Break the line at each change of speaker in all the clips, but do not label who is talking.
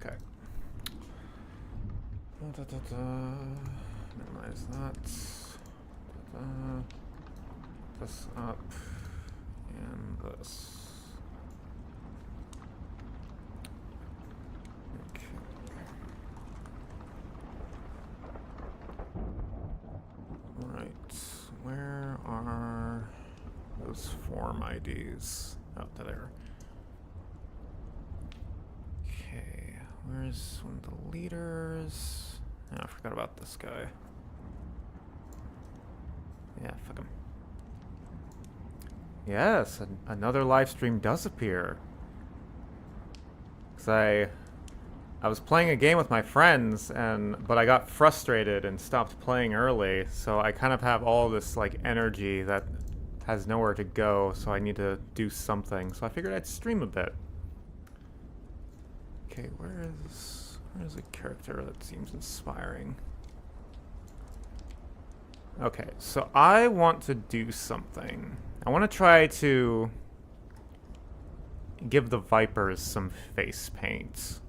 Okay. Minimize that. This up. And this. Okay. Right. Where are those form IDs? Oh, there. Okay. Where's one of the leaders? Oh, I forgot about this guy. Yeah, fuck him. Yes, another live stream does appear. Cause I was playing a game with my friends, but I got frustrated and stopped playing early. So I kind of have all this like energy that has nowhere to go. So I need to do something. So I figured I'd stream a bit. Okay, where's a character that seems inspiring? Okay, so I want to do something. I want to try to give the Vipers some face paint.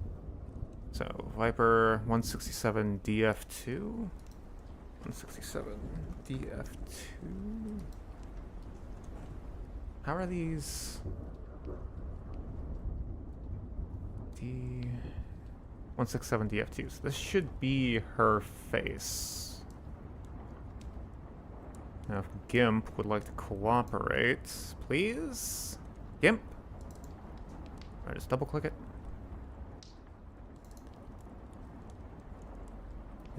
So, Viper 167 DF2? 167 DF2? How are these? D... 167 DF2. So this should be her face. Now, if Gimp would like to cooperate, please? Gimp? Alright, just double click it.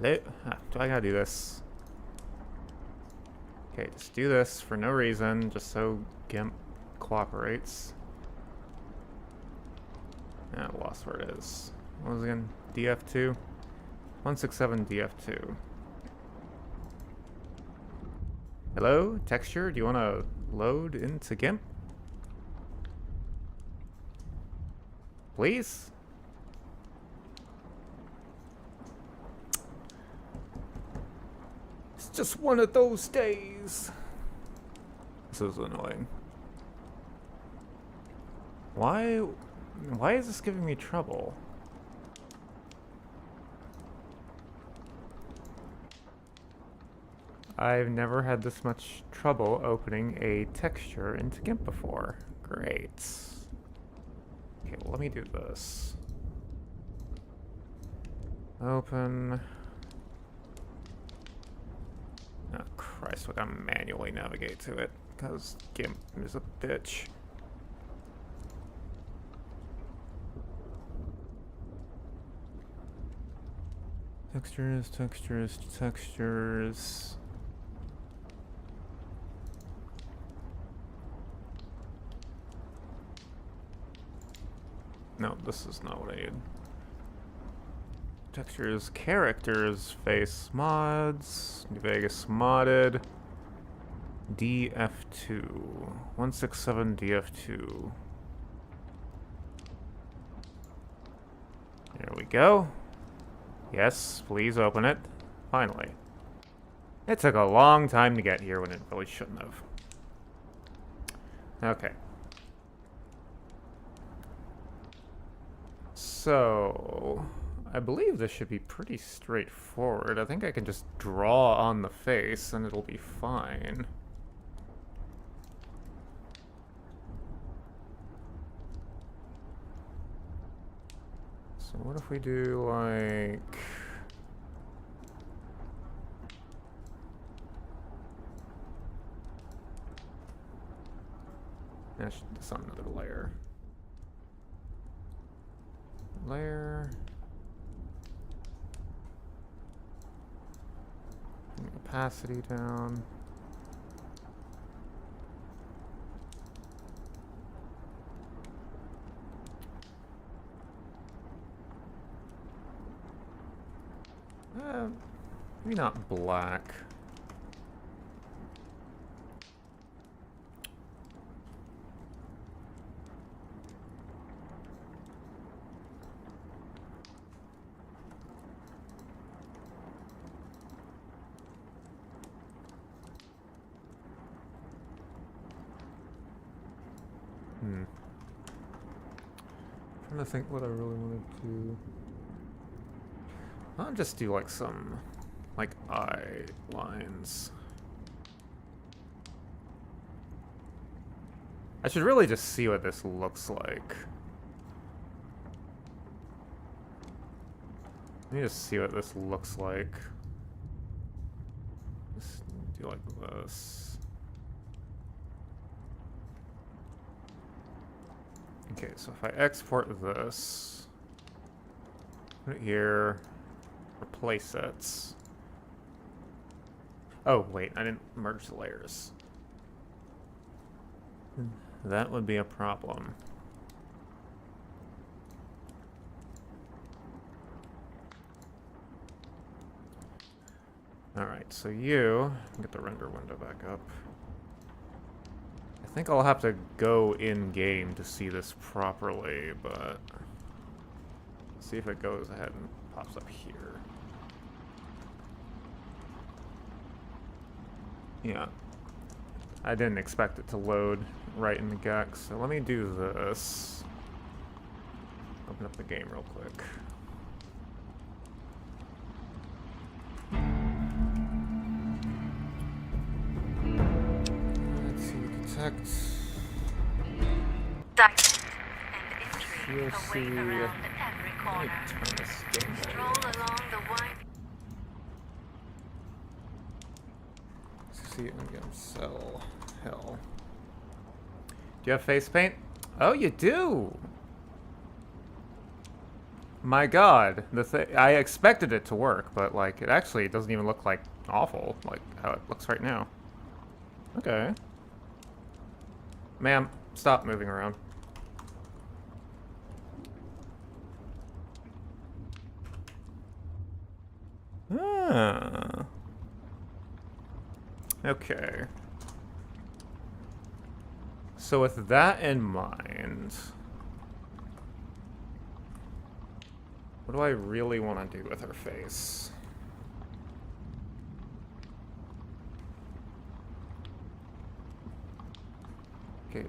Do I gotta do this? Okay, just do this for no reason, just so Gimp cooperates. I lost where it is. What was it again? DF2? 167 DF2. Hello? Texture? Do you want to load into GIMP? Please? It's just one of those days. This is annoying. Why is this giving me trouble? I've never had this much trouble opening a texture into GIMP before. Great. Okay, well, let me do this. Open. Oh, Christ, I gotta manually navigate to it, because GIMP is a bitch. Textures, textures, textures. No, this is not what I need. Textures, characters, face mods, New Vegas modded, DF2, 167 DF2. There we go. Yes, please open it. Finally. It took a long time to get here when it really shouldn't have. Okay. So, I believe this should be pretty straightforward. I think I can just draw on the face and it'll be fine. So what if we do like... That's on another layer. Layer. Opacity down. Maybe not black. trying to think what I really want to do. I'll just do like some like eye lines. I should really just see what this looks like. Let me just see what this looks like. Just do like this. Okay, so if I export this, put it here, replace it. Oh, wait, I didn't merge the layers. That would be a problem. Alright, so you get the render window back up. I think I'll have to go in-game to see this properly, but see if it goes ahead and pops up here. Yeah. I didn't expect it to load right in the Gex, so let me do this. Open up the game real quick. Let's see, detect. You'll see. Let me turn this game on. See it again. Sell. Hell. Do you have face paint? Oh, you do! My god. I expected it to work, but like it actually doesn't even look like awful, like how it looks right now. Okay. Ma'am, stop moving around. Ah. Okay. So with that in mind, what do I really want to do with her face? Okay.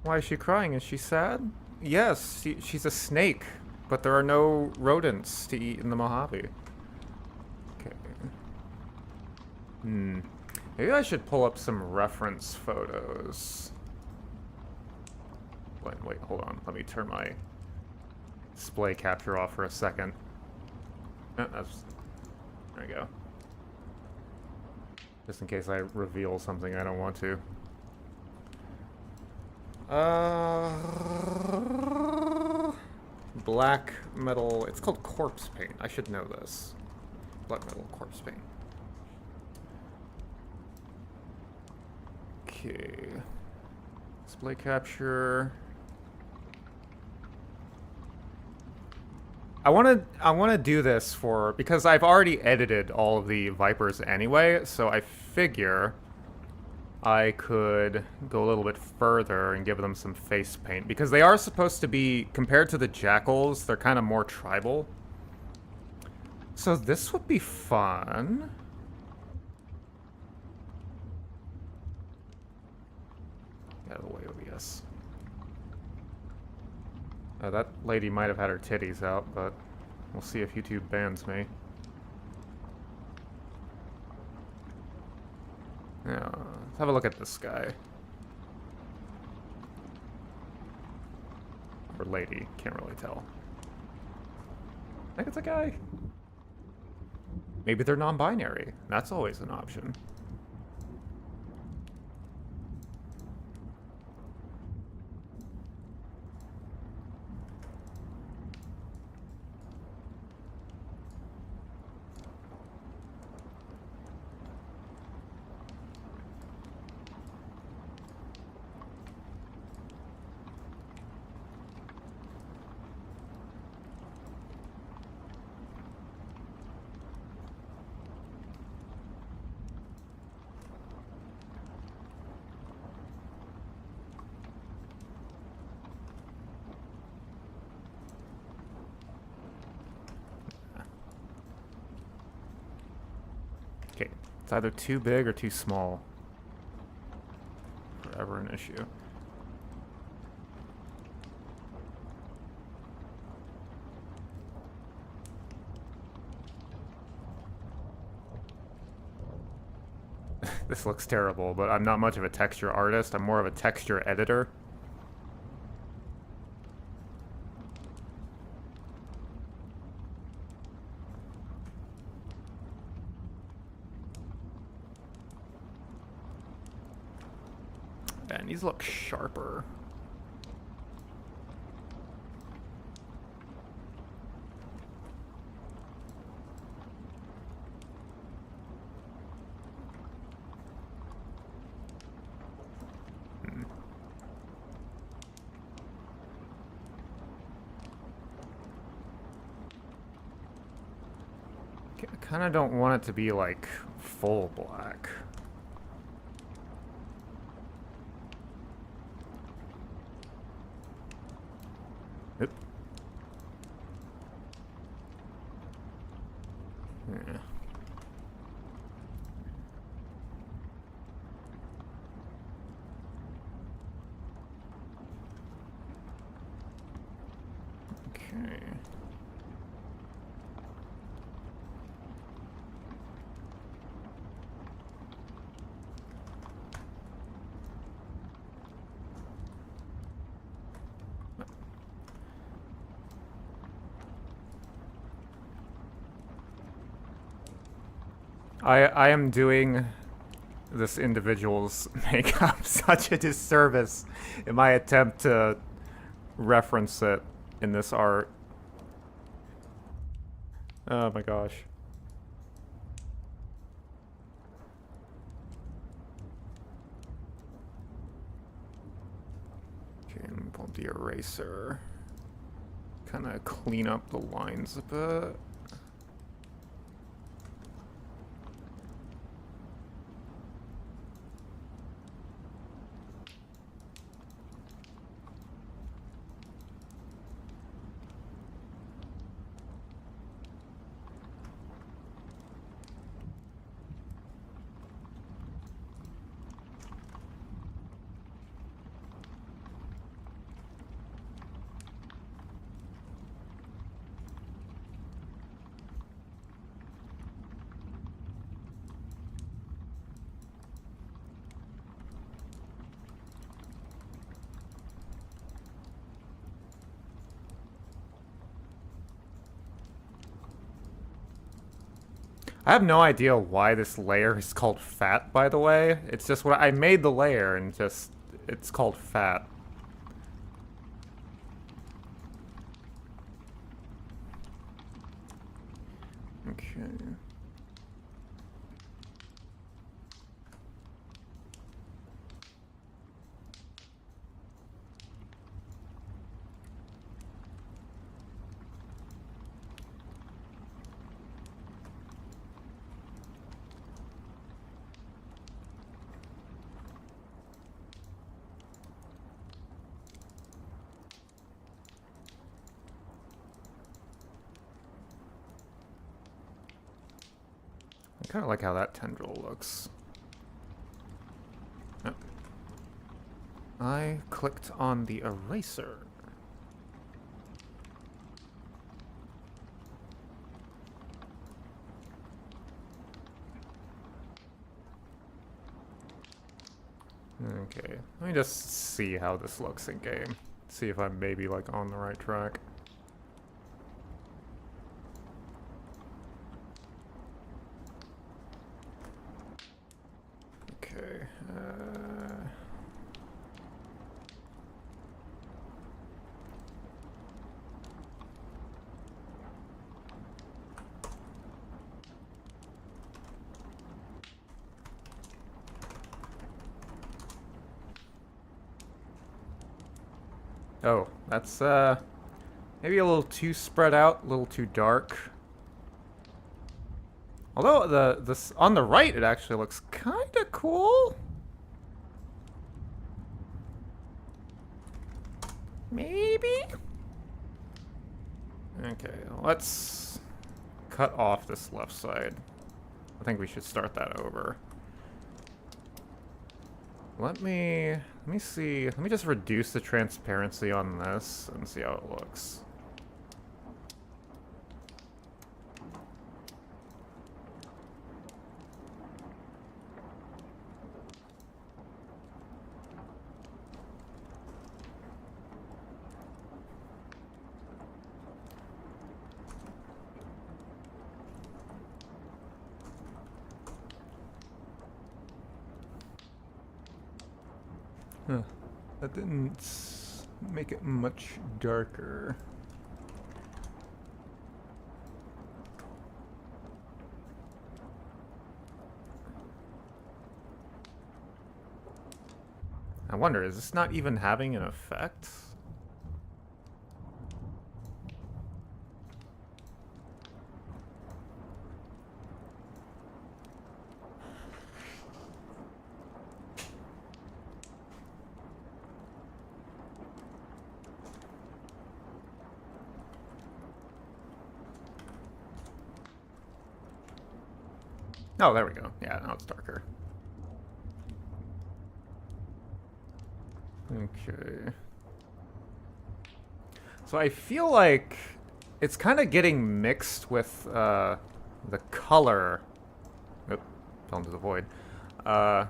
Why is she crying? Is she sad? Yes, she's a snake, but there are no rodents to eat in the Mojave. Okay. Maybe I should pull up some reference photos. Wait, hold on. Let me turn my display capture off for a second. There we go. Just in case I reveal something I don't want to. Black metal. It's called corpse paint. I should know this. Black metal corpse paint. Okay. Display capture. I want to do this because I've already edited all of the Vipers anyway, so I figure I could go a little bit further and give them some face paint, because they are supposed to be, compared to the Jackals, they're kind of more tribal. So this would be fun. Get out of the way, OBS. That lady might have had her titties out, but we'll see if YouTube bans me. Yeah, let's have a look at this guy. Or lady, can't really tell. I think it's a guy. Maybe they're non-binary. That's always an option. Okay, it's either too big or too small. Forever an issue. This looks terrible, but I'm not much of a texture artist. I'm more of a texture editor. And these look sharper. I kind of don't want it to be like full black. Oop. Yeah. Okay. I am doing this individual's makeup such a disservice in my attempt to reference it in this art. Oh my gosh. Okay, I'm gonna pull the eraser. Kind of clean up the lines a bit. I have no idea why this layer is called fat, by the way. It's just what I made the layer and just it's called fat. Okay. I kind of like how that tendril looks. Oh. I clicked on the eraser. Okay, let me just see how this looks in game. See if I'm maybe like on the right track. Okay. Oh, that's maybe a little too spread out, a little too dark. Although this on the right it actually looks kind of cool. Maybe? Okay, let's cut off this left side. I think we should start that over. Let me see. Let me just reduce the transparency on this and see how it looks. Huh. That didn't make it much darker. I wonder, is this not even having an effect? Oh, there we go. Yeah, now it's darker. Okay. So I feel like it's kind of getting mixed with the color. Oop, fell into the void. Not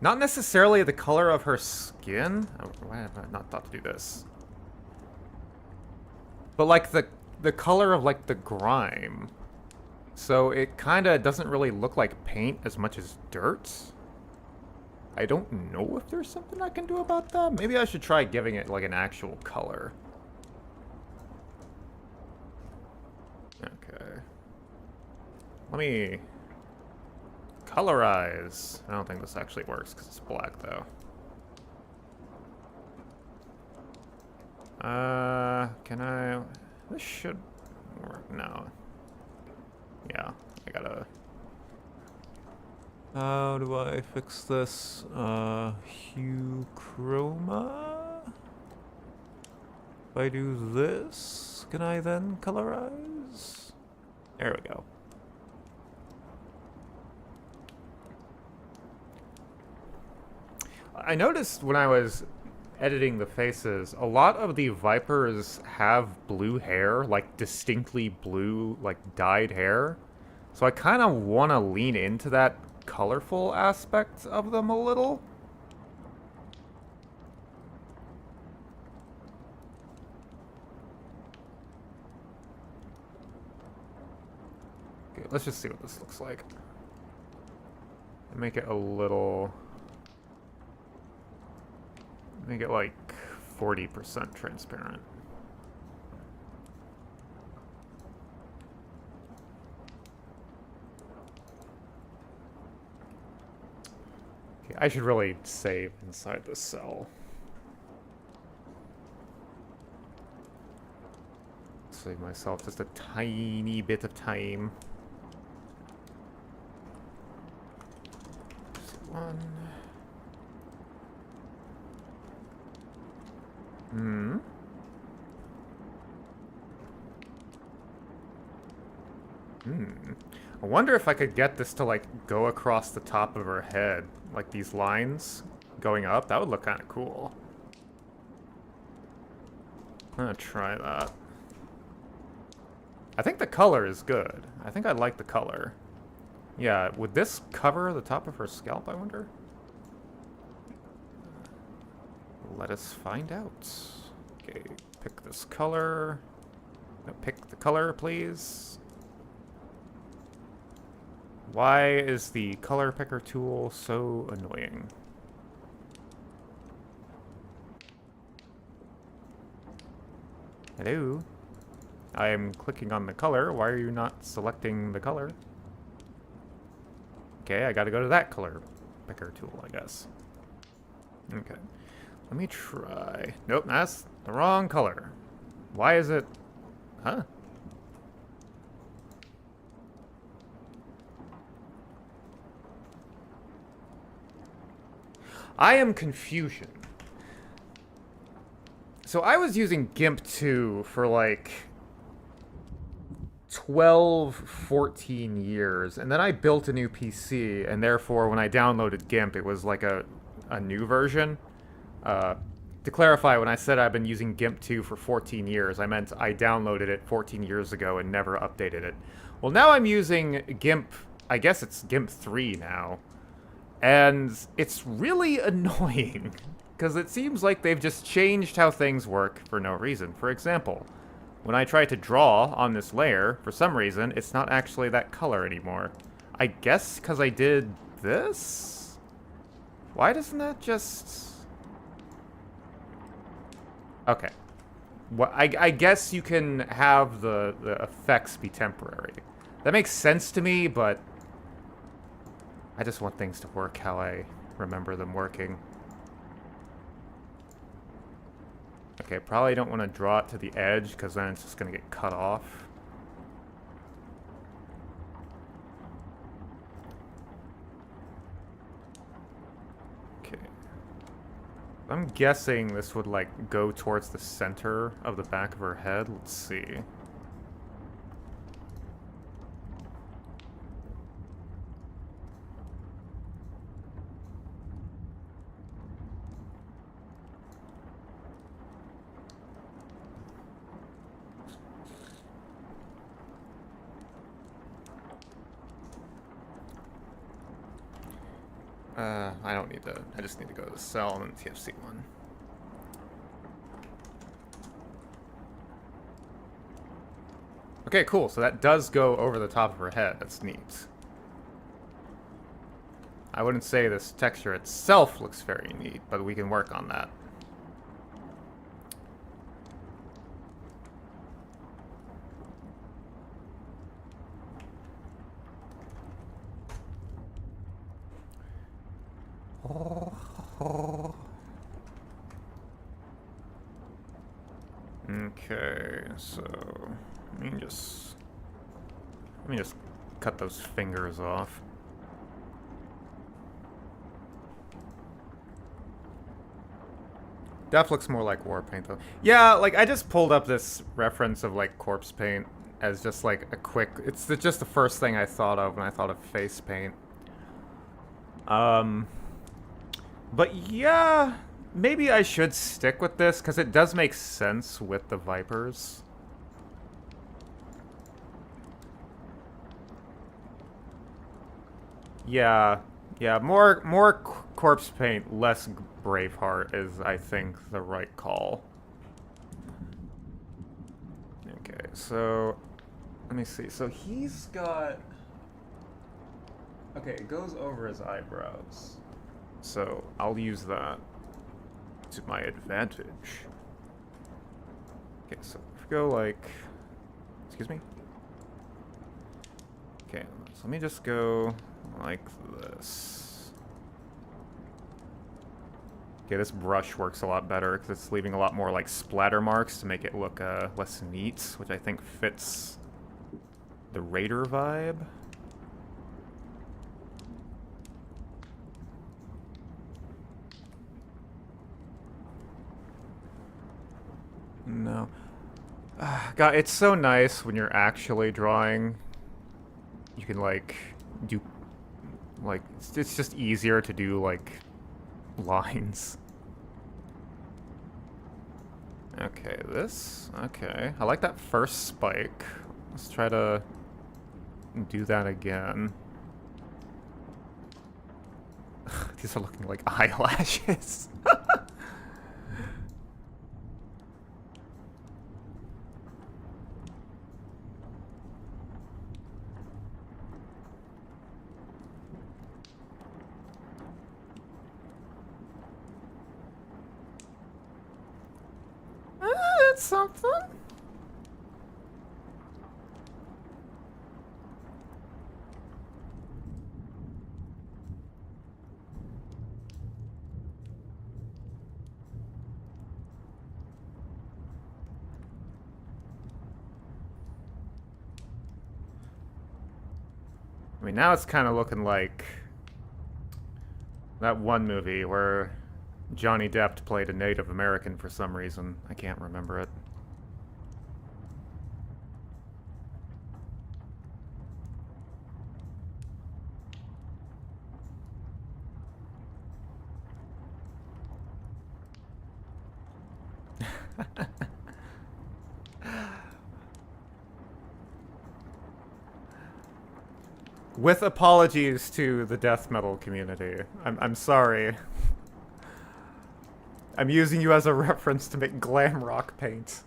necessarily the color of her skin. Oh, why have I not thought to do this? But like the color of like the grime. So it kind of doesn't really look like paint as much as dirt. I don't know if there's something I can do about that. Maybe I should try giving it like an actual color. Okay. Let me colorize. I don't think this actually works because it's black though. Can I? This should work. No. Yeah, I gotta... How do I fix this? Hue chroma? If I do this, can I then colorize? There we go. I noticed when I was editing the faces, a lot of the Vipers have blue hair, like distinctly blue, like dyed hair. So I kind of want to lean into that colorful aspect of them a little. Okay, let's just see what this looks like. Make it a little... Make it like 40% transparent. Okay, I should really save inside this cell. Save myself just a tiny bit of time. Just one. I wonder if I could get this to, like, go across the top of her head. Like, these lines going up. That would look kind of cool. I'm gonna try that. I think the color is good. I think I like the color. Yeah, would this cover the top of her scalp, I wonder? Let us find out. Okay, pick this color. No, pick the color, please. Why is the color picker tool so annoying? Hello? I am clicking on the color. Why are you not selecting the color? Okay, I gotta go to that color picker tool, I guess. Okay. Let me try. Nope, that's the wrong color. Why is it... Huh? I am confusion. So I was using GIMP 2 for like 12, 14 years, and then I built a new PC, and therefore when I downloaded GIMP, it was like a new version. To clarify, when I said I've been using GIMP 2 for 14 years, I meant I downloaded it 14 years ago and never updated it. Well, now I'm using GIMP, I guess it's GIMP 3 now. And it's really annoying, because it seems like they've just changed how things work for no reason. For example, when I try to draw on this layer, for some reason, it's not actually that color anymore. I guess because I did this? Why doesn't that just... Okay. Well, I guess you can have the effects be temporary. That makes sense to me, but I just want things to work how I remember them working. Okay, probably don't want to draw it to the edge, because then it's just going to get cut off. Okay. I'm guessing this would, like, go towards the center of the back of her head. Let's see. I don't need to. I just need to go to the cell and TFC one. Okay, cool. So that does go over the top of her head. That's neat. I wouldn't say this texture itself looks very neat, but we can work on that. Okay, so let me just cut those fingers off. Def looks more like war paint though. Yeah, like I just pulled up this reference of like corpse paint as just like a quick. It's just the first thing I thought of when I thought of face paint. But yeah, maybe I should stick with this because it does make sense with the Vipers. Yeah, yeah, more corpse paint, less Braveheart is, I think, the right call. Okay, so let me see. So he's got. Okay, it goes over his eyebrows. So I'll use that to my advantage. Okay, so if we go like. Excuse me? Okay, so let me just go like this. Okay, this brush works a lot better because it's leaving a lot more like splatter marks to make it look less neat, which I think fits the Raider vibe. No. God, it's so nice when you're actually drawing. You can, like, do... Like, it's just easier to do, like, lines. Okay, this... Okay. I like that first spike. Let's try to do that again. These are looking like eyelashes. That's something. I mean, now it's kind of looking like that one movie where Johnny Depp played a Native American for some reason. I can't remember it. With apologies to the death metal community. I'm sorry. I'm using you as a reference to make glam rock paint.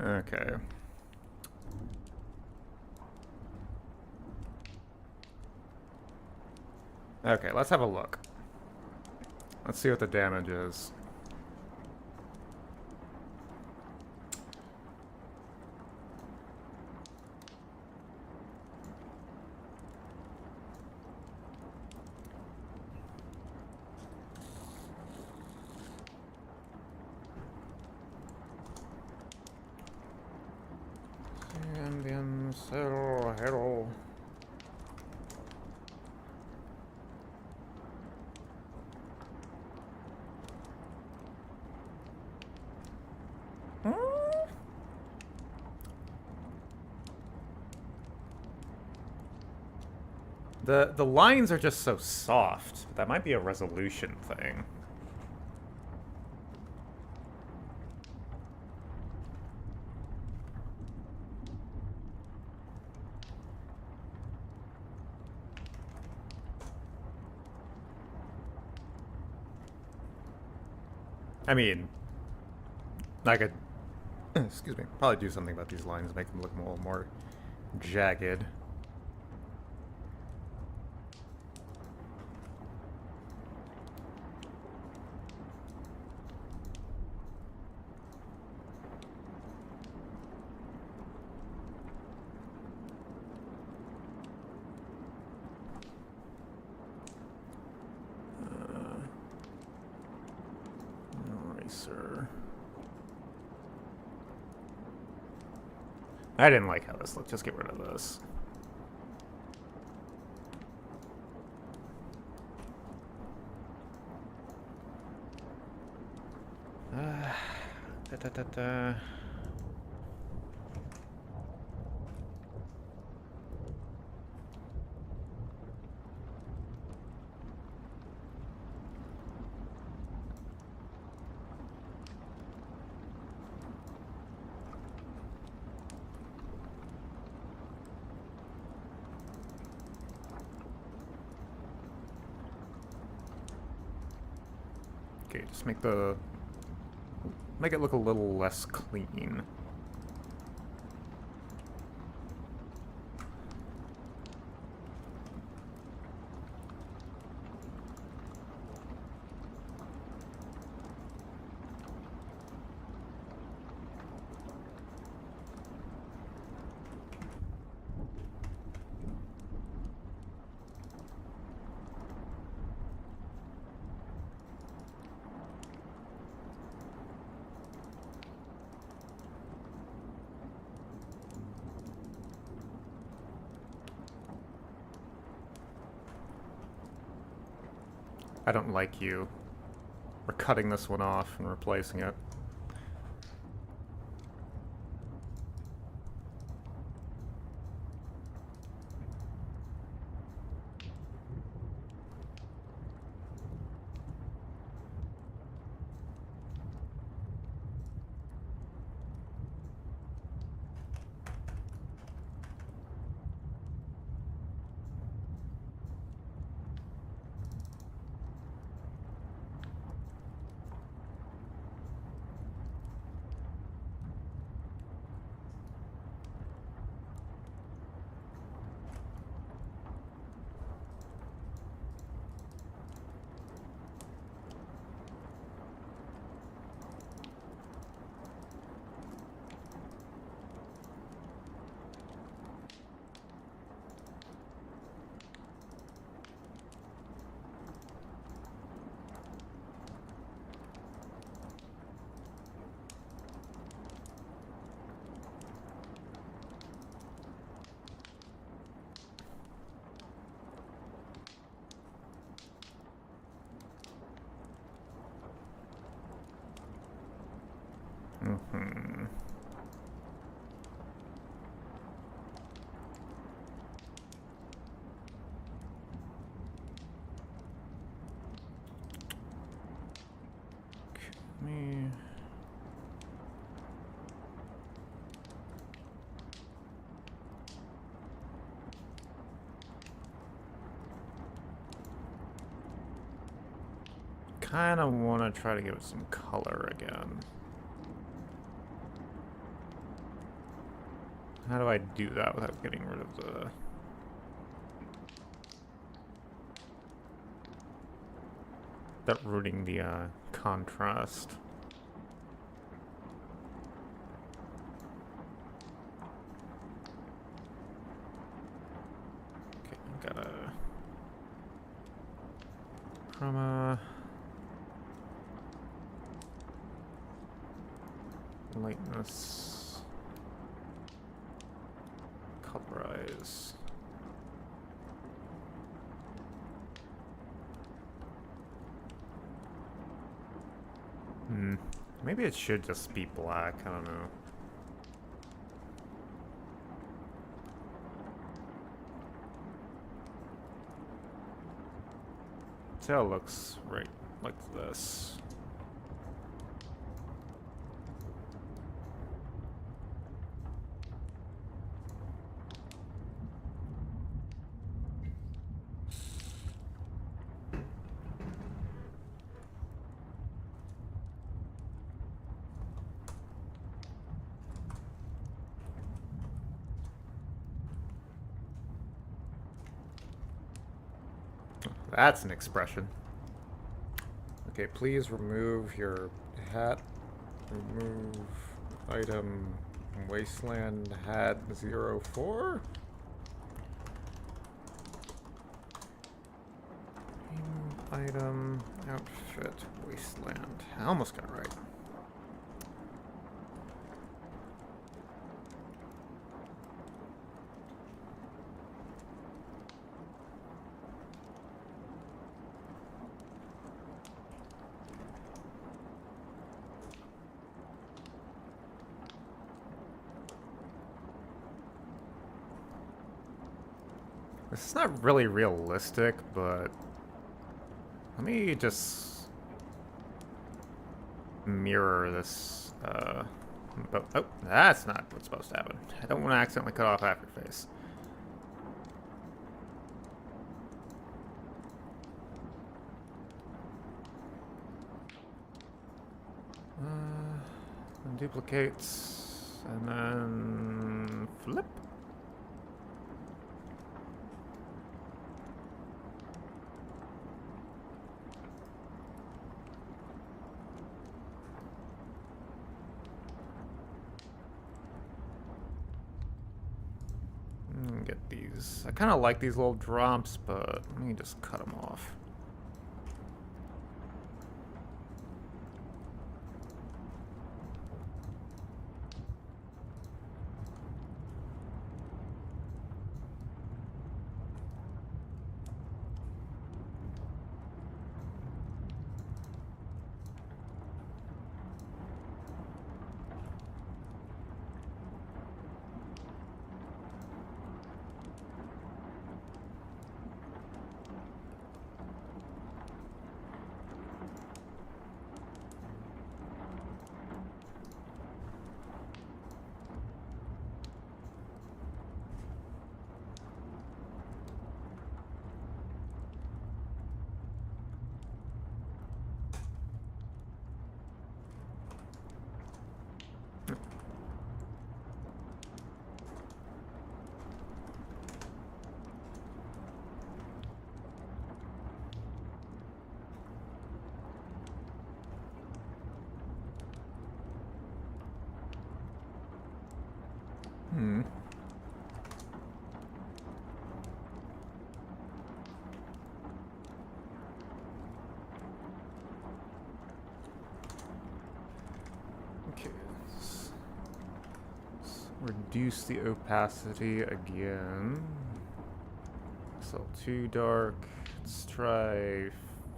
Okay. Okay, let's have a look. Let's see what the damage is. Hello. The lines are just so soft. That might be a resolution thing. I mean, I could, excuse me, probably do something about these lines, make them look a little more jagged. Eraser. I didn't like how this looked. Just get rid of this. Da, da, da, da. Okay, just make it look a little less clean. I don't like you. We're cutting this one off and replacing it. Mm-hmm. Me. Kind of want to try to give it some color again. How do I do that without getting rid of the... without ruining the contrast? Okay, gotta... chroma... lightness... colorize... Maybe it should just be black, I don't know. See how it looks right like this. That's an expression. Okay, please remove your hat. Remove item Wasteland Hat 04. Item outfit Wasteland. I almost got it right. This is not really realistic, but let me just mirror this. But, oh, that's not what's supposed to happen. I don't want to accidentally cut off half your face. Duplicates, and then flip. Get these. I kind of like these little drops, but let me just cut them off. Okay. Reduce the opacity again. So too dark. Let's try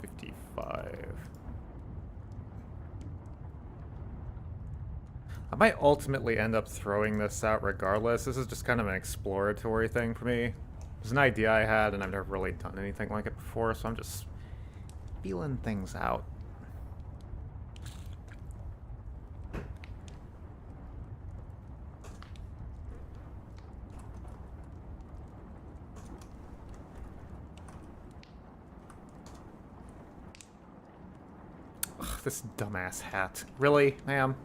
55. I might ultimately end up throwing this out regardless. This is just kind of an exploratory thing for me. It's an idea I had, and I've never really done anything like it before, so I'm just feeling things out. Ugh, this dumbass hat. Really, ma'am?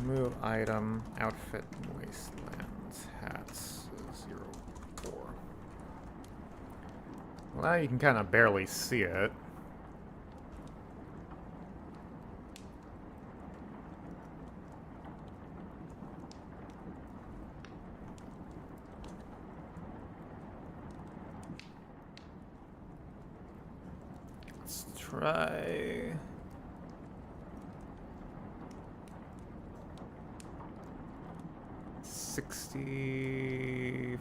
Remove item, outfit, wasteland, hats, 0, 4. Well, now you can kind of barely see it. Let's try... $65?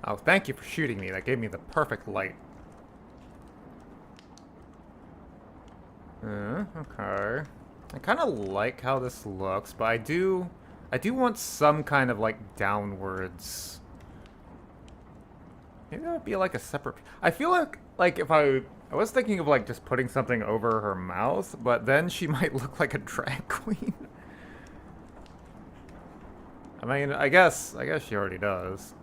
Oh, thank you for shooting me. That gave me the perfect light. Okay. I kind of like how this looks, but I do want some kind of like downwards. Maybe that would be like a separate. I feel like if I was thinking of like just putting something over her mouth, but then she might look like a drag queen. I mean, I guess she already does.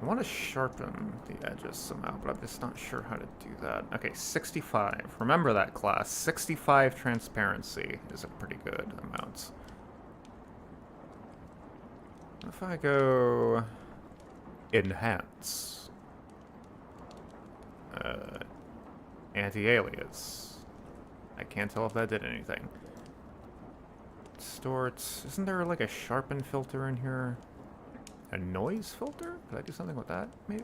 I want to sharpen the edges somehow, but I'm just not sure how to do that. Okay, 65. Remember that class. 65 transparency is a pretty good amount. If I go... enhance. Anti-alias. I can't tell if that did anything. Distort. Isn't there like a sharpen filter in here? A noise filter? Could I do something with that, maybe?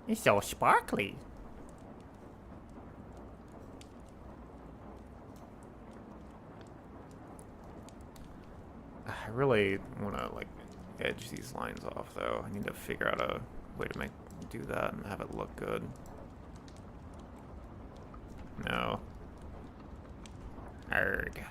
It's so sparkly. I really want to, like, edge these lines off, though. I need to figure out a way to do that and have it look good. No. Arg.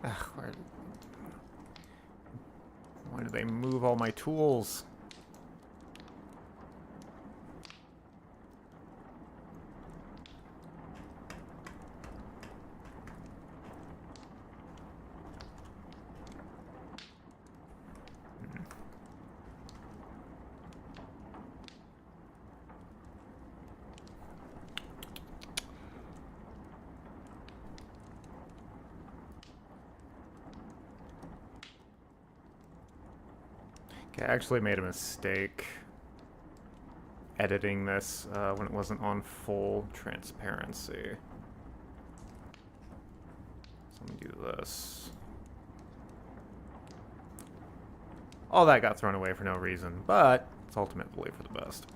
Ugh, why do they move all my tools? Okay, I actually made a mistake editing this when it wasn't on full transparency. So let me do this. All that got thrown away for no reason, but it's ultimately for the best.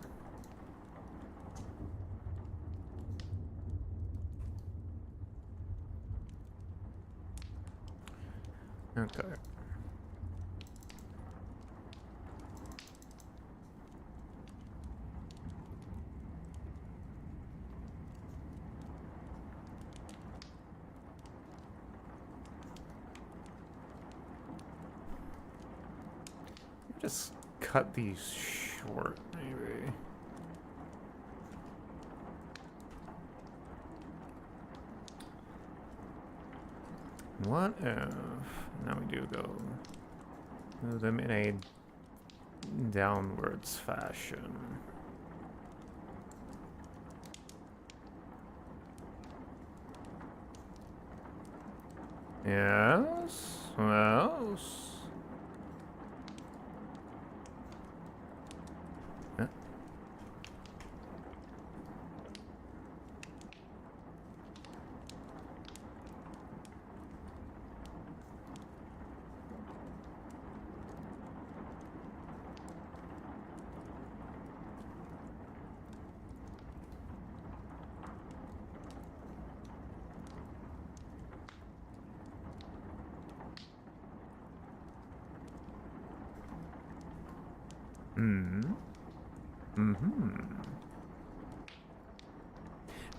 Okay. Just cut these short, maybe. What if... Now we do go... move them in a downwards fashion. Yes? What else? Huh?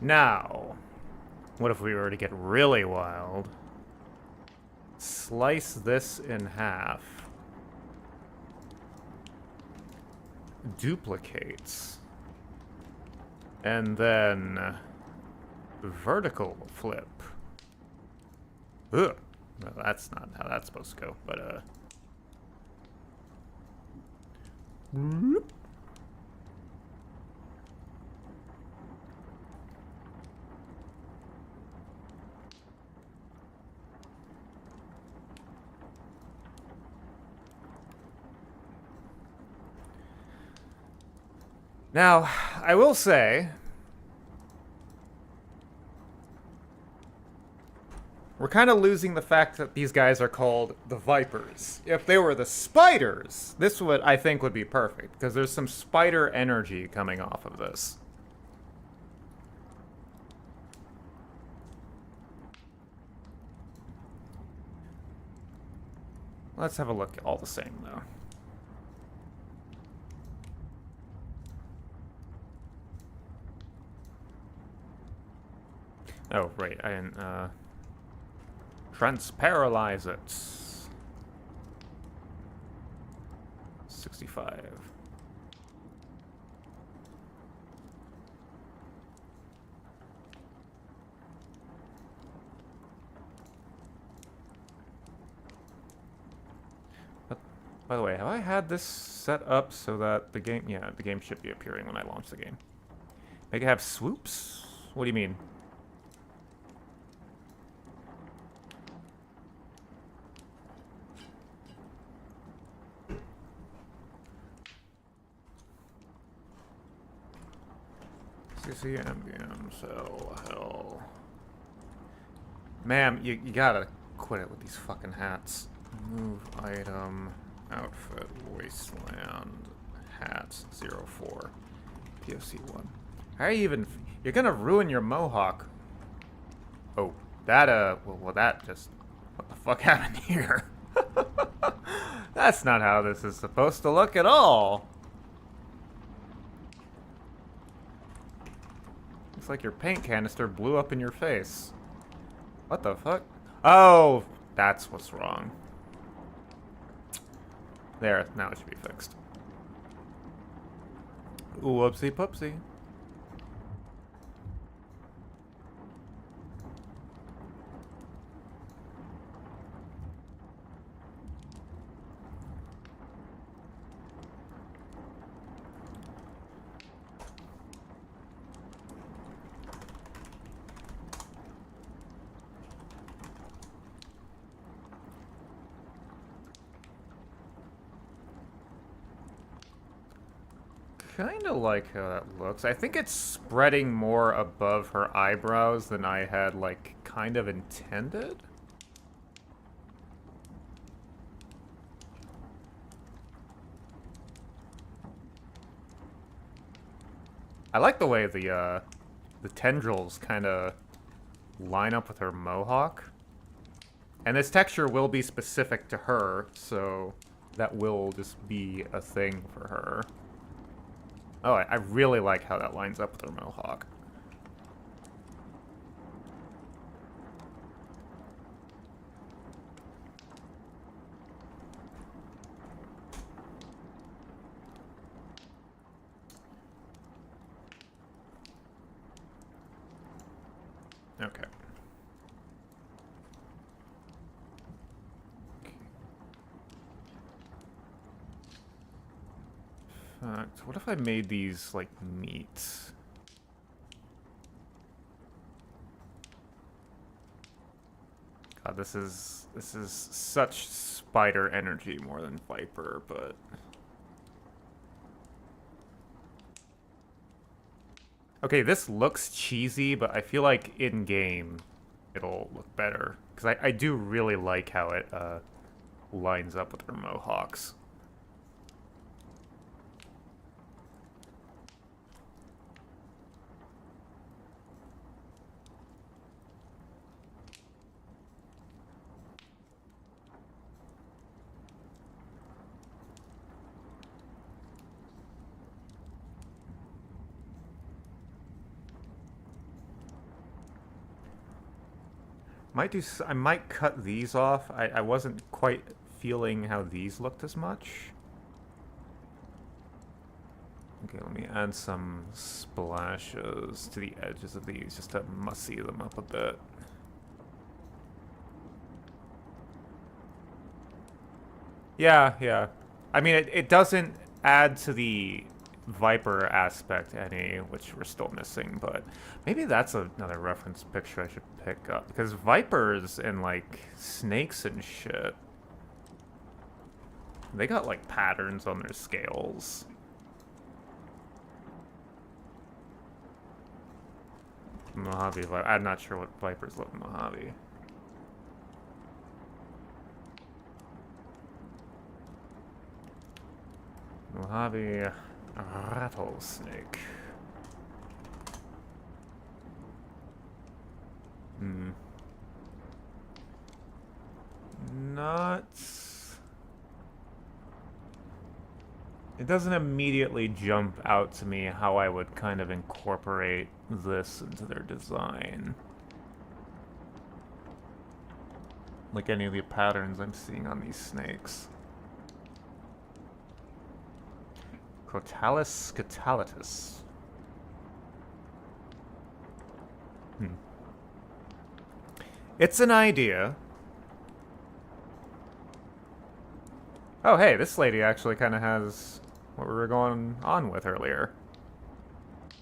Now, what if we were to get really wild? Slice this in half. Duplicates. And then vertical flip. Ugh. Well, that's not how that's supposed to go, but whoop. Now, I will say, we're kind of losing the fact that these guys are called the Vipers. If they were the Spiders, this would, I think, would be perfect, because there's some spider energy coming off of this. Let's have a look all the same, though. Oh, right, I didn't, transparalyze it. 65. But, by the way, have I had this set up so that the game... Yeah, the game should be appearing when I launch the game. Make it have swoops? What do you mean? CC, MBM, cell, hell. Ma'am, you gotta quit it with these fucking hats. Move item, outfit, wasteland, hats, 04, POC 1. How are you even... You're gonna ruin your mohawk. Oh, that, well, that just... What the fuck happened here? That's not how this is supposed to look at all. Looks like your paint canister blew up in your face. What the fuck? Oh, That's what's wrong. There, now it should be fixed. Whoopsie poopsie. Kind of like how that looks. I think it's spreading more above her eyebrows than I had, like, kind of intended. I like the way the tendrils kind of line up with her mohawk. And this texture will be specific to her, so that will just be a thing for her. Oh, I really like how that lines up with her mohawk. Okay. What if I made these, like, meat? God, this is such spider energy more than viper, but... Okay, this looks cheesy, but I feel like in-game it'll look better. Because I do really like how it lines up with her mohawks. I might cut these off. I wasn't quite feeling how these looked as much. Okay, let me add some splashes to the edges of these just to mussy them up a bit. Yeah. I mean, it doesn't add to the Viper aspect any, which we're still missing, but maybe that's another reference picture I should pick up, because Vipers and, like, snakes and shit, they got, like, patterns on their scales. Mojave, I'm not sure what Vipers look in Mojave. Mojave rattlesnake. Not... It doesn't immediately jump out to me how I would kind of incorporate this into their design. Like any of the patterns I'm seeing on these snakes. Crotalus scutalatus. It's an idea. Oh, hey, this lady actually kind of has what we were going on with earlier.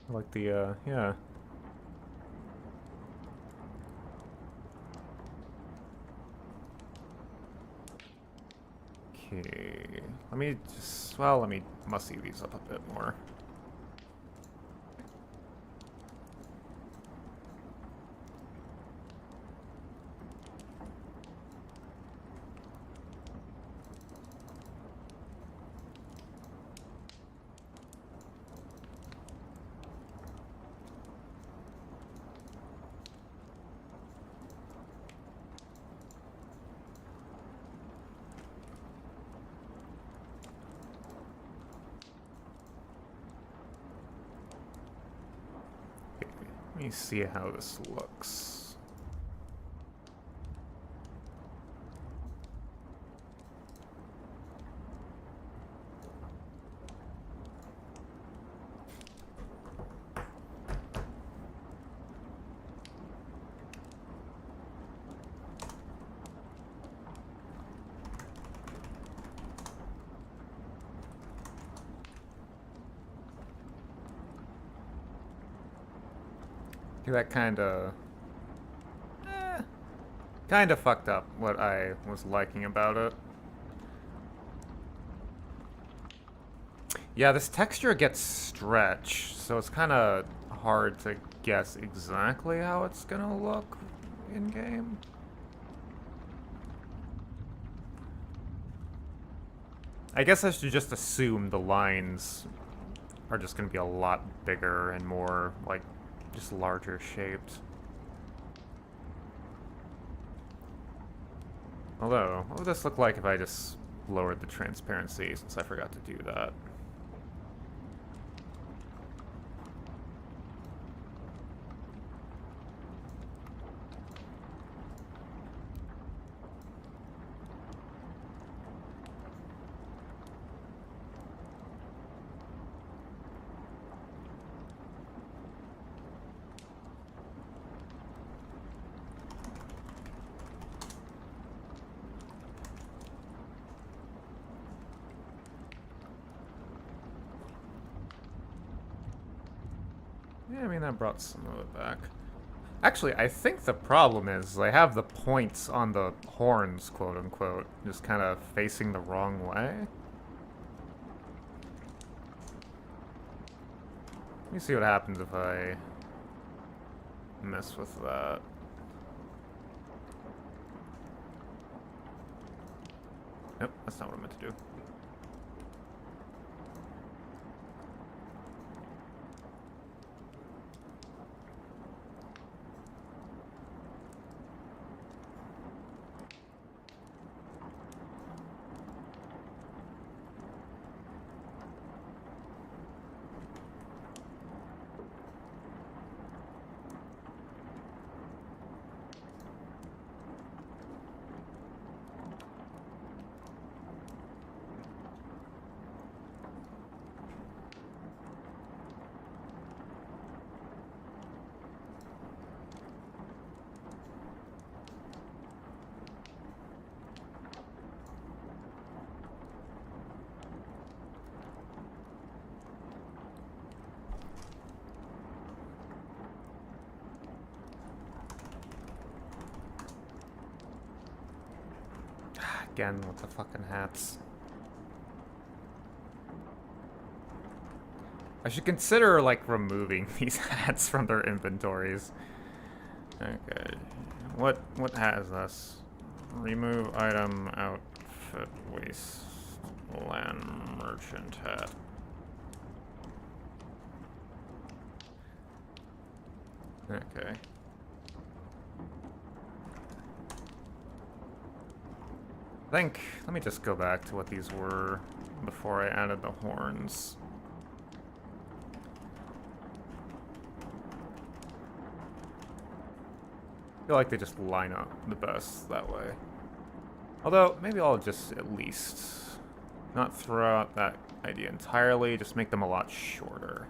I like the, yeah. Okay, let me just, well, let me mussy these up a bit more. Let me see how this looks. That kind of fucked up what I was liking about it. Yeah, this texture gets stretched, so it's kind of hard to guess exactly how it's gonna look in game. I guess I should just assume the lines are just gonna be a lot bigger and more, like, just larger shaped. Although, what would this look like if I just lowered the transparency, since I forgot to do that? Yeah, I mean, that brought some of it back. Actually, I think the problem is they have the points on the horns, quote unquote, just kind of facing the wrong way. Let me see what happens if I mess with that. Nope, that's not what I meant to do. Again with the fucking hats. I should consider, like, removing these hats from their inventories. Okay. What has this? Remove item, outfit, waste, land merchant hat. Okay. Let me just go back to what these were before I added the horns. I feel like they just line up the best that way. Although, maybe I'll just at least not throw out that idea entirely, just make them a lot shorter.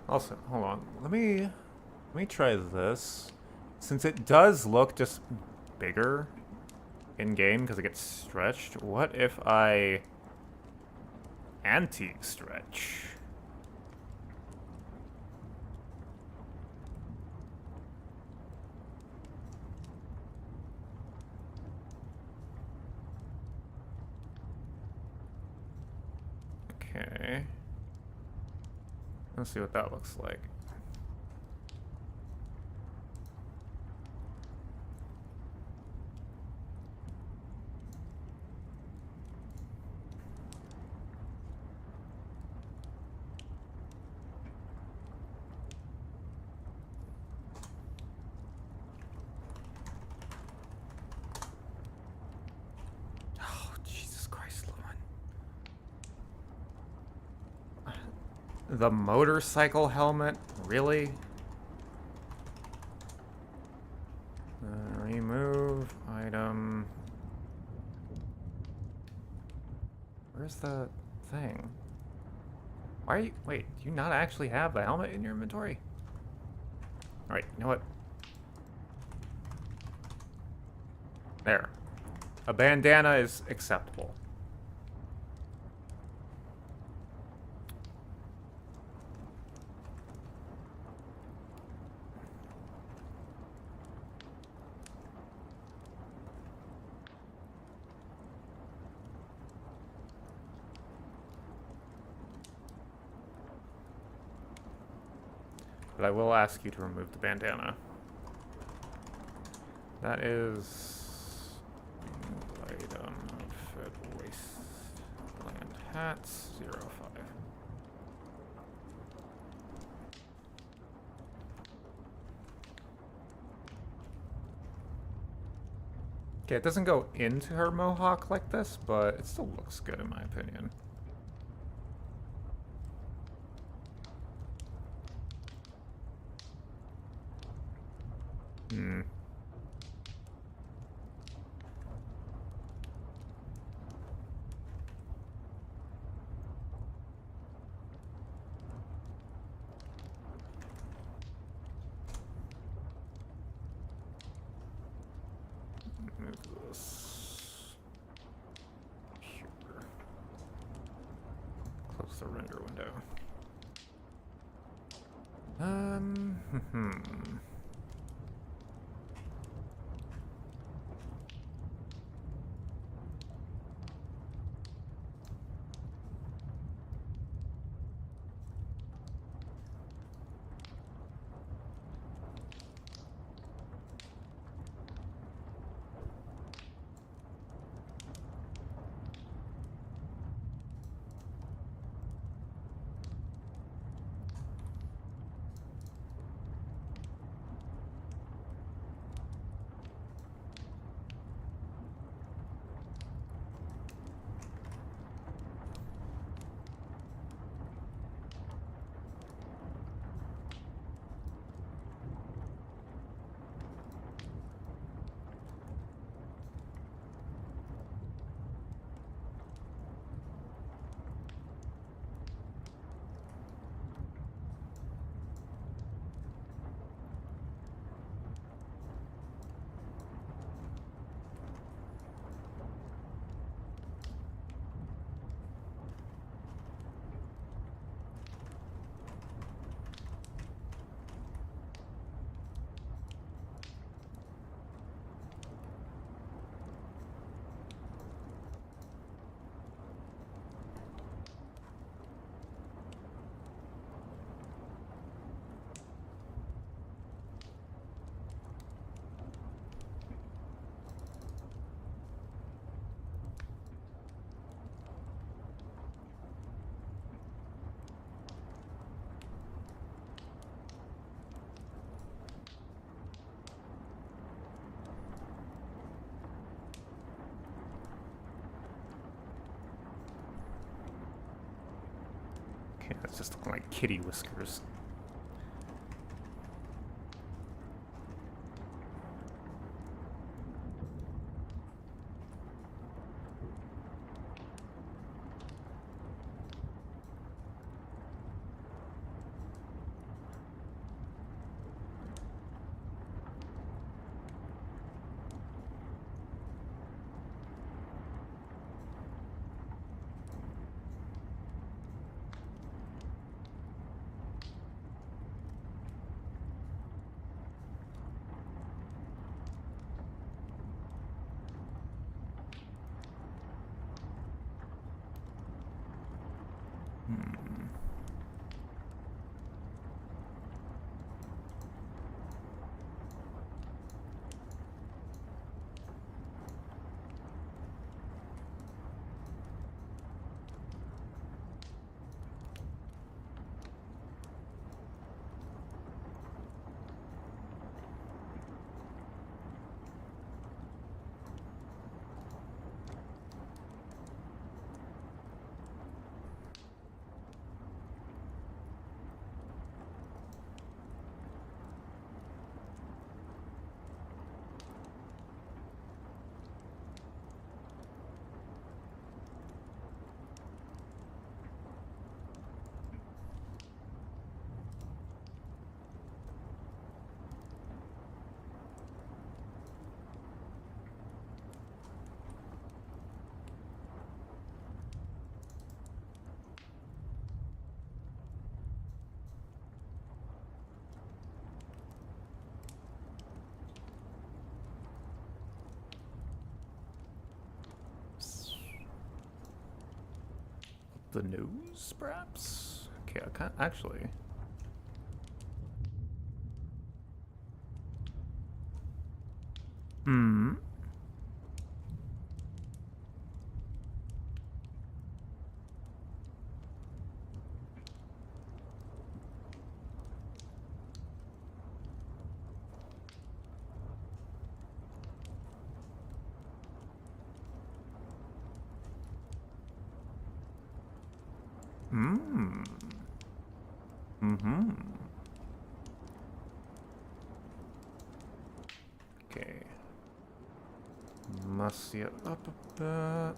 Also, hold on. Let me try this. Since it does look just bigger in game because it gets stretched, what if I anti-stretch? Okay. Let's see what that looks like. Oh, Jesus Christ, Lauren. The motorcycle helmet? Really? Remove item. Where's the thing? Why are you... Wait, do you not actually have a helmet in your inventory? Alright, you know what? There. A bandana is acceptable. But I will ask you to remove the bandana. That is... item, outfit, waistland, hats, 05. Okay, it doesn't go into her mohawk like this, but it still looks good in my opinion. Hmm. Move this here. Close the render window. Okay, that's just looking like kitty whiskers. The nose, perhaps? Okay, I can't actually. Hmm. Hmm. Mm-hmm. Okay. Must see it up a bit.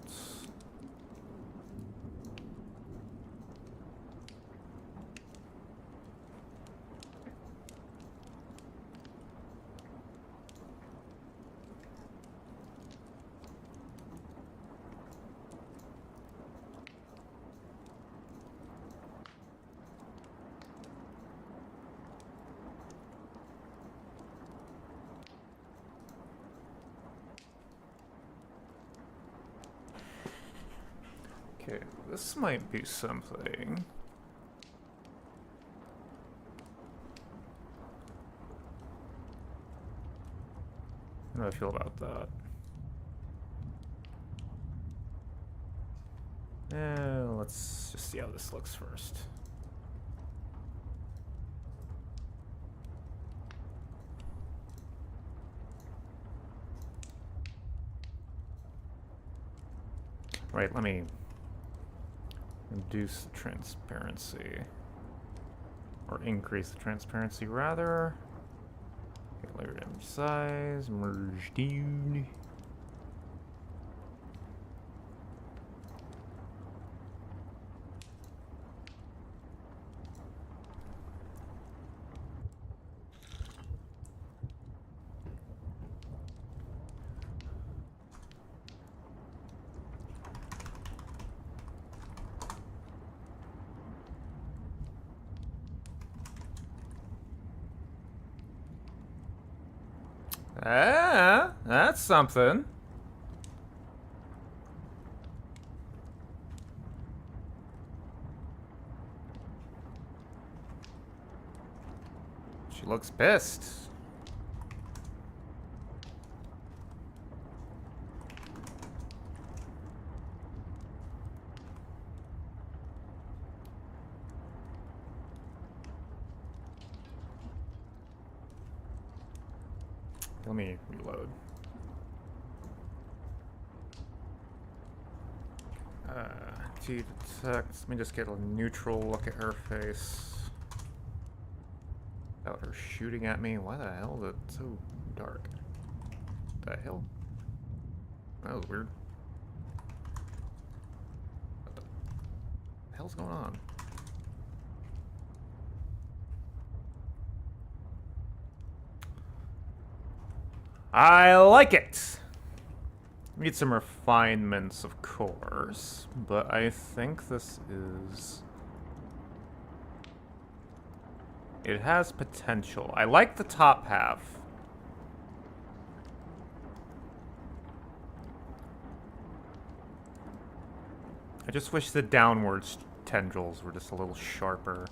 Okay, this might be something. How do I feel about that? Let's just see how this looks first. Right, let me reduce the transparency. Or increase the transparency, rather. Okay, layer image size, merge down. Ah, that's something. She looks pissed. Let me reload. T detect. Let me just get a neutral look at her face. Without her shooting at me. Why the hell is it so dark? What the hell? That was weird. What the hell's going on? I like it! Need some refinements, of course, but I think this is... It has potential. I like the top half. I just wish the downwards tendrils were just a little sharper.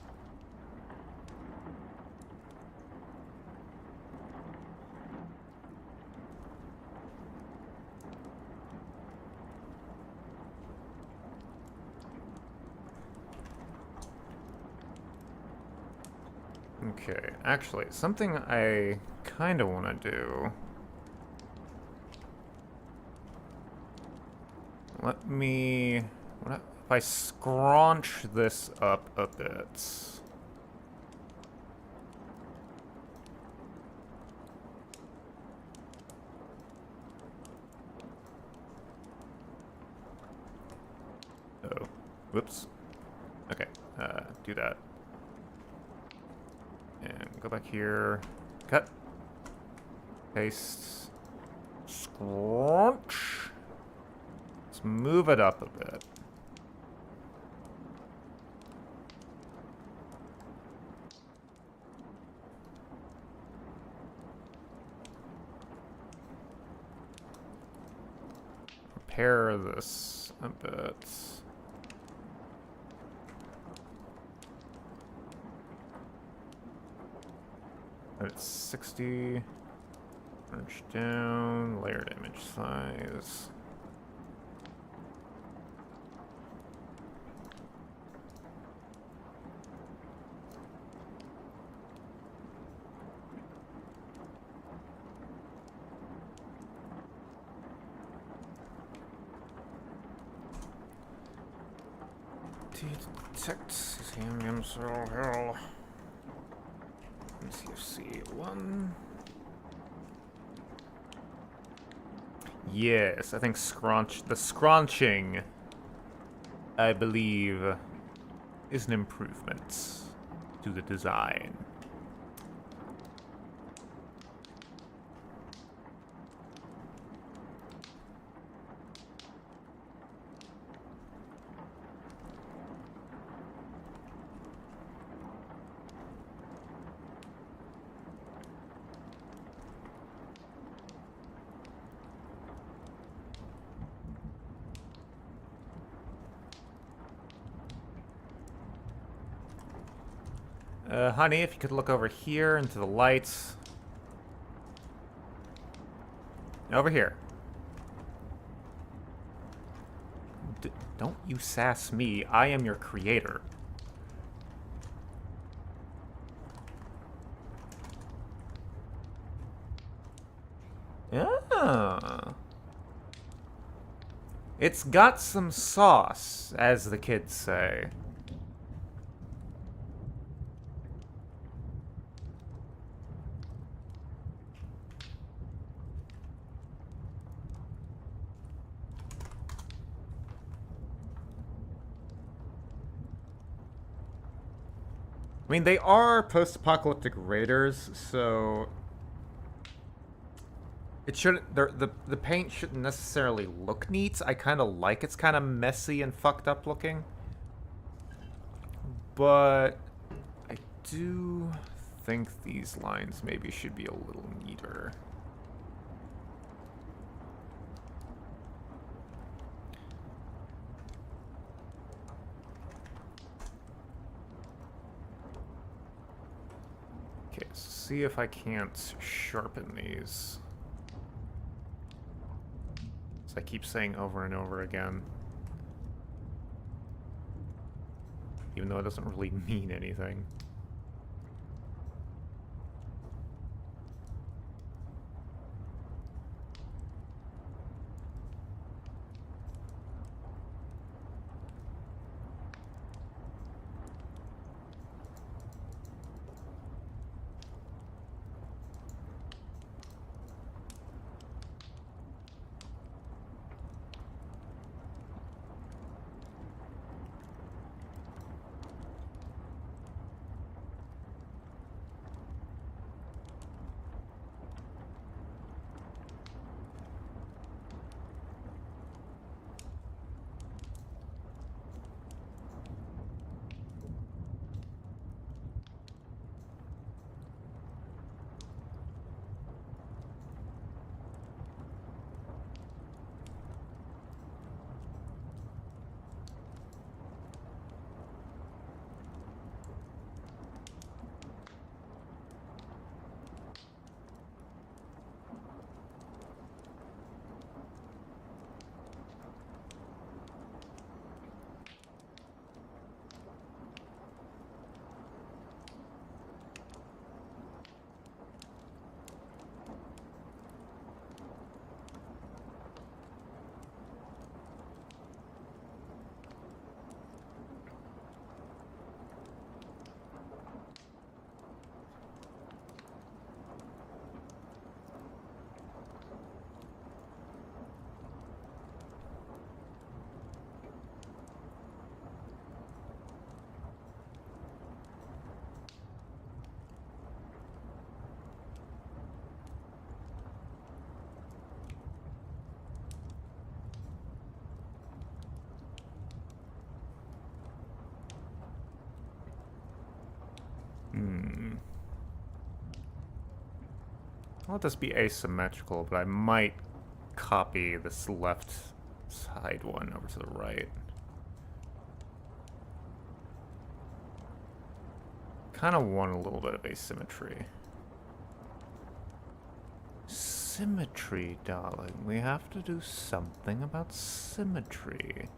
Okay, actually, something I kind of want to do. Let me... What if I scrunch this up a bit? Oh, whoops. Okay, do that. And go back here. Cut. Paste. Scrunch. Let's move it up a bit. Repair this a bit. And it's 60. Merge down. Layered image size. Detect titanium cell hell. CFC1. Yes, I think the scrunching, I believe, is an improvement to the design. Honey, if you could look over here into the lights. Over here. Don't you sass me. I am your creator. Ah. It's got some sauce, as the kids say. I mean, they are post-apocalyptic raiders, so it shouldn't. The paint shouldn't necessarily look neat. I kind of like it's kind of messy and fucked up looking, but I do think these lines maybe should be a little neater. Okay, so see if I can't sharpen these. As I keep saying over and over again. Even though it doesn't really mean anything. I'll let this be asymmetrical, but I might copy this left side one over to the right. Kind of want a little bit of asymmetry. symmetry, darling. We have to do something about symmetry.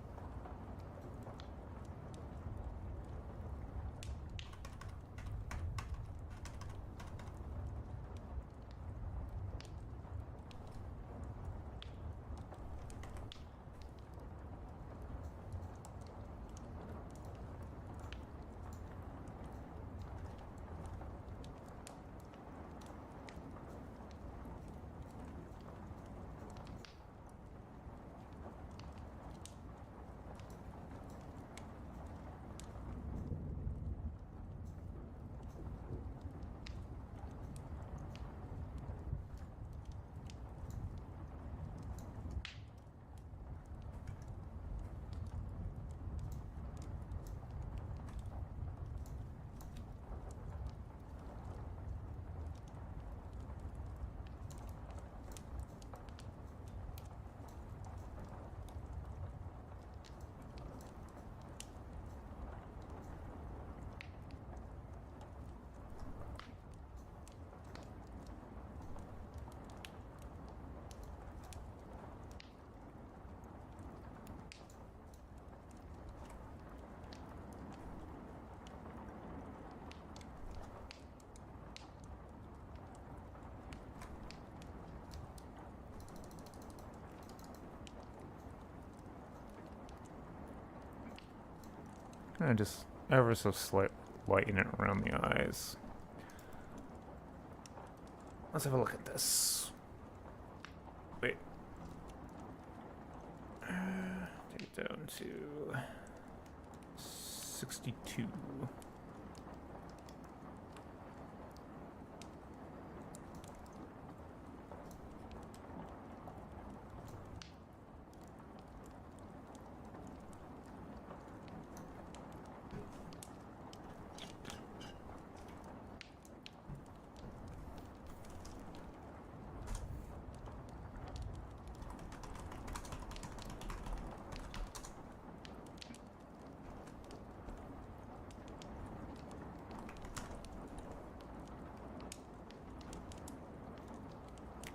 And just ever so slight lighten it around the eyes. Let's have a look at this. Wait. Take it down to 62.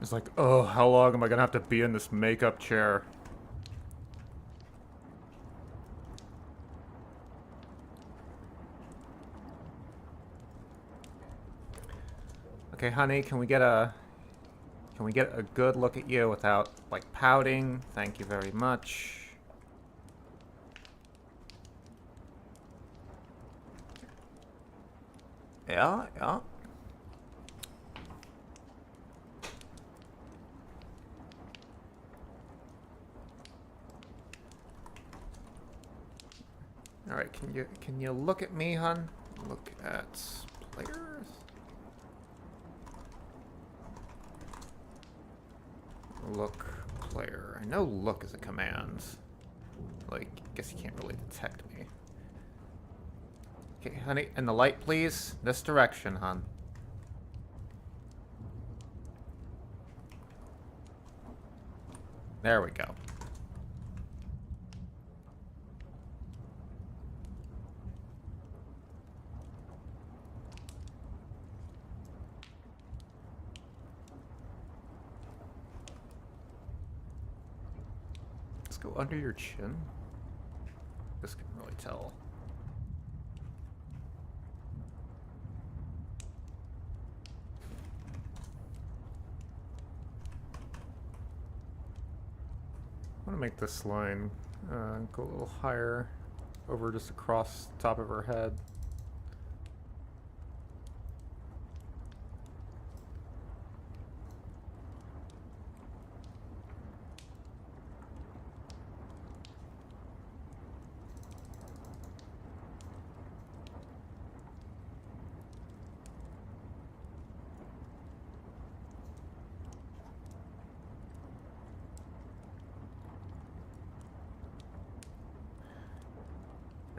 It's like, oh, how long am I gonna have to be in this makeup chair? Okay, honey, can we get a good look at you without, like, pouting? Thank you very much. Yeah, yeah. Alright, can you look at me, hun? Look at players. Look player. I know look is a command. Like, I guess you can't really detect me. Okay, honey, and the light, please. This direction, hon. There we go. Let's go under your chin. This can really tell. I want to make this line go a little higher over just across the top of her head.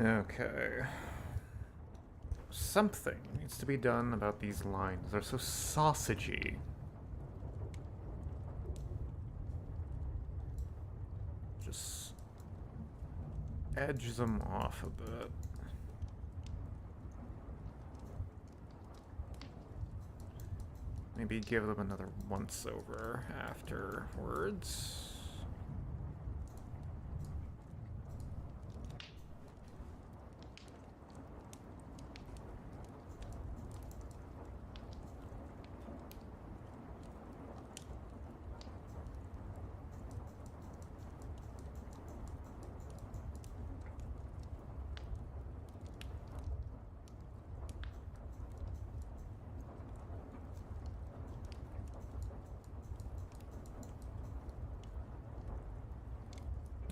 Okay. Something needs to be done about these lines. They're so sausagey. Just edge them off a bit. Maybe give them another once over afterwards.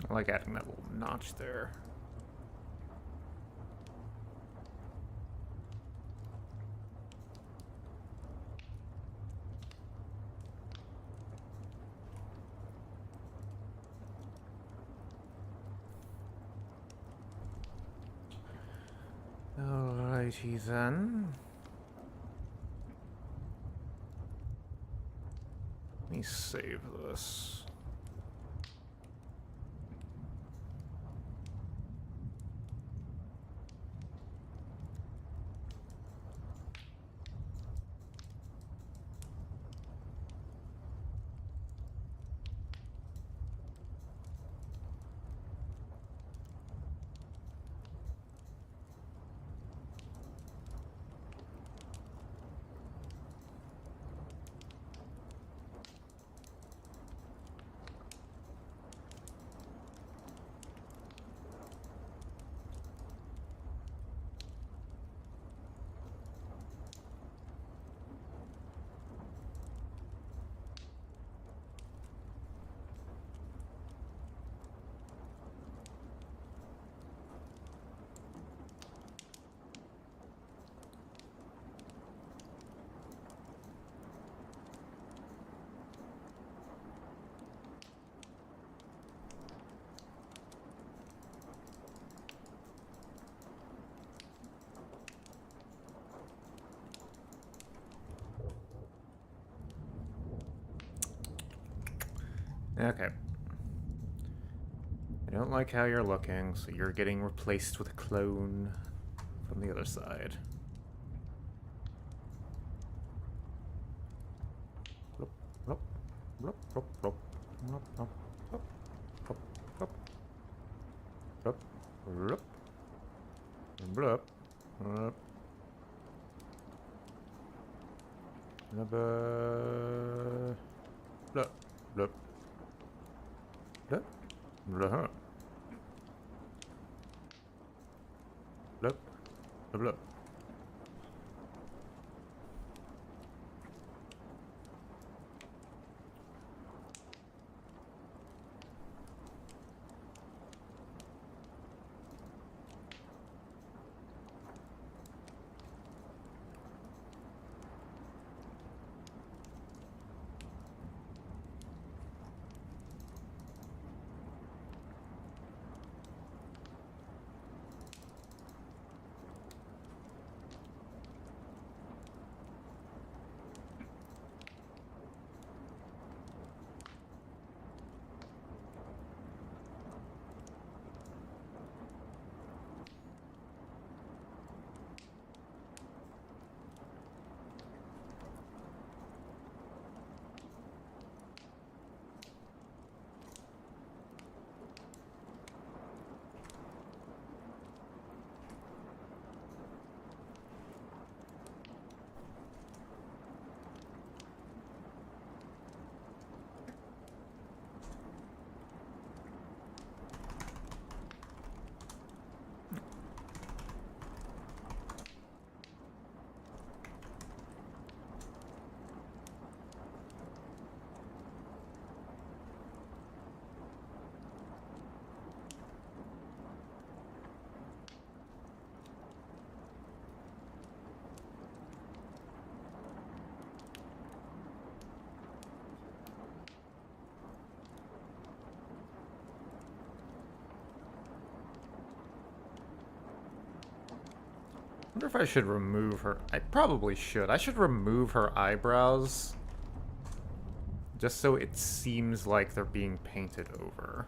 I like adding that little notch there. Alrighty then. Let me save this. Okay. I don't like how you're looking, so you're getting replaced with a clone from the other side. Blop, blop, blop, blop, blop, blop, blop, blop, blop, blop, blop, blop, blop, blop, blop, blop. Blip, blip, blip, blip. I wonder if I should remove her. I probably should. I should remove her eyebrows. Just so it seems like they're being painted over.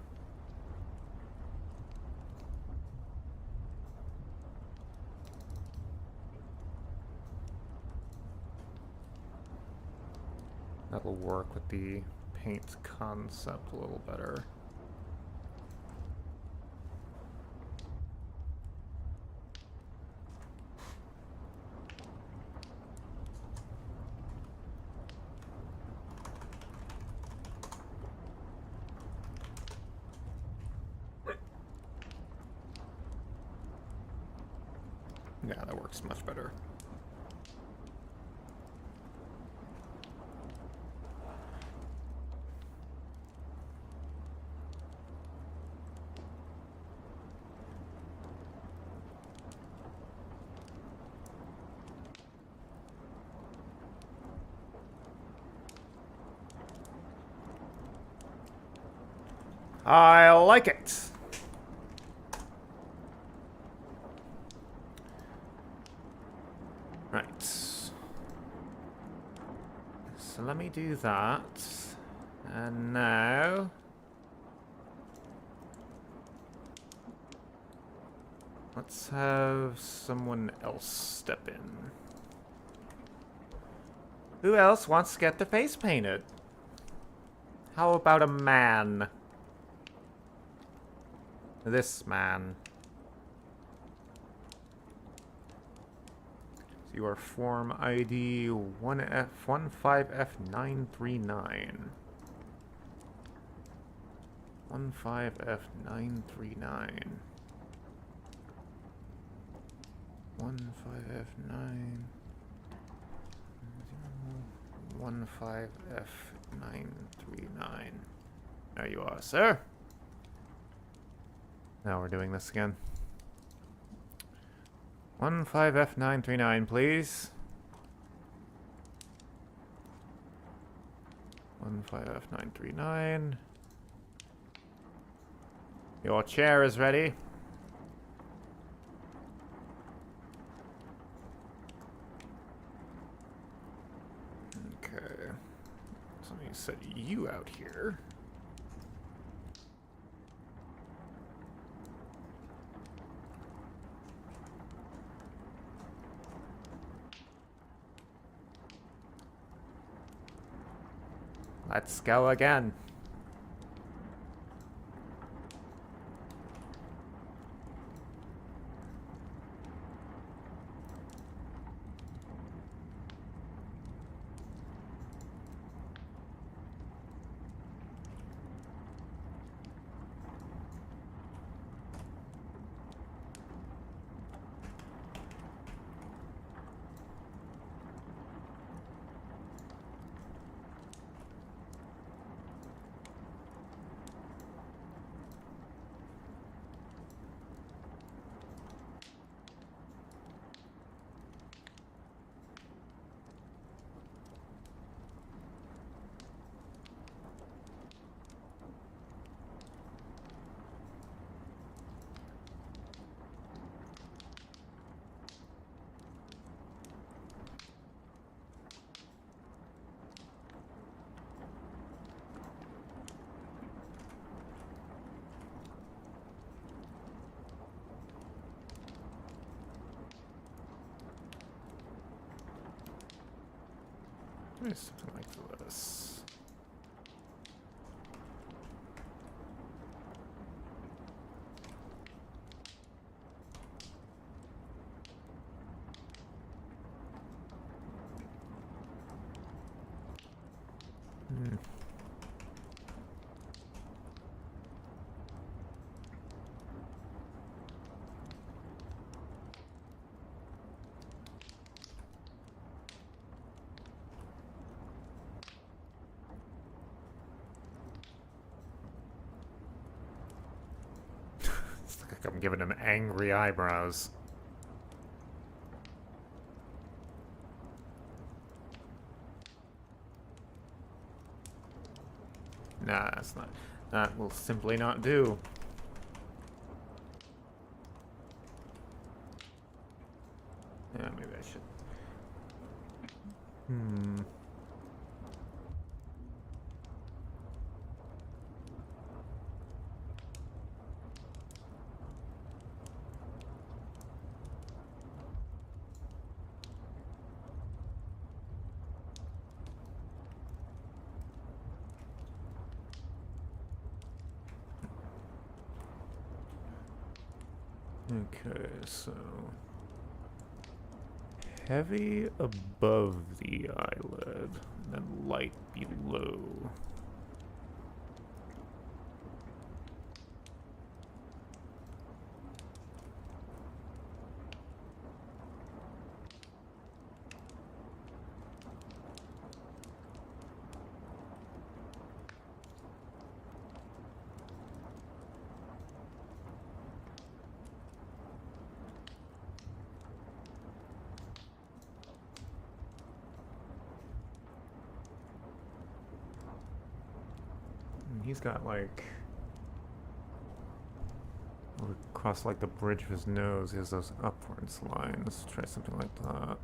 That'll work with the paint concept a little better. Yeah, that works much better. I like it. Right. So let me do that. And now... let's have someone else step in. Who else wants to get their face painted? How about a man? This man. So you are form ID 15F939. 15F939. 15F9. 15F939. There you are, sir. Now we're doing this again. 15F939, please. 15F939. Your chair is ready. Okay. So let me set you out here. Let's go again. Maybe something like this. It's like I'm giving him angry eyebrows. Nah, that's not. That will simply not do. Yeah, maybe I should. Okay, so heavy above the eyelid, and then light below. He's got like across like the bridge of his nose, he has those upwards lines. Let's try something like that.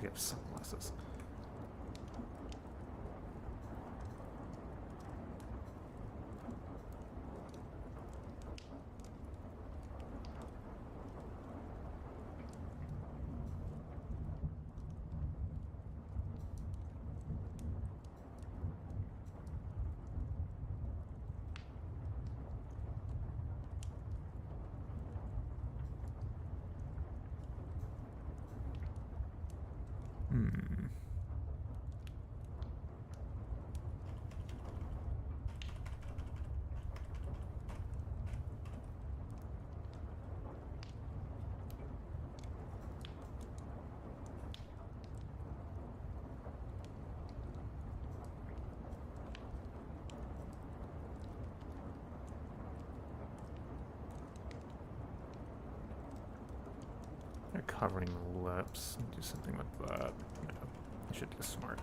I have sunglasses. They're covering the lips. Do something with that. Yeah, I should be smart.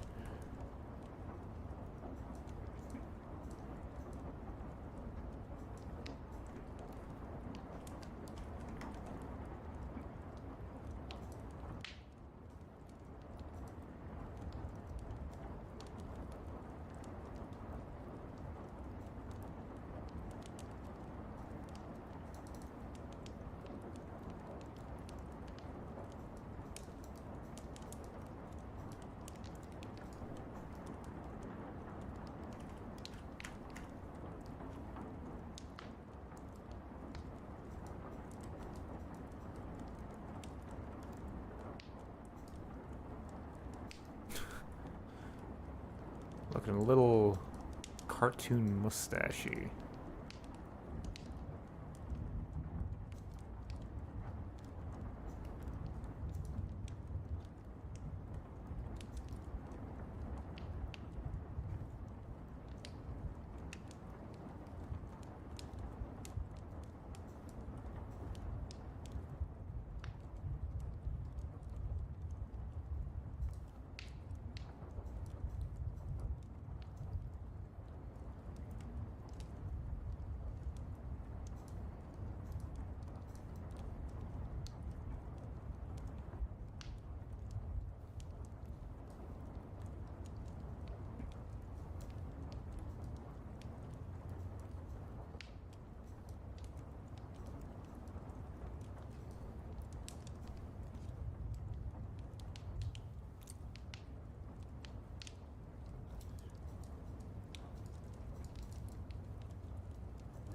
Looking a little cartoon mustachy.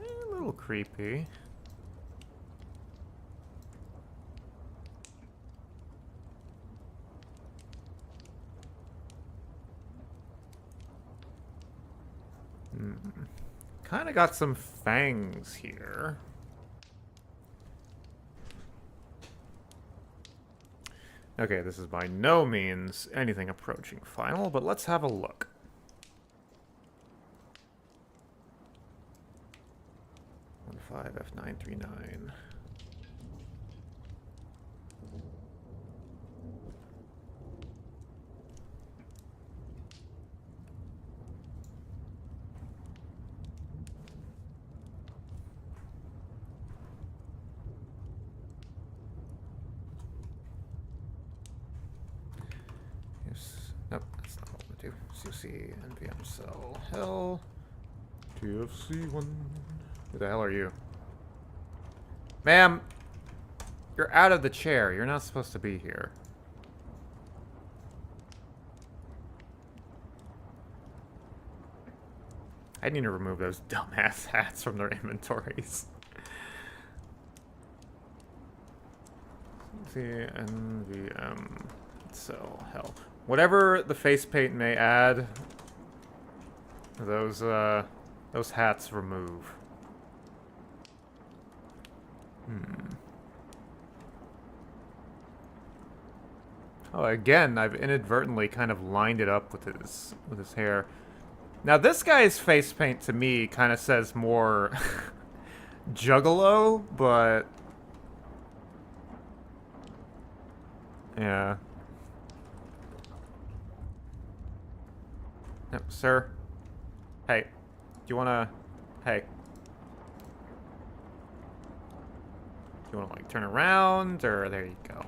A little creepy. Kind of got some fangs here. Okay, this is by no means anything approaching final, but let's have a look. F939. Nope, that's not what we do. CC, NVM cell, hell, TFC1. Who the hell are you? Ma'am, you're out of the chair. You're not supposed to be here. I need to remove those dumbass hats from their inventories. CC, NVM cell, hell. Whatever the face paint may add, those hats remove. Oh, again, I've inadvertently kind of lined it up with his hair. Now, this guy's face paint to me kind of says more juggalo, but yeah. No, sir. Hey, do you wanna? Hey. Do you wanna like turn around, or there you go?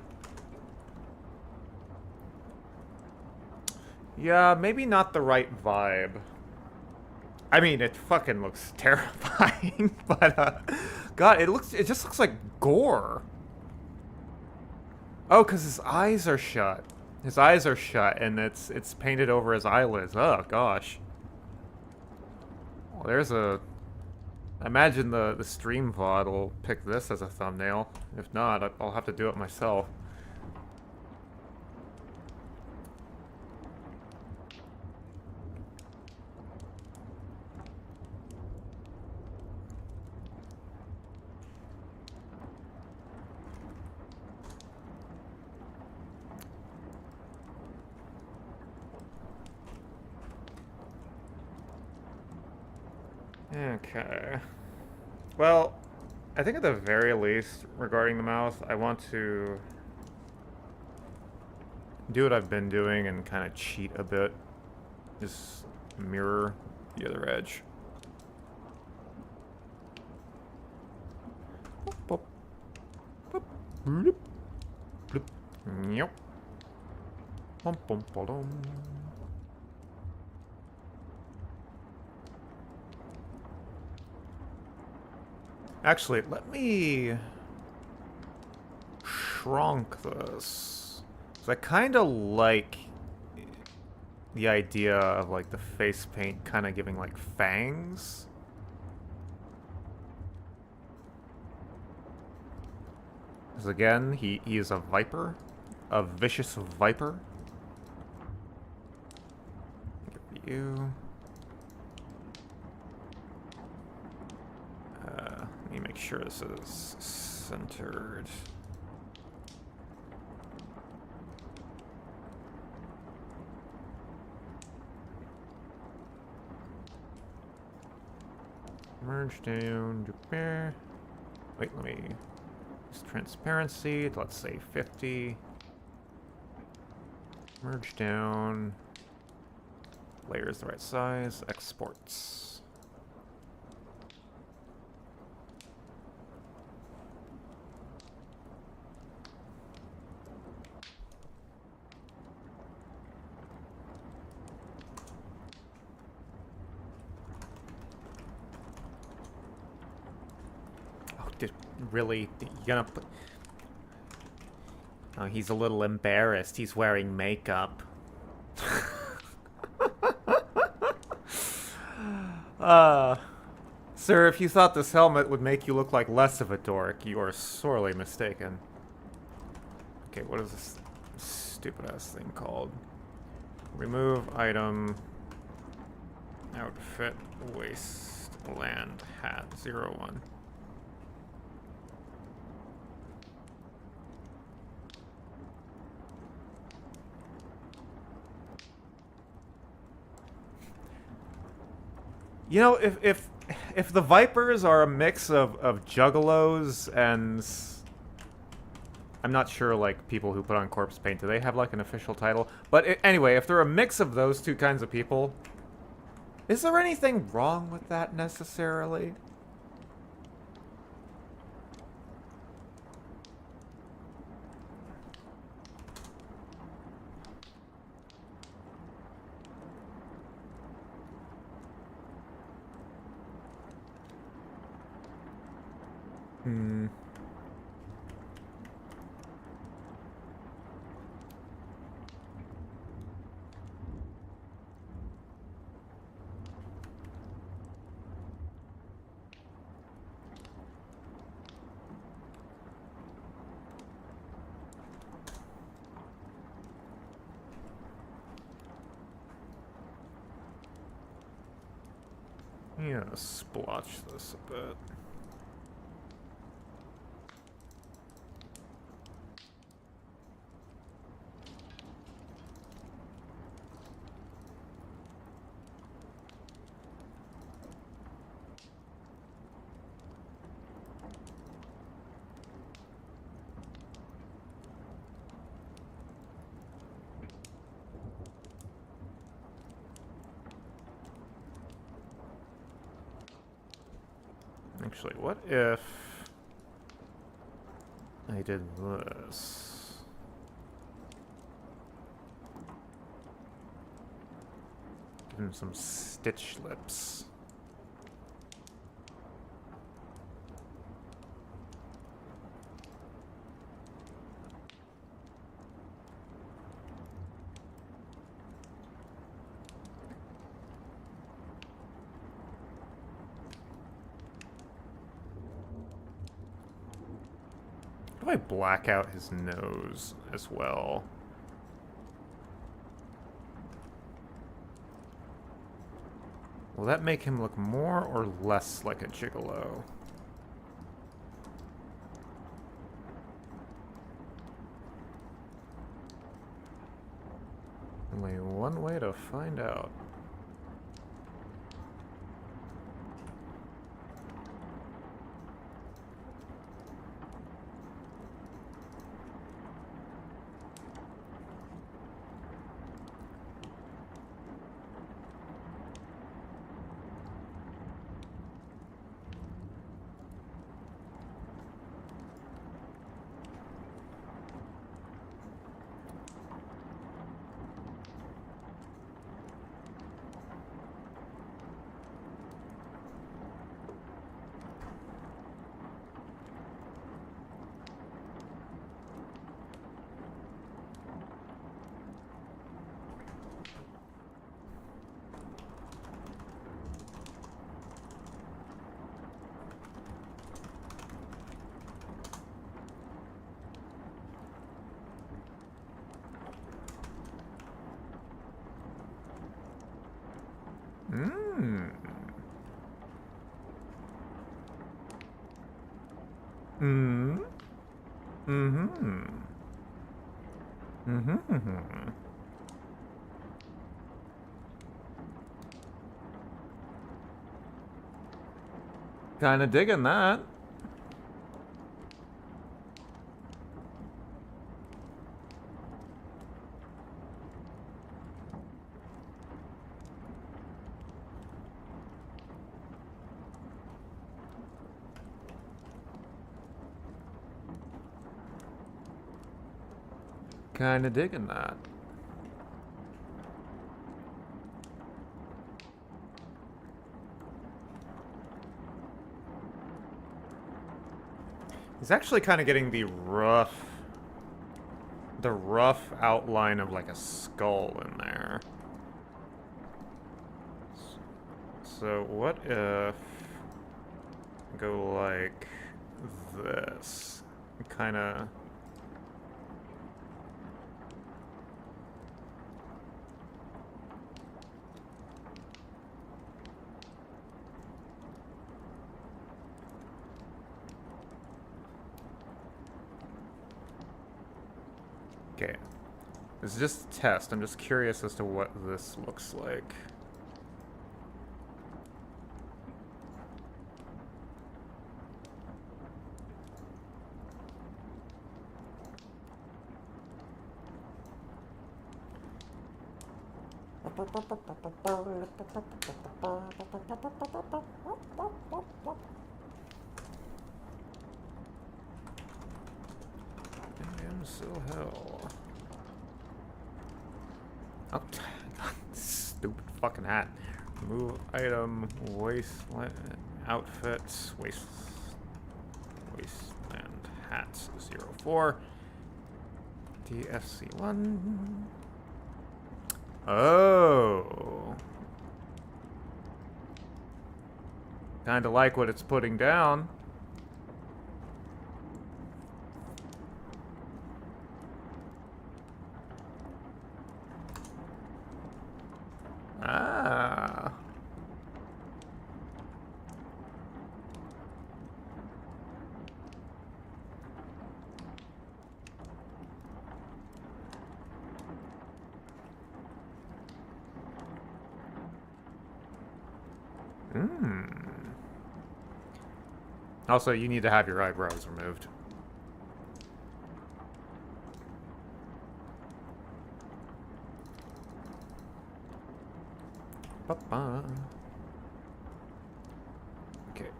Yeah, maybe not the right vibe. I mean, it fucking looks terrifying, but God, it just looks like gore. Oh, because his eyes are shut. His eyes are shut, and it's painted over his eyelids. Oh gosh. Well, there's a. I imagine the stream VOD will pick this as a thumbnail. If not, I'll have to do it myself. Okay. Well, I think at the very least, regarding the mouth, I want to do what I've been doing and kind of cheat a bit. Just mirror the other edge. Boop, boop, boop, boop, bloop. Yep. Bum, bum, ba-dum. Actually, let me shrunk this. So I kind of like the idea of like the face paint kind of giving like fangs. Because again, he is a viper, a vicious viper. Give you. Let me make sure this is centered. Merge down. Wait, let me. Use transparency. Let's say 50. Merge down. Layer is the right size. Exports. Really? You gonna put... Oh, he's a little embarrassed. He's wearing makeup. Sir, if you thought this helmet would make you look like less of a dork, you are sorely mistaken. Okay, what is this stupid-ass thing called? Remove item. Outfit wasteland hat 01. You know, if the Vipers are a mix of juggalos and I'm not sure, like, people who put on corpse paint, do they have like an official title? But anyway, if they're a mix of those two kinds of people, is there anything wrong with that necessarily? Hmm. Yeah, splotch this a bit. Actually, what if I did this? Give him some stitch lips. How do I black out his nose as well? Will that make him look more or less like a gigolo? Only one way to find out. Mmm. Mm. Mm-hmm. Mm-hmm. Kinda digging that. Kinda digging that. He's actually kind of getting the rough outline of like a skull in there. So what if I go like this? Kind of. Okay. This is just a test. I'm just curious as to what this looks like. Damn, so hell. Oh, stupid fucking hat. Move item, wasteland, outfits, wasteland hats 04. DFC1. Oh. Kinda like what it's putting down. Ah. Also, you need to have your eyebrows removed. Ba-ba. Okay.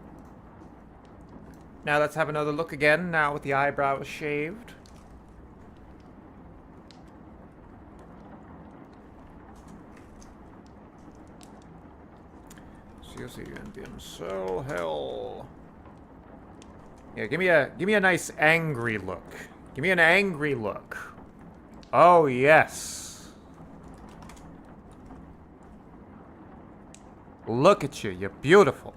Now let's have another look again, now with the eyebrows shaved. COC NPM so hell. Yeah, give me a nice angry look. Give me an angry look. Oh yes. Look at you, you're beautiful.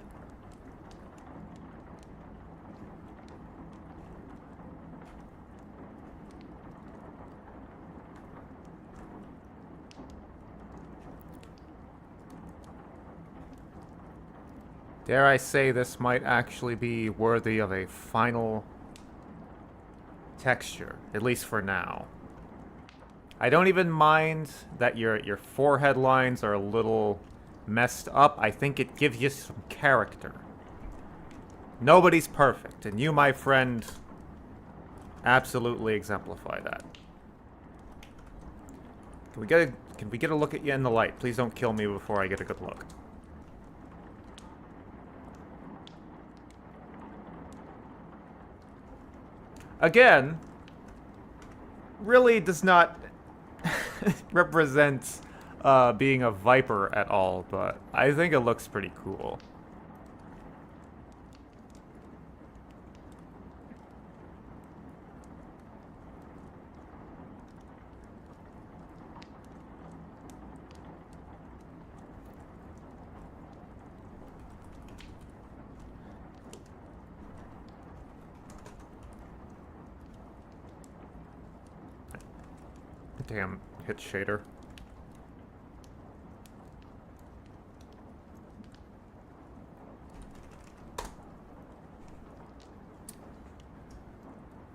Dare I say this might actually be worthy of a final texture, at least for now. I don't even mind that your forehead lines are a little messed up. I think it gives you some character. Nobody's perfect, and you, my friend, absolutely exemplify that. Can we get a look at you in the light? Please don't kill me before I get a good look. Again, really does not represent being a viper at all, but I think it looks pretty cool. Damn, hit shader.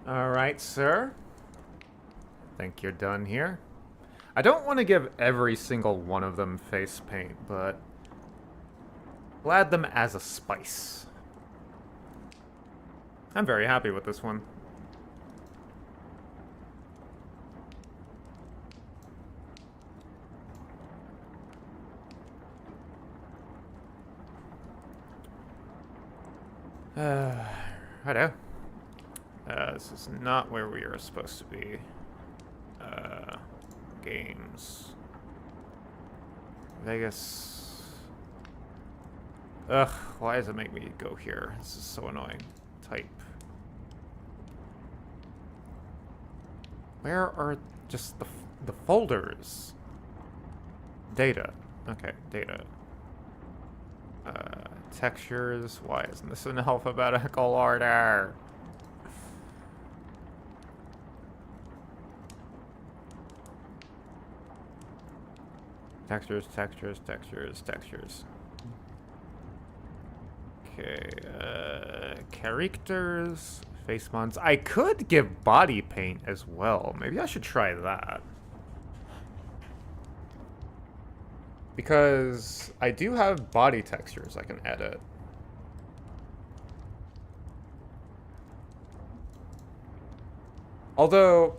Alright, sir. Think you're done here. I don't want to give every single one of them face paint, but we'll add them as a spice. I'm very happy with this one. Righto. This is not where we are supposed to be. Games. Vegas. Ugh, why does it make me go here? This is so annoying. Type. Where are just the folders? Data. Okay, data. Textures. Why isn't this in alphabetical order? Textures, textures, textures, textures. Okay, characters, face mods. I could give body paint as well. Maybe I should try that. Because I do have body textures I can edit. Although,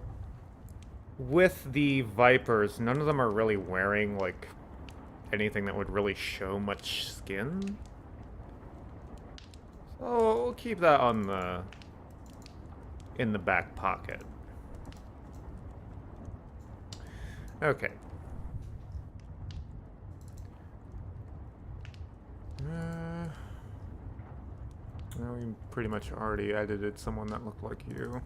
with the Vipers, none of them are really wearing, like, anything that would really show much skin. So we'll keep that on the... in the back pocket. Okay. Well, we pretty much already edited someone that looked like you.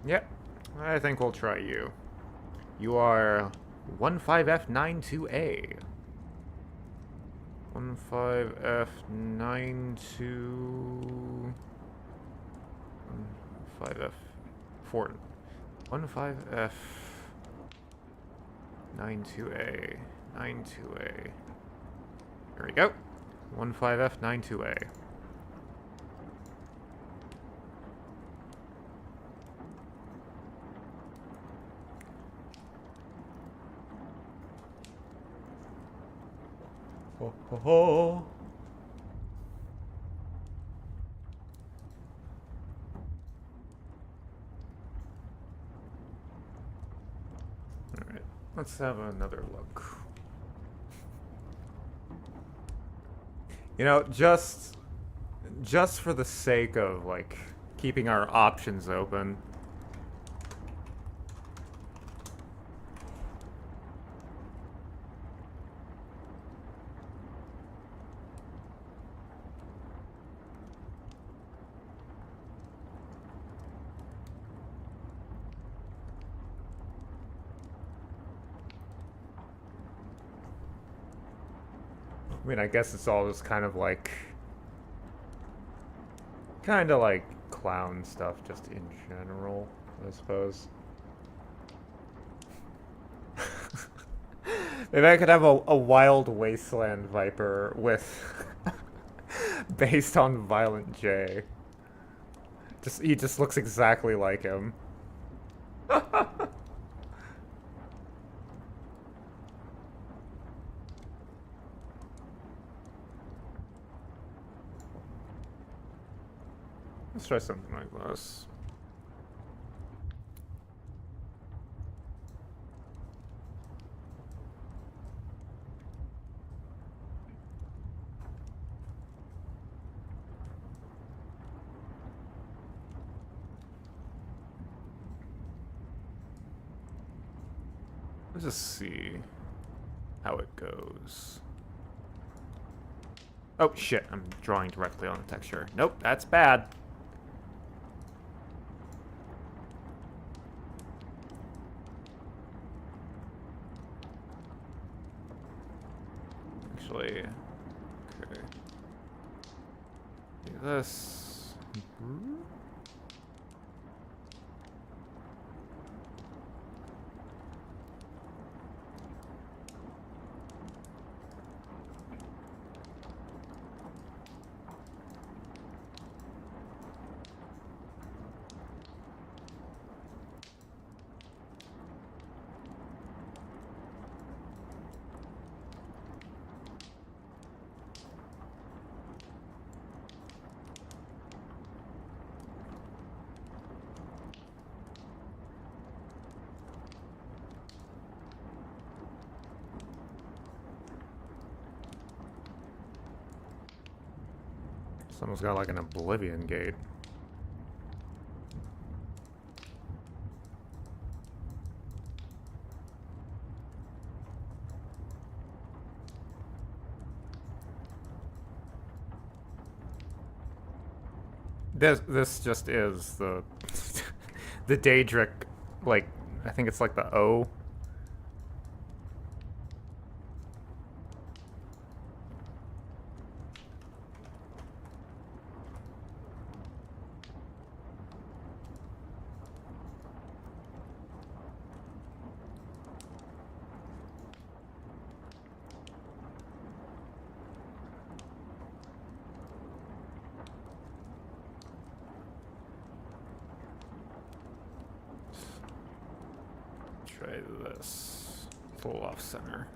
Yep, I think we'll try you. You are 15F92A. 15F92... 15F4... 15F92A. 92A. There we go. 15F92A. Ho, ho, ho. Alright, let's have another look. You know, just for the sake of, like, keeping our options open. I mean, I guess it's all just kind of like clown stuff just in general, I suppose. Maybe I could have a wild wasteland viper with based on Violent J. He just looks exactly like him. Let's try something like this. Let's just see how it goes. Oh shit, I'm drawing directly on the texture. Nope, that's bad. Actually, okay. Do this. Someone's got like an Oblivion gate. This just is the the Daedric, like, I think it's like the O. try this. It's a little off center.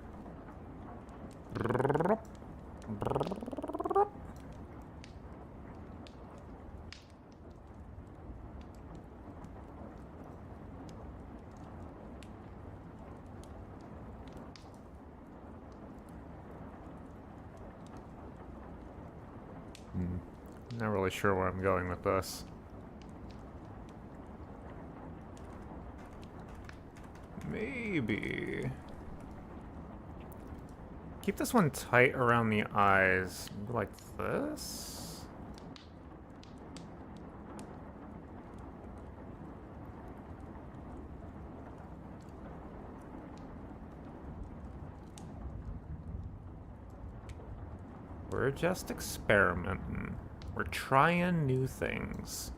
Not really sure where I'm going with this. Maybe. Keep this one tight around the eyes, like this. We're just experimenting. We're trying new things.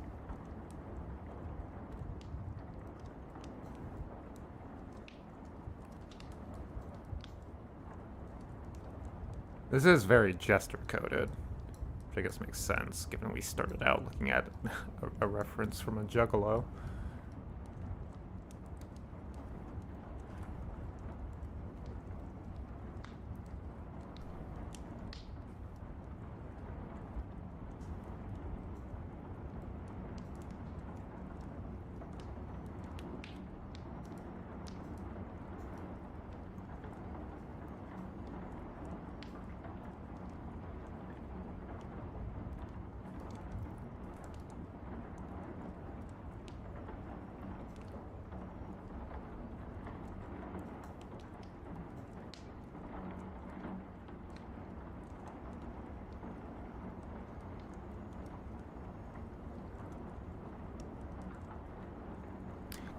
This is very gesture-coded, which I guess makes sense, given we started out looking at a reference from a Juggalo.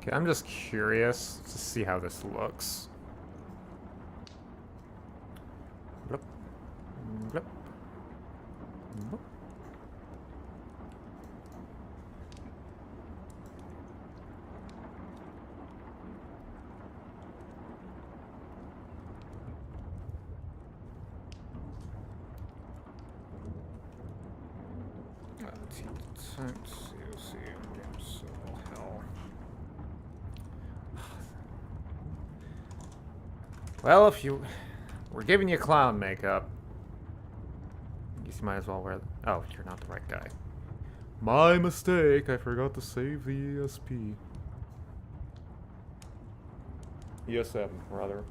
Okay, I'm just curious to see how this looks. Bloop. Bloop. Bloop. Well, if we're giving you clown makeup, I guess you might as well wear. Oh, you're not the right guy. My mistake. I forgot to save the ESP. ESM, rather.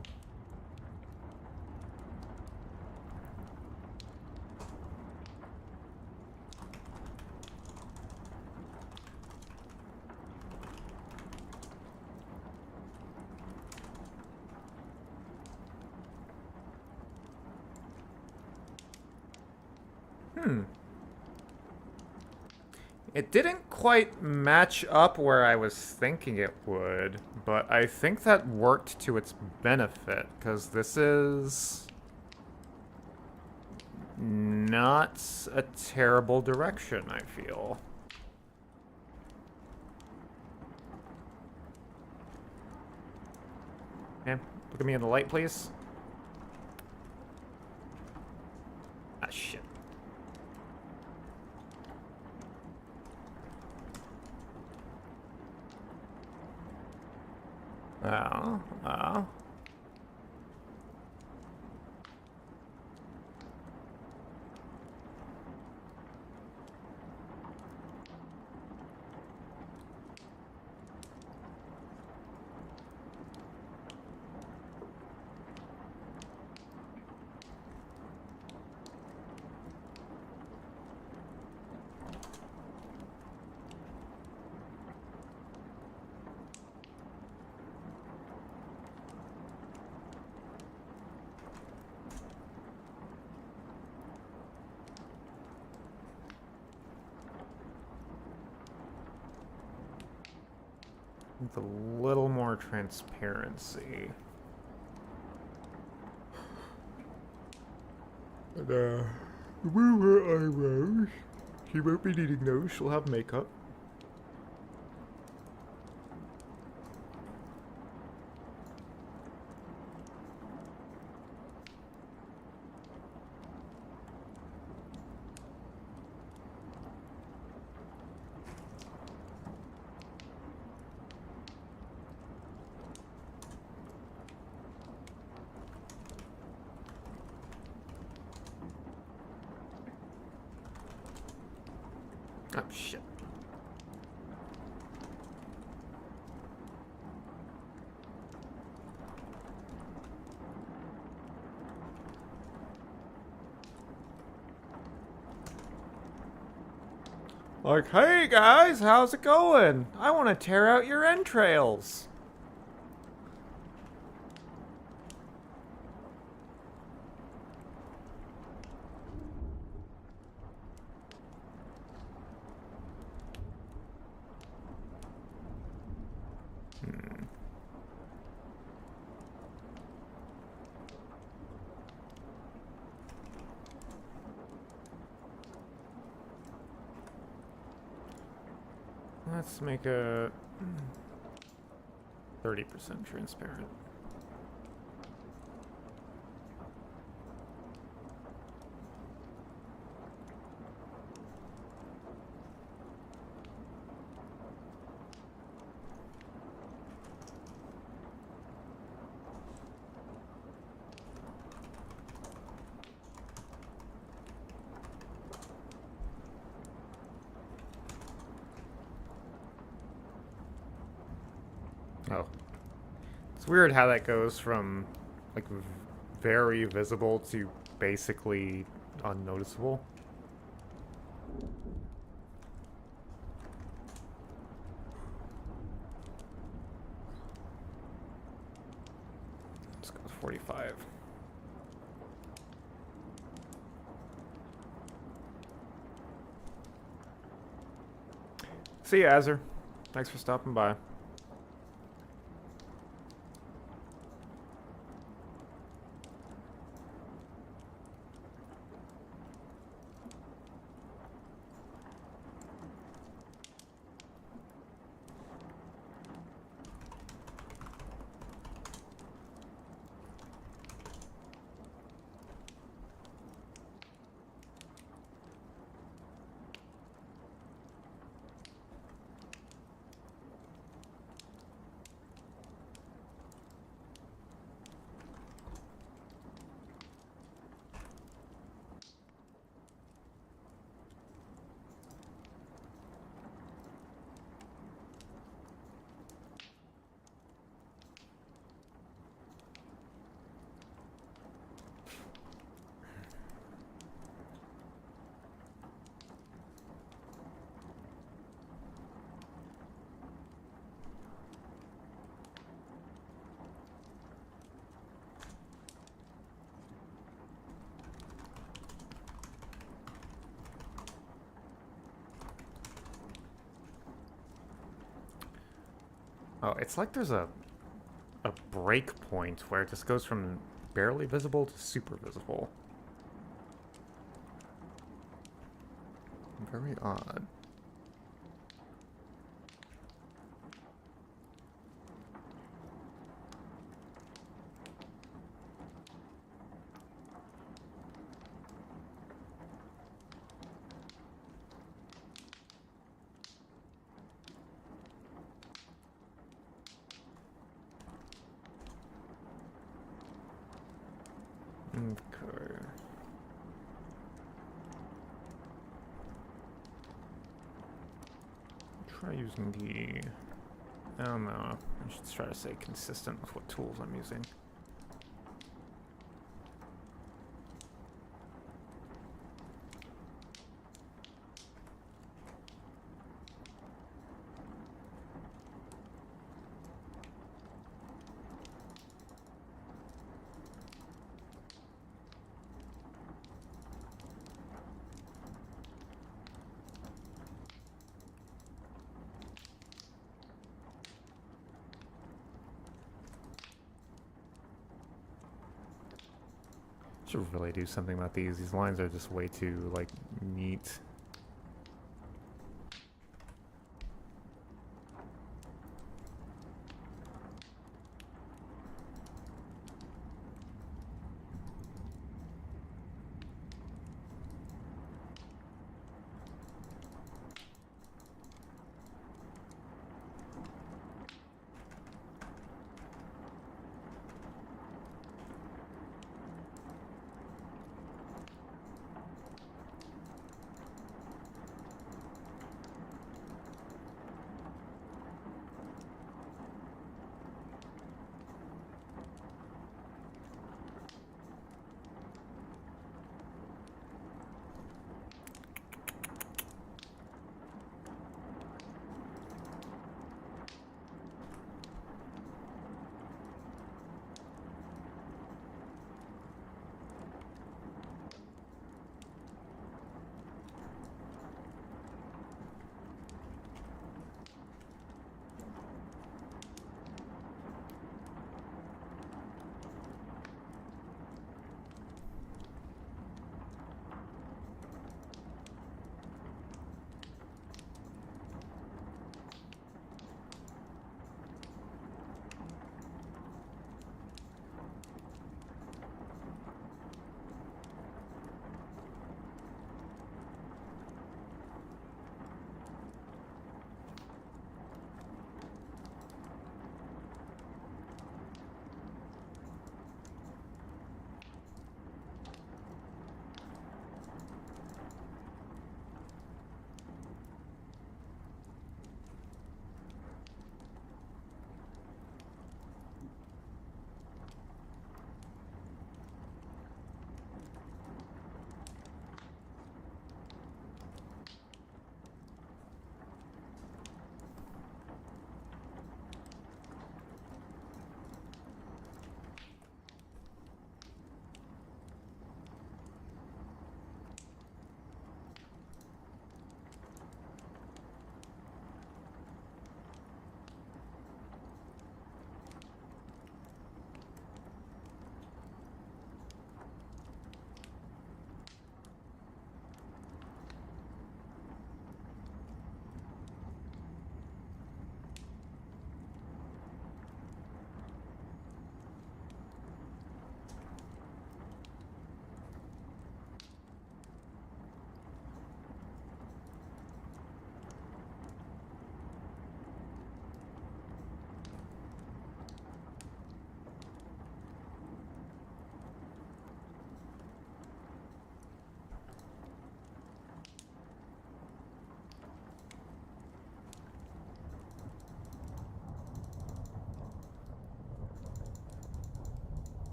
It didn't quite match up where I was thinking it would, but I think that worked to its benefit, because this is not a terrible direction, I feel. Okay, look at me in the light, please. Ah, shit. Oh. With a little more transparency. And, remove her eyebrows. She won't be needing those. She'll have makeup. Oh, shit. Like, hey guys, how's it going? I want to tear out your entrails. Let's make a 30% transparent. Oh. It's weird how that goes from, like, very visible to basically unnoticeable. Let's go with 45. See you, Azur. Thanks for stopping by. Oh, it's like there's a break point where it just goes from barely visible to super visible. Very odd. Okay. Try using the... I don't know. I should try to stay consistent with what tools I'm using. Should really do something about these. These lines are just way too, like, neat.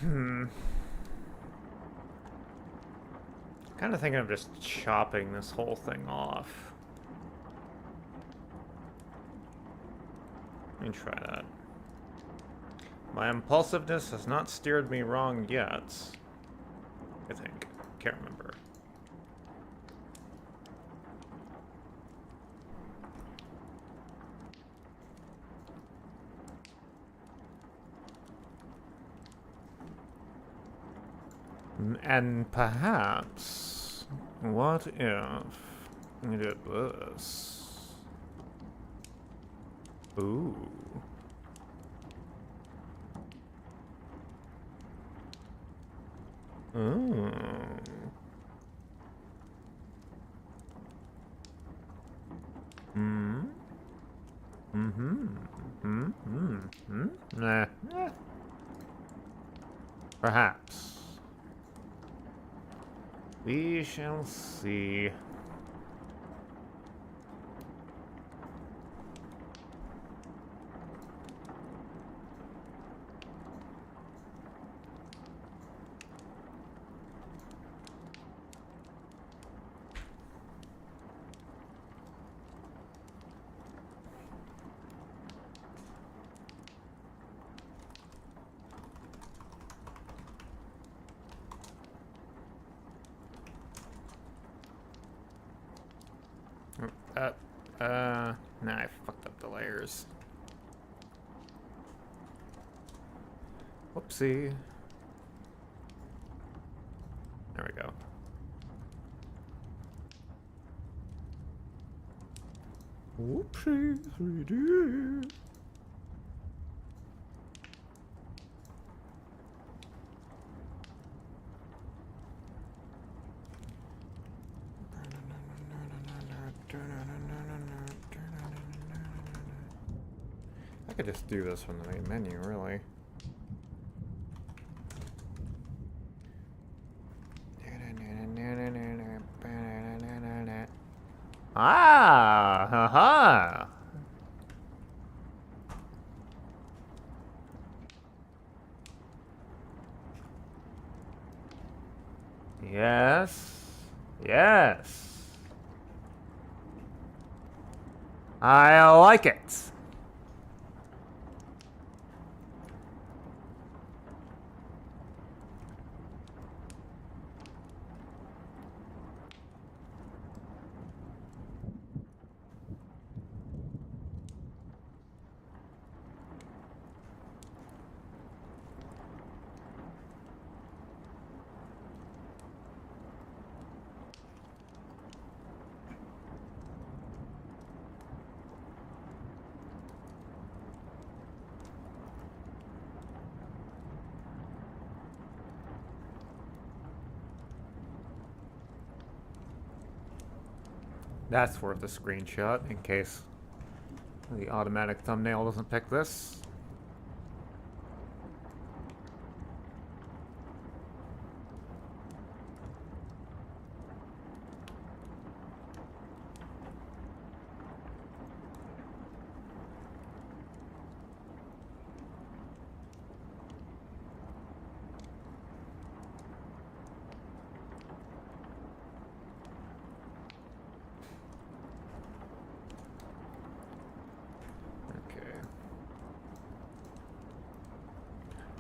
Hmm. Kind of thinking of just chopping this whole thing off. Let me try that. My impulsiveness has not steered me wrong yet. I think. Can't remember. And perhaps, what if we did this? Ooh. Ooh. Hmm. Mm-hmm. Mm-hmm. Mm-hmm. Nah. Perhaps. We shall see. Nah, I fucked up the layers. Whoopsie. There we go. Whoopsie, 3D. I could just do this from the main menu, really. Ah, haha. Yes. Yes. I like it. That's worth a screenshot in case the automatic thumbnail doesn't pick this.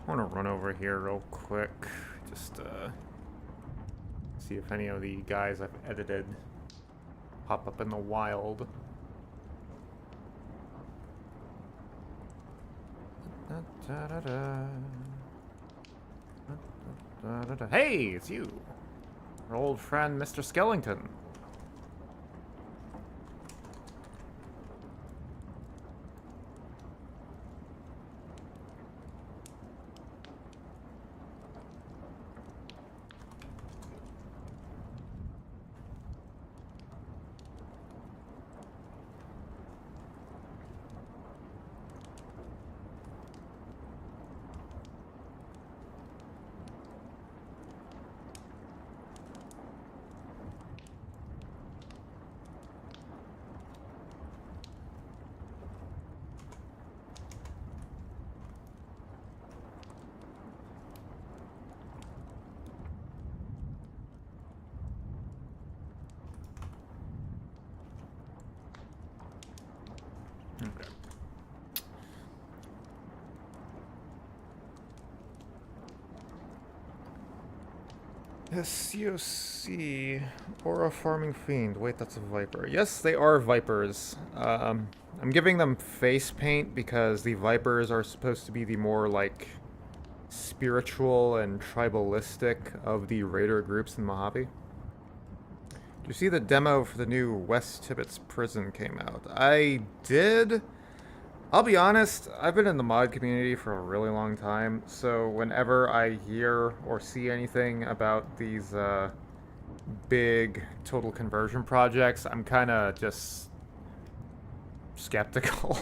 I want to run over here real quick, just see if any of the guys I've edited pop up in the wild. Hey, it's you, our old friend Mr. Skellington. SCOC. Aura Farming Fiend. Wait, that's a Viper. Yes, they are Vipers. I'm giving them face paint because the Vipers are supposed to be the more, like, spiritual and tribalistic of the raider groups in Mojave. Do you see the demo for the new West Tibbetts prison came out? I did. I'll be honest, I've been in the mod community for a really long time, so whenever I hear or see anything about these big total conversion projects, I'm kind of just skeptical.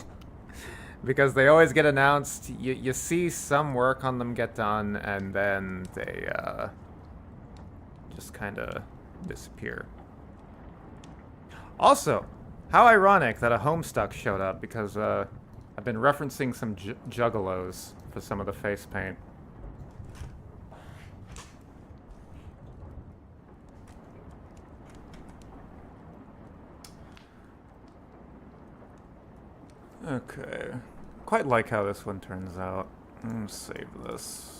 Because they always get announced, you see some work on them get done, and then they just kind of disappear. Also, how ironic that a Homestuck showed up, because I've been referencing some juggalos for some of the face paint. Okay. Quite like how this one turns out. Save this.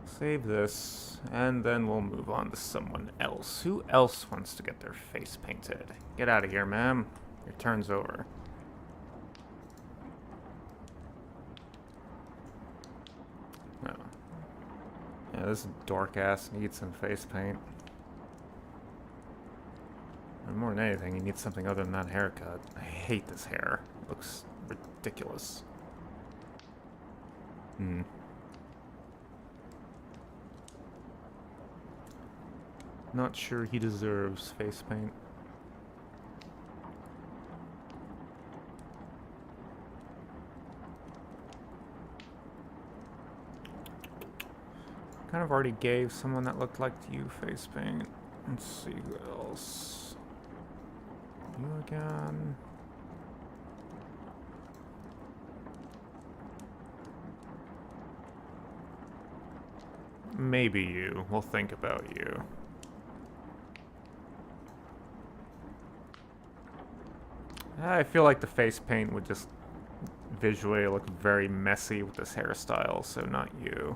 Save this, and then we'll move on to someone else. Who else wants to get their face painted? Get out of here, ma'am. Your turn's over. No. Yeah, this dork ass needs some face paint. And more than anything, he needs something other than that haircut. I hate this hair. It looks ridiculous. Not sure he deserves face paint. Kind of already gave someone that looked like you face paint. Let's see who else. You again. Maybe you. We'll think about you. I feel like the face paint would just visually look very messy with this hairstyle, so not you.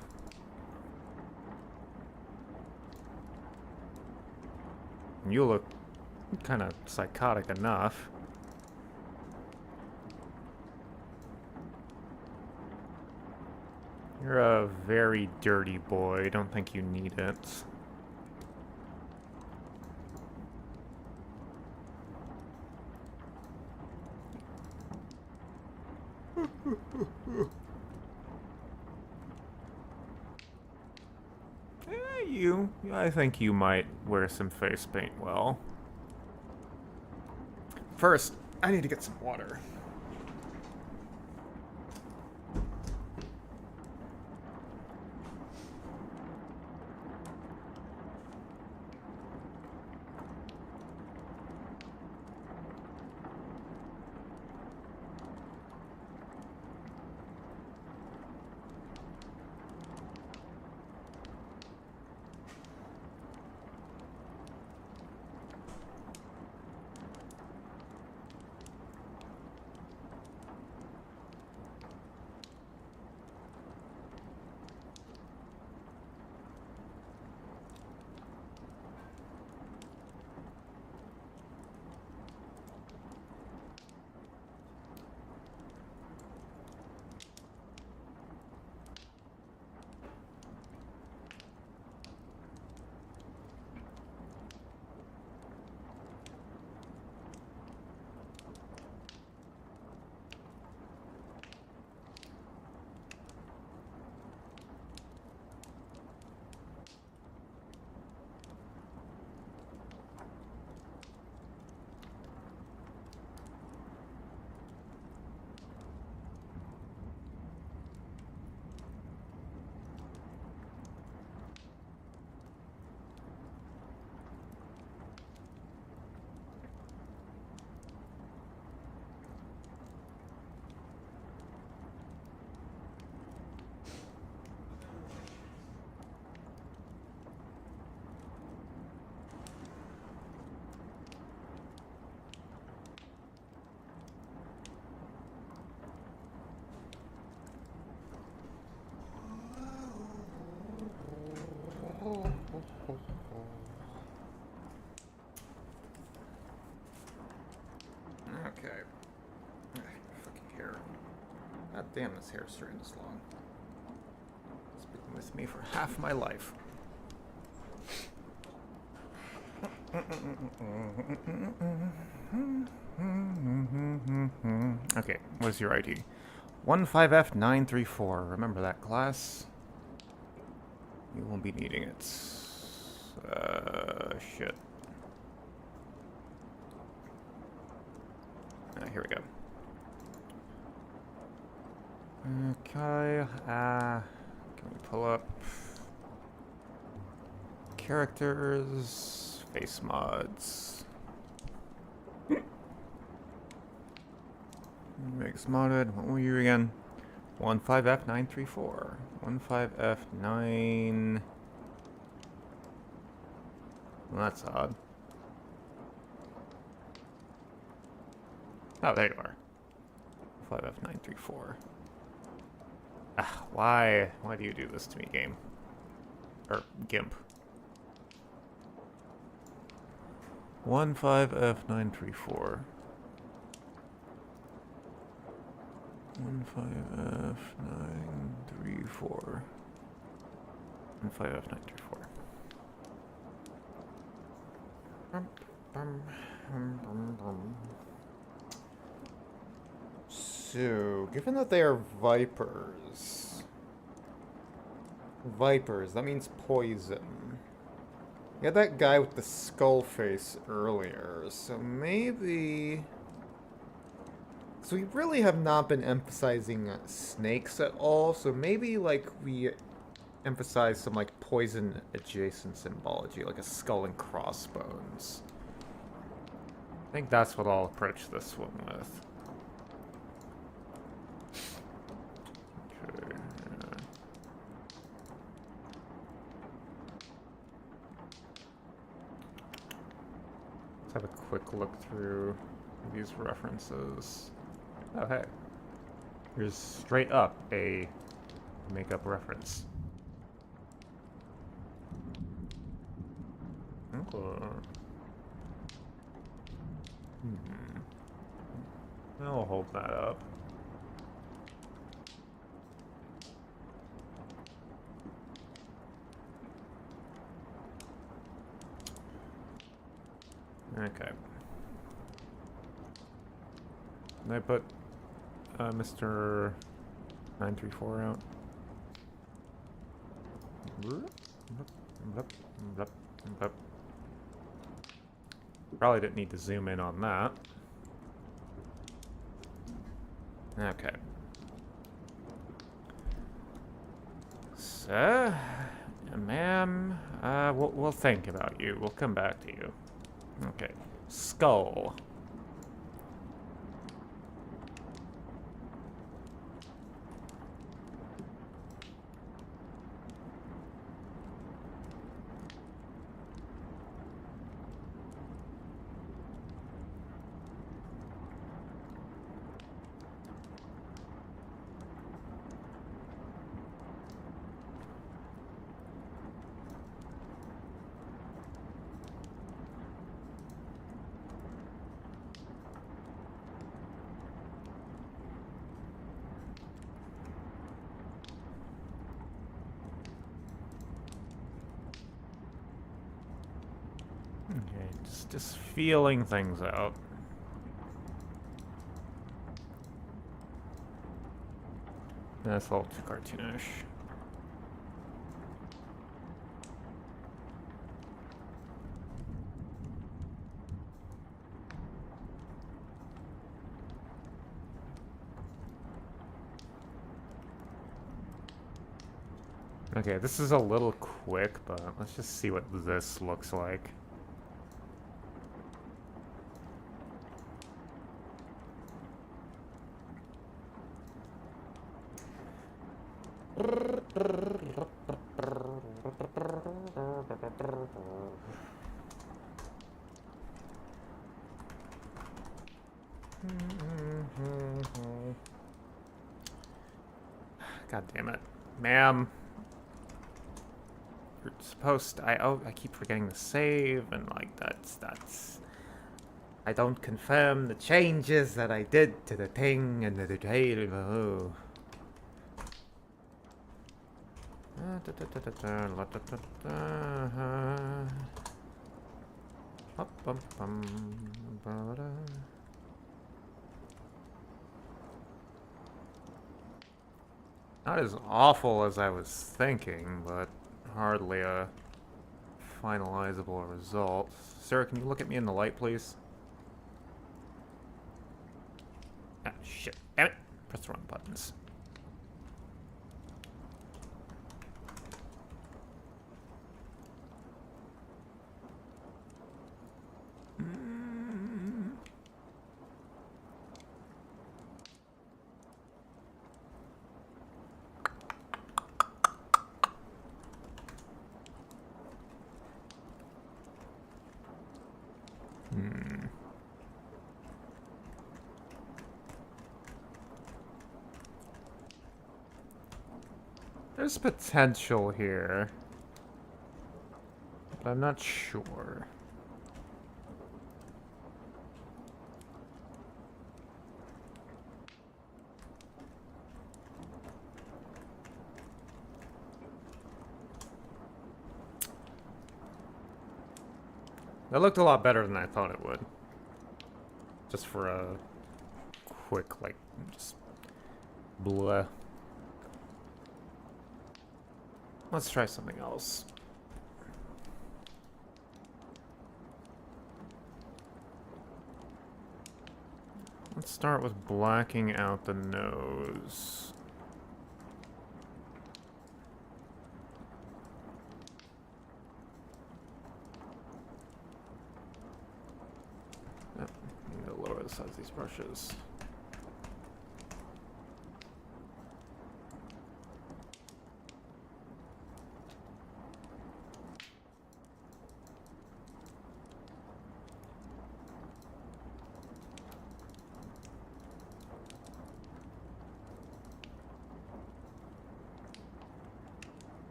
You look kind of psychotic enough. You're a very dirty boy. Don't think you need it. I think you might wear some face paint well. First, I need to get some water. damn, this hair strand is long. It's been with me for half my life. Okay, what is your ID? 15F934. Remember that, class? You won't be needing it. Shit. Here we go. Okay, can we pull up characters, face mods, mix modded, what were you again? 15F934, 15F9, well, that's odd. Oh, there you are. 5F934. Ah, why do you do this to me, game? Or GIMP. 15F934. 15F934. 15F934. So, given that they are vipers, that means poison. We had that guy with the skull face earlier, so maybe... So we really have not been emphasizing snakes at all, so maybe, like, we emphasize some, like, poison-adjacent symbology, like a skull and crossbones. I think that's what I'll approach this one with. Let's have a quick look through these references. Oh, hey. Here's straight up a makeup reference. Okay. I'll hold that up. Okay. Can I put Mr. 934 out? Probably didn't need to zoom in on that. Okay. So, ma'am, we'll think about you. We'll come back to you. Okay. Skull. Okay, just feeling things out. That's a little too cartoonish. Okay, this is a little quick, but let's just see what this looks like. God damn it. Ma'am. You're supposed to, I keep forgetting to save, and like that's I don't confirm the changes that I did to the thing and the detail. Oh. Not as awful as I was thinking, but hardly a finalizable result. Sarah, can you look at me in the light, please? Ah, shit. Damn it. Press the wrong buttons. There's potential here, but I'm not sure. That looked a lot better than I thought it would. Just for a quick, like, just bleh. Let's try something else. Let's start with blacking out the nose. Oh, I'm gonna lower the size of these brushes.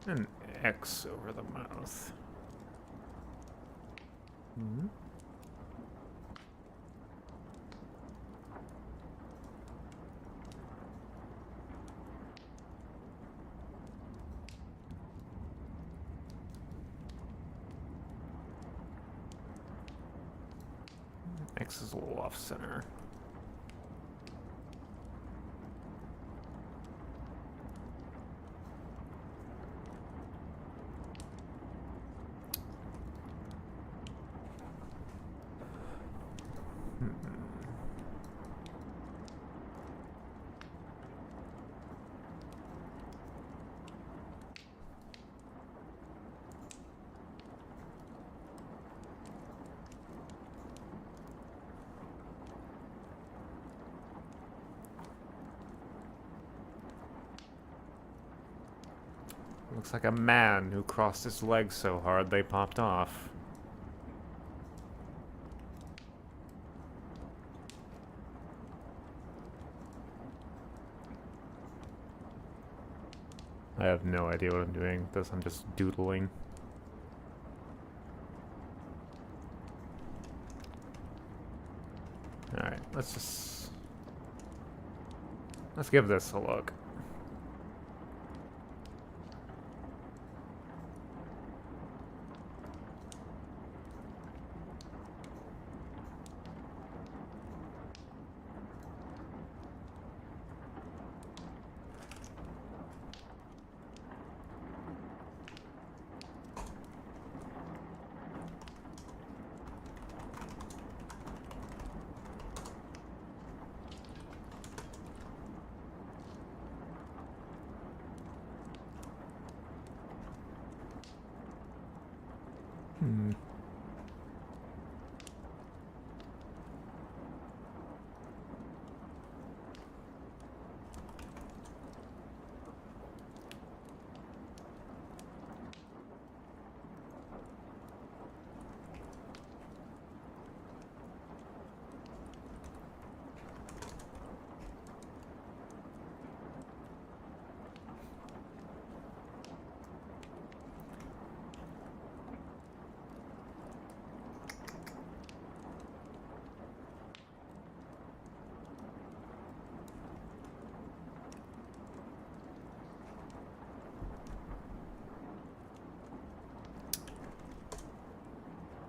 An X over the mouth. Hmm. X is a little off center. Looks like a man who crossed his legs so hard they popped off. I have no idea what I'm doing with this. I'm just doodling. Alright, let's give this a look.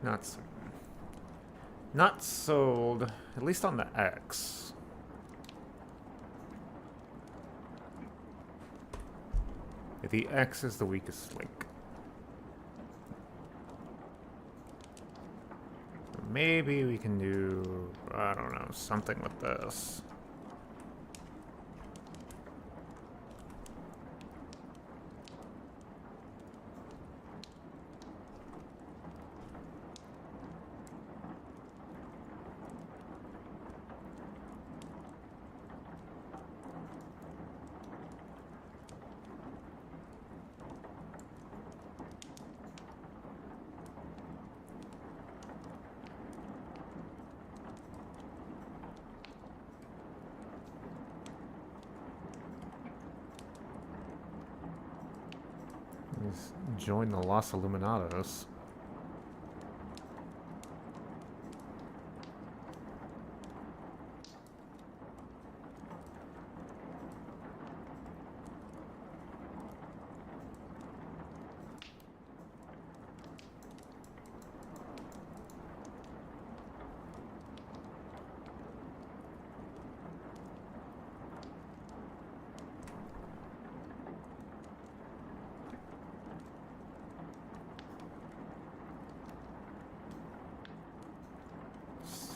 Not s- not sold. At least on the X. The X is the weakest link. Maybe we can do, I don't know, something with this. Just join the Los Illuminados.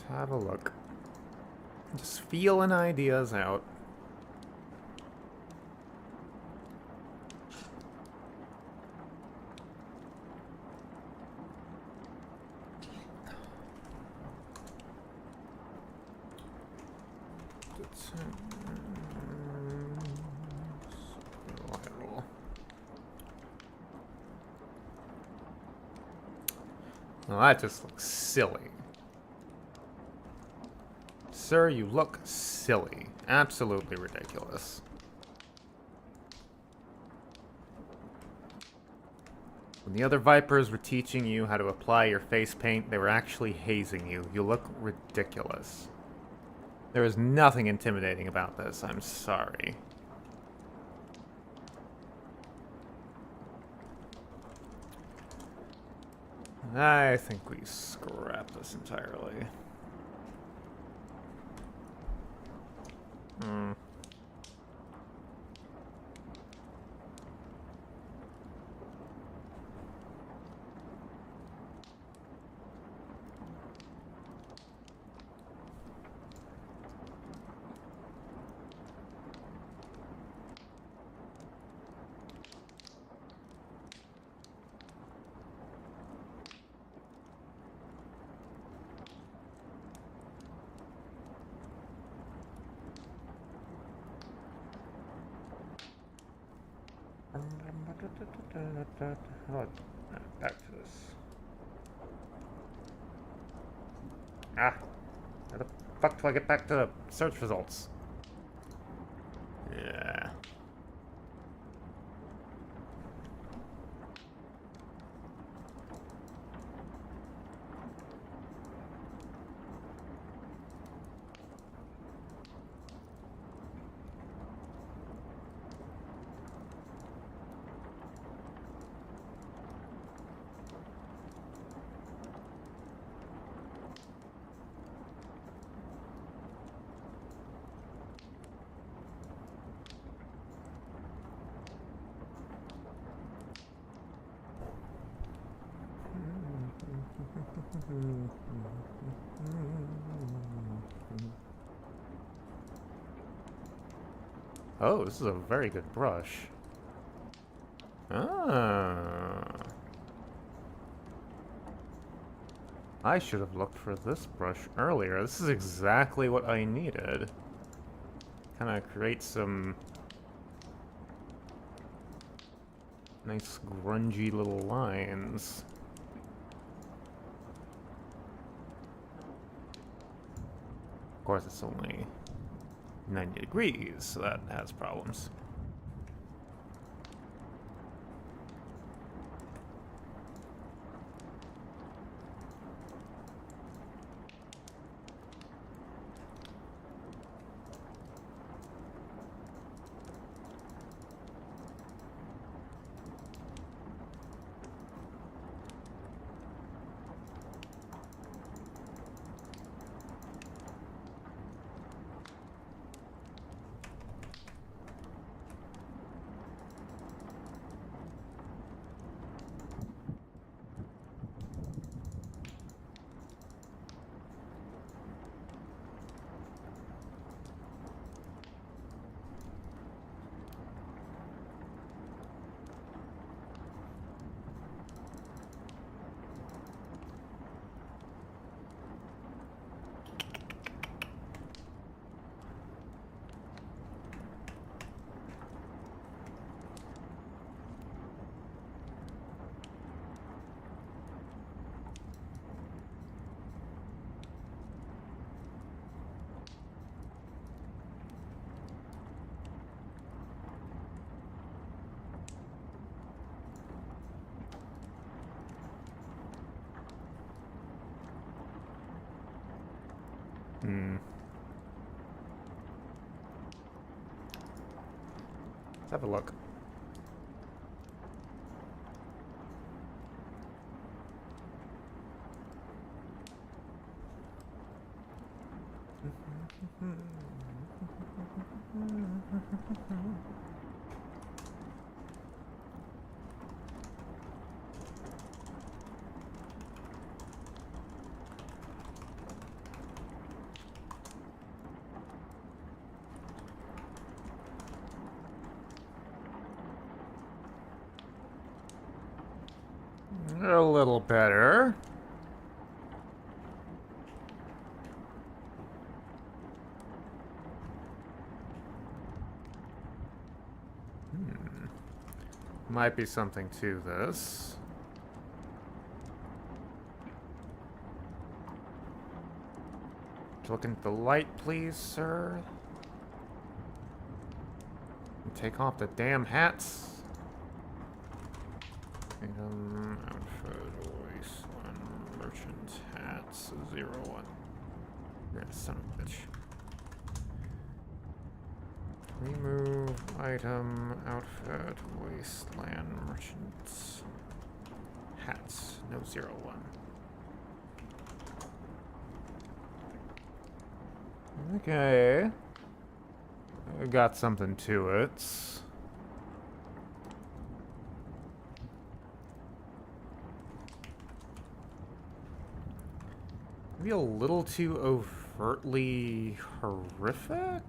Have a look. Just feeling ideas out. Well, that just looks silly. Sir, you look silly. Absolutely ridiculous. When the other Vipers were teaching you how to apply your face paint, they were actually hazing you. You look ridiculous. There is nothing intimidating about this, I'm sorry. I think we scrap this entirely. Oh, back to this. Ah, how the fuck do I get back to the search results? Yeah. Oh, this is a very good brush. Ah. I should have looked for this brush earlier. This is exactly what I needed. Kind of create some nice grungy little lines. Of course, it's only 90 degrees, so that has problems. Let's have a look. A little better. Might be something to this. Look into the light, please, sir. And take off the damn hats. Outfit, waistline, merchant, hats, 01. Yeah, son of a bitch. Remove item, outfit, wasteland, merchants, hats, no 01. Okay. Got something to it. Maybe a little too overtly horrific?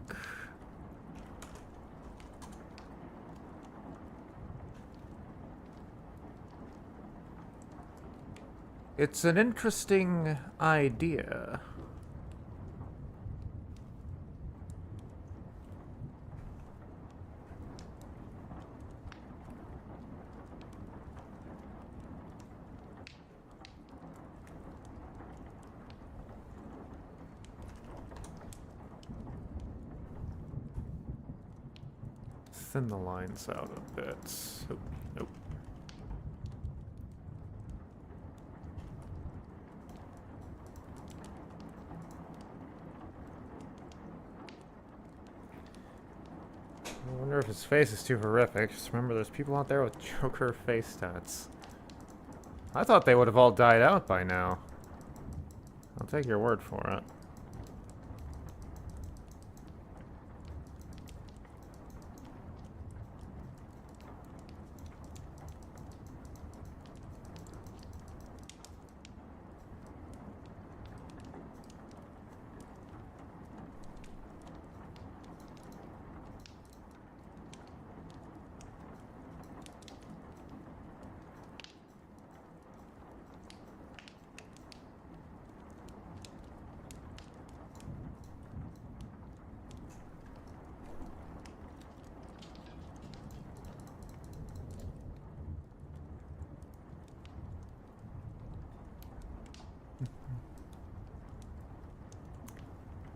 It's an interesting idea. Thin the lines out a bit. Oh, nope. I wonder if his face is too horrific. Just remember there's people out there with Joker face tats. I thought they would have all died out by now. I'll take your word for it.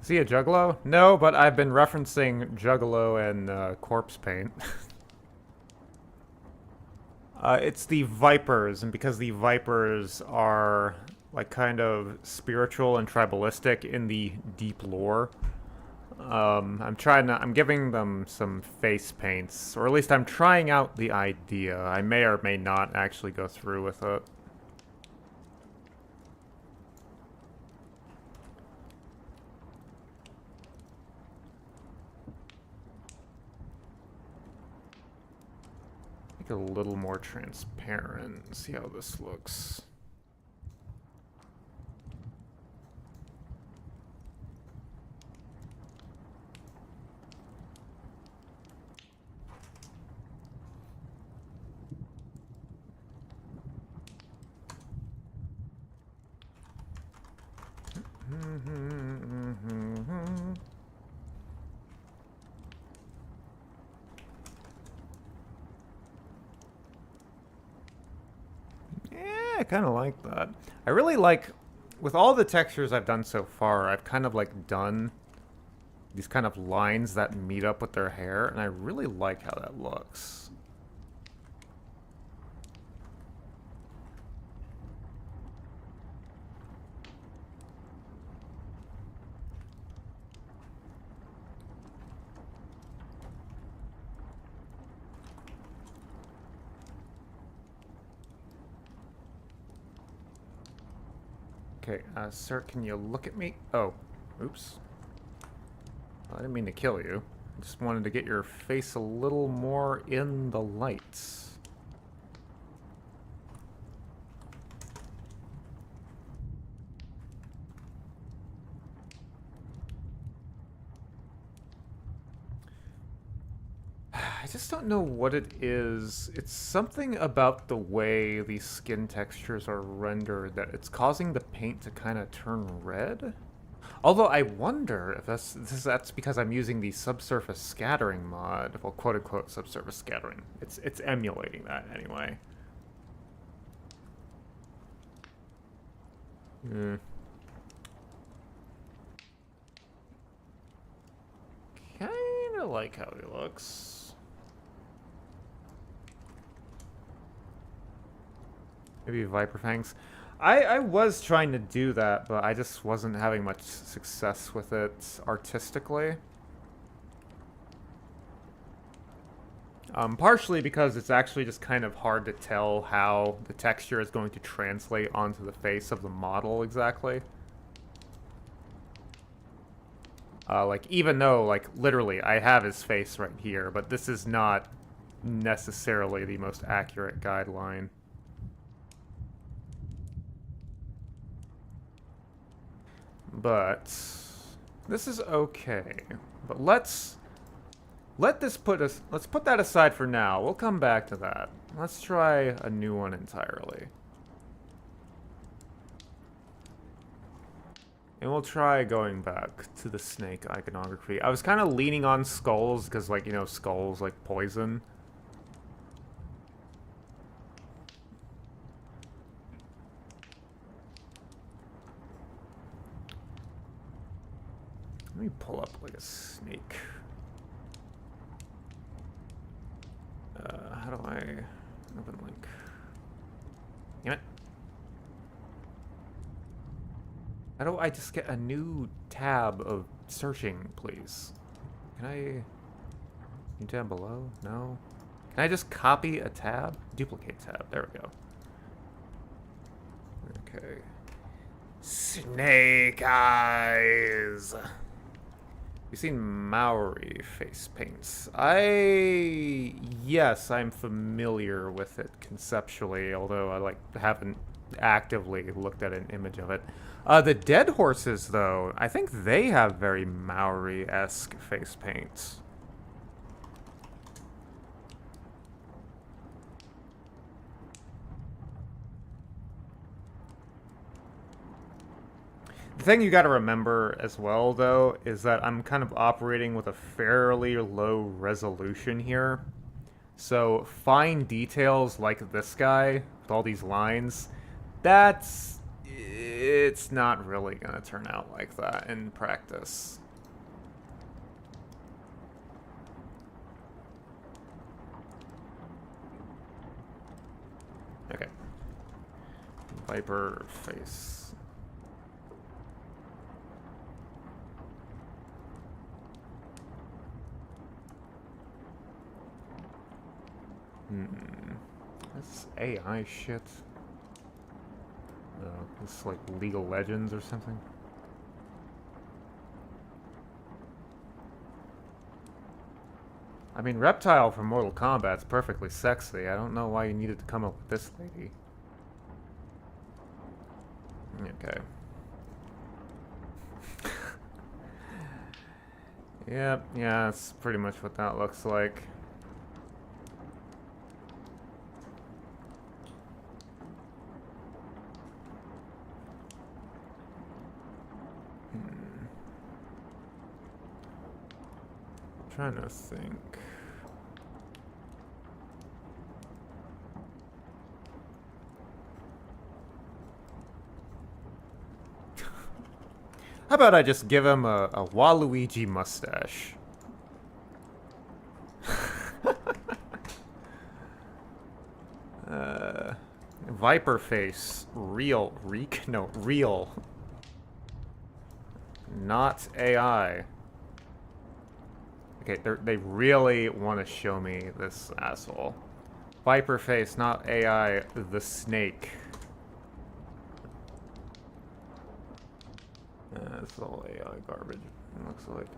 Is he a Juggalo? No, but I've been referencing Juggalo and Corpse Paint. It's the Vipers, and because the Vipers are like kind of spiritual and tribalistic in the deep lore, I'm giving them some face paints, or at least I'm trying out the idea. I may or may not actually go through with it. Make it a little more transparent. See how this looks. Yeah, I kind of like that. I really like, with all the textures I've done so far, I've kind of like done these kind of lines that meet up with their hair, and I really like how that looks. Okay, sir, can you look at me? Oh, oops. I didn't mean to kill you. I just wanted to get your face a little more in the lights. I just don't know what it is. It's something about the way these skin textures are rendered that it's causing the paint to kind of turn red. Although I wonder if that's because I'm using the subsurface scattering mod. Well, quote unquote subsurface scattering. It's emulating that anyway. Hmm. Kinda like how he looks. Maybe Viper Fangs. I was trying to do that, but I just wasn't having much success with it artistically. Partially because it's actually just kind of hard to tell how the texture is going to translate onto the face of the model exactly. Like, even though, like, literally, I have his face right here, but this is not necessarily the most accurate guideline. But this is okay. But let's put that aside for now. We'll come back to that. Let's try a new one entirely. And we'll try going back to the snake iconography. I was kind of leaning on skulls because, like, you know, skulls like poison. Let me pull up like a snake. How do I open link? Damn it. How do I just get a new tab of searching, please? Can I... New tab below? No? Can I just copy a tab? Duplicate tab. There we go. Okay. Snake eyes! You've seen Maori face paints. Yes, I'm familiar with it conceptually, although I, like, haven't actively looked at an image of it. The dead horses, though, I think they have very Maori-esque face paints. The thing you gotta remember as well, though, is that I'm kind of operating with a fairly low resolution here. So fine details like this guy, with all these lines, it's not really gonna turn out like that in practice. Okay. Viper face. This AI shit. This is like League of Legends or something. I mean, Reptile from Mortal Kombat's perfectly sexy. I don't know why you needed to come up with this lady. Okay. Yep, yeah, that's pretty much what that looks like. Trying to think. How about I just give him a Waluigi mustache? Viper face. Real. No, real. Not AI. Okay, they really want to show me this asshole. Viper face, not AI, the snake. That's all AI garbage, it looks like.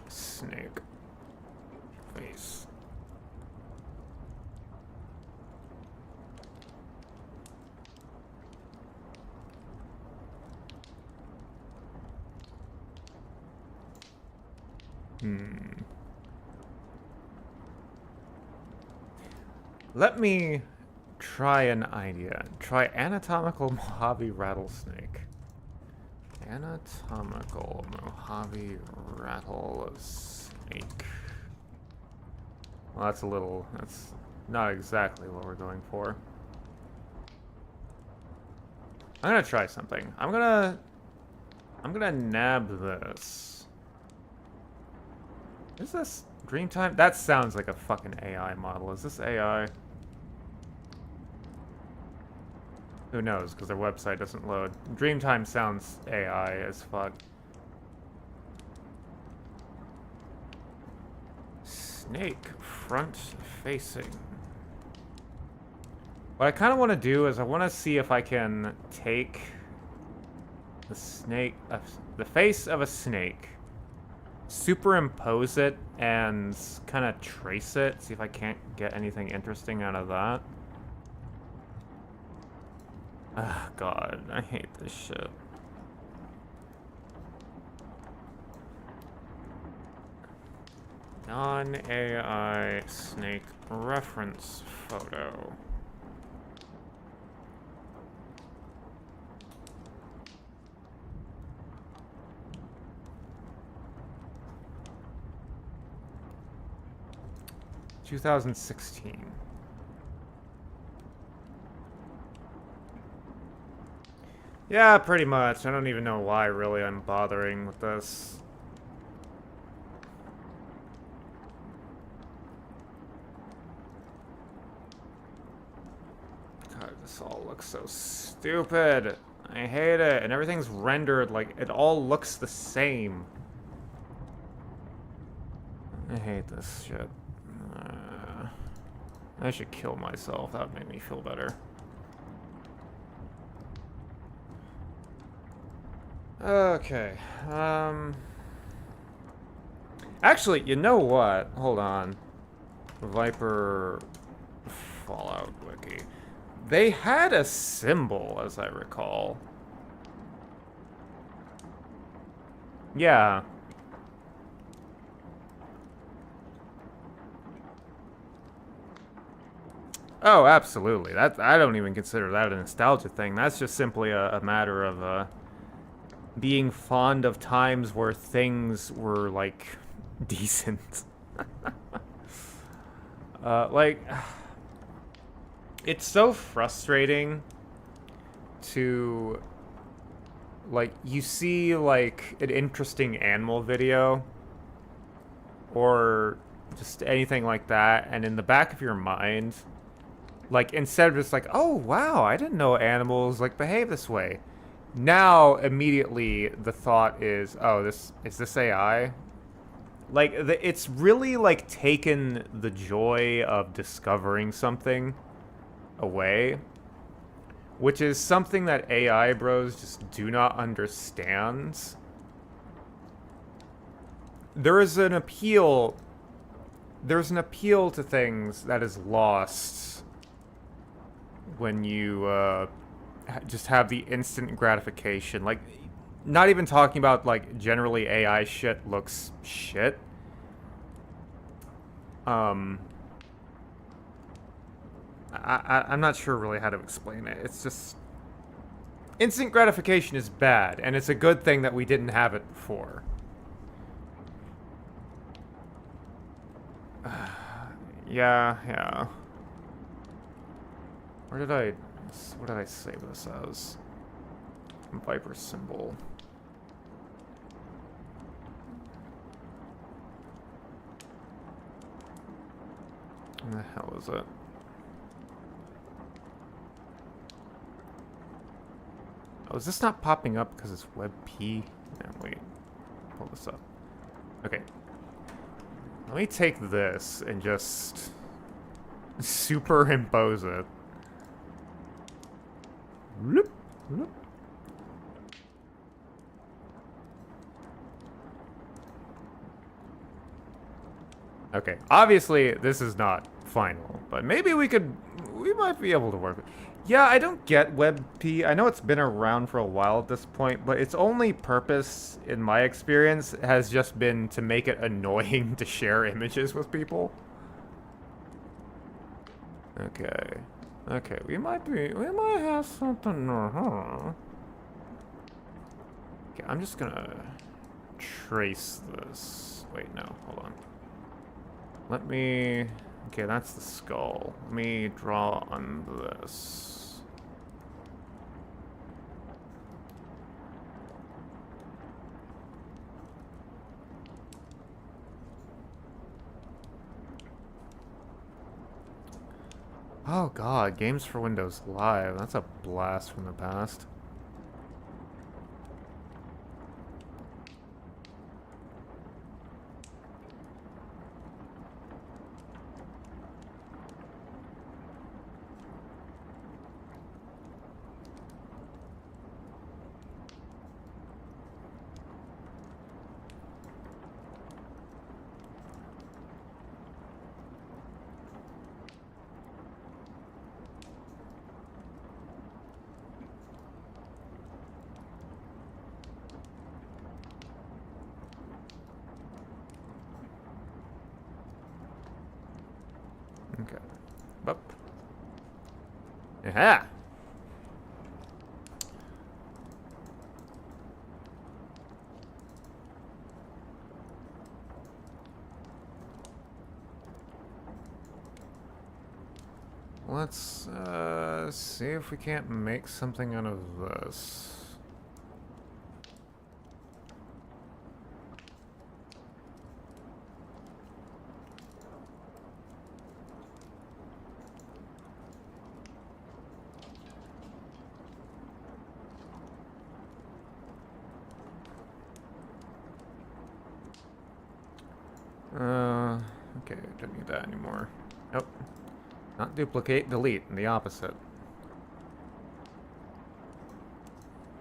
Snake. Face. Let me try an idea. Try anatomical Mojave rattlesnake. Anatomical Mojave rattlesnake. Well, that's not exactly what we're going for. I'm gonna try something. I'm gonna nab this. Is this Dreamtime? That sounds like a fucking AI model. Is this AI? Who knows, because their website doesn't load. Dreamtime sounds AI as fuck. Snake, front facing. What I kind of want to do is I want to see if I can take the snake, the face of a snake, superimpose it, and kind of trace it, see if I can't get anything interesting out of that. Ah, God, I hate this shit. Non-AI snake reference photo. (2016). Yeah, pretty much. I don't even know why, really, I'm bothering with this. God, this all looks so stupid. I hate it. And everything's rendered like it all looks the same. I hate this shit. I should kill myself. That would make me feel better. Okay. Actually, you know what? Hold on. Viper Fallout Wiki. They had a symbol, as I recall. Yeah. Oh, absolutely. That I don't even consider that a nostalgia thing. That's just simply a matter of being fond of times where things were like decent. Like, it's so frustrating to, like, you see like an interesting animal video or just anything like that, and in the back of your mind, like, instead of just like, oh wow, I didn't know animals like behave this way, now immediately the thought is, oh, is this AI? Like, it's really like taken the joy of discovering something away, which is something that AI bros just do not understand. There's an appeal to things that is lost when you just have the instant gratification. Like, not even talking about, like, generally AI shit looks shit. I'm not sure really how to explain it. It's just, instant gratification is bad, and it's a good thing that we didn't have it before. Yeah. What did I save this as? Viper symbol. What the hell is it? Oh, is this not popping up because it's WebP? No, wait. Pull this up. Okay. Let me take this and just superimpose it. Bloop, bloop. Okay, obviously this is not final, but maybe we might be able to work with. Yeah, I don't get WebP. I know it's been around for a while at this point, but its only purpose, in my experience, has just been to make it annoying to share images with people. Okay. Okay, we might have something, Okay, I'm just gonna trace this. Wait, no, hold on. Let me... Okay, that's the skull. Let me draw on this. Oh god, Games for Windows Live. That's a blast from the past. Okay. Up. Yeah. Let's see if we can't make something out of this. Okay, don't need that anymore. Nope. Not duplicate, delete, the opposite.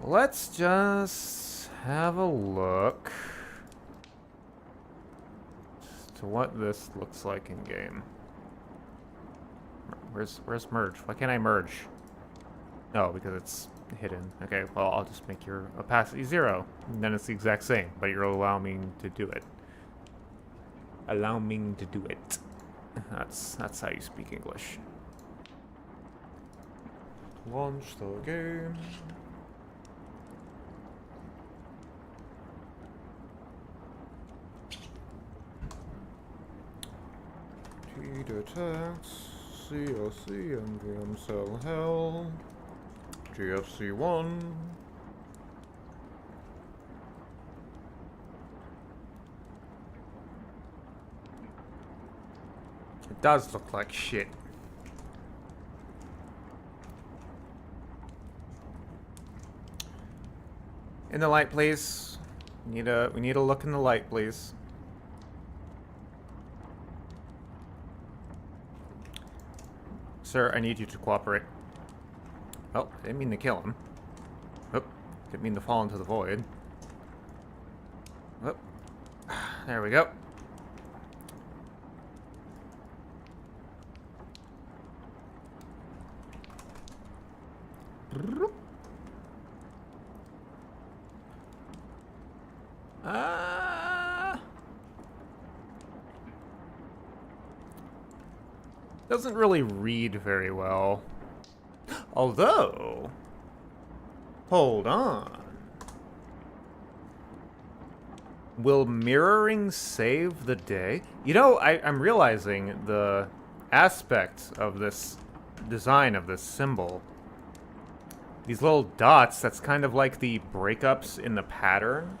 Let's just have a look to what this looks like in game. Where's merge? Why can't I merge? No, because it's hidden. Okay, well, I'll just make your opacity 0. And then it's the exact same, but you're allowing me to do it. Allow me to do it. That's how you speak English. Launch the game. T detects CLC NVM cell hell GFC1. It does look like shit. In the light, please. We need a look in the light, please. Sir, I need you to cooperate. Oh, I didn't mean to kill him. Oh, didn't mean to fall into the void. Oh, there we go. Doesn't really read very well. Although, hold on. Will mirroring save the day? You know, I'm realizing the aspect of this design of this symbol. These little dots, that's kind of like the breakups in the pattern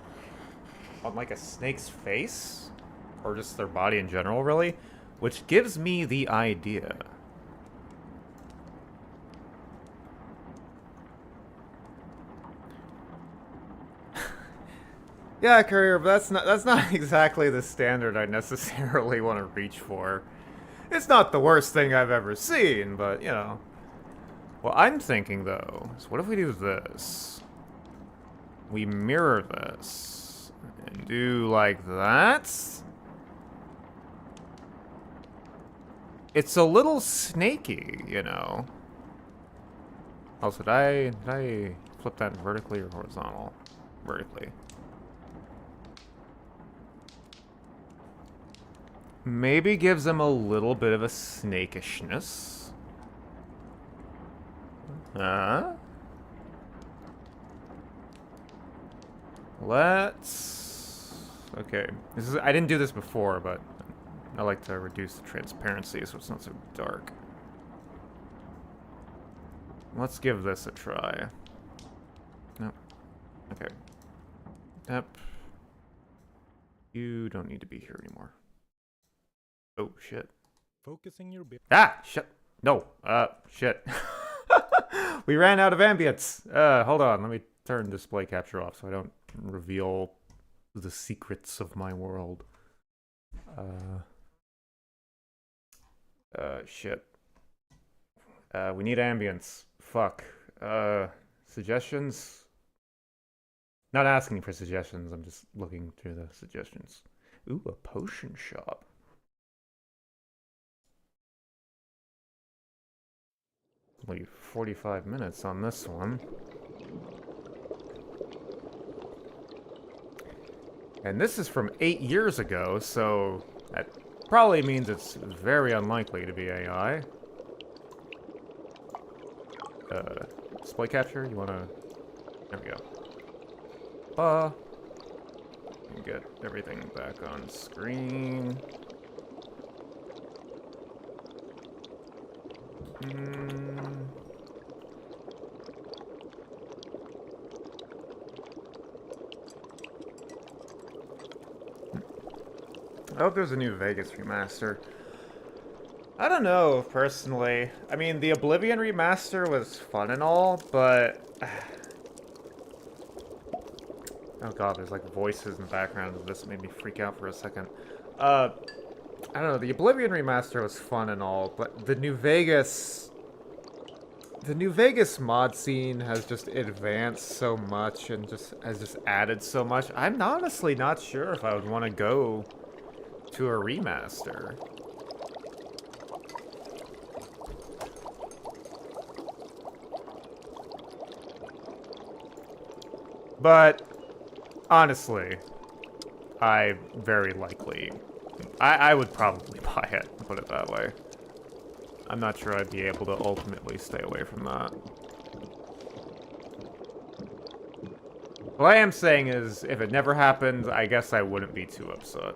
on like a snake's face, or just their body in general, really, which gives me the idea. Yeah, Courier, but that's not exactly the standard I necessarily want to reach for. It's not the worst thing I've ever seen, but, you know, What I'm thinking, though, is what if we do this? We mirror this. And do like that? It's a little snaky, you know. Also, did I flip that vertically or horizontal? Vertically. Maybe gives them a little bit of a snakishness. Let's... Okay. I didn't do this before, but I like to reduce the transparency so it's not so dark. Let's give this a try. Nope. Okay. Yep. You don't need to be here anymore. Oh, shit.
Focusing your bit.
Ah! Shit. No. Shit. We ran out of ambience. Hold on. Let me turn display capture off so I don't reveal the secrets of my world. Shit. We need ambience. Fuck. Suggestions? Not asking for suggestions, I'm just looking through the suggestions. Ooh, a potion shop. Only 45 minutes on this one. And this is from 8 years ago, so that probably means it's very unlikely to be AI. Display capture, you wanna... There we go. Get everything back on screen. I hope there's a new Vegas remaster. I don't know, personally. I mean, the Oblivion remaster was fun and all, but... Oh god, there's like voices in the background. This made me freak out for a second. I don't know, the Oblivion remaster was fun and all, but the New Vegas mod scene has just advanced so much and has just added so much. I'm honestly not sure if I would want to go to a remaster. But honestly, I would probably buy it, put it that way. I'm not sure I'd be able to ultimately stay away from that. What I am saying is, if it never happened, I guess I wouldn't be too upset.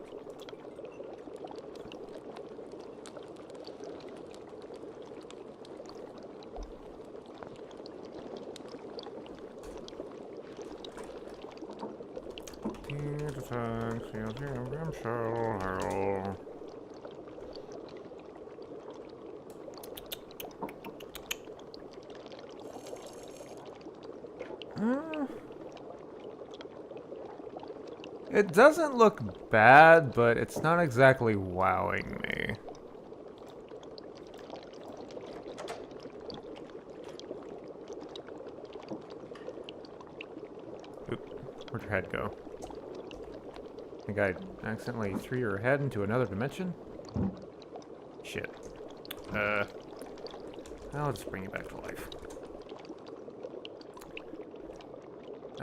It doesn't look bad, but it's not exactly wowing me. Oop, where'd your head go? I think I accidentally threw your head into another dimension? Shit. I'll just bring you back to life.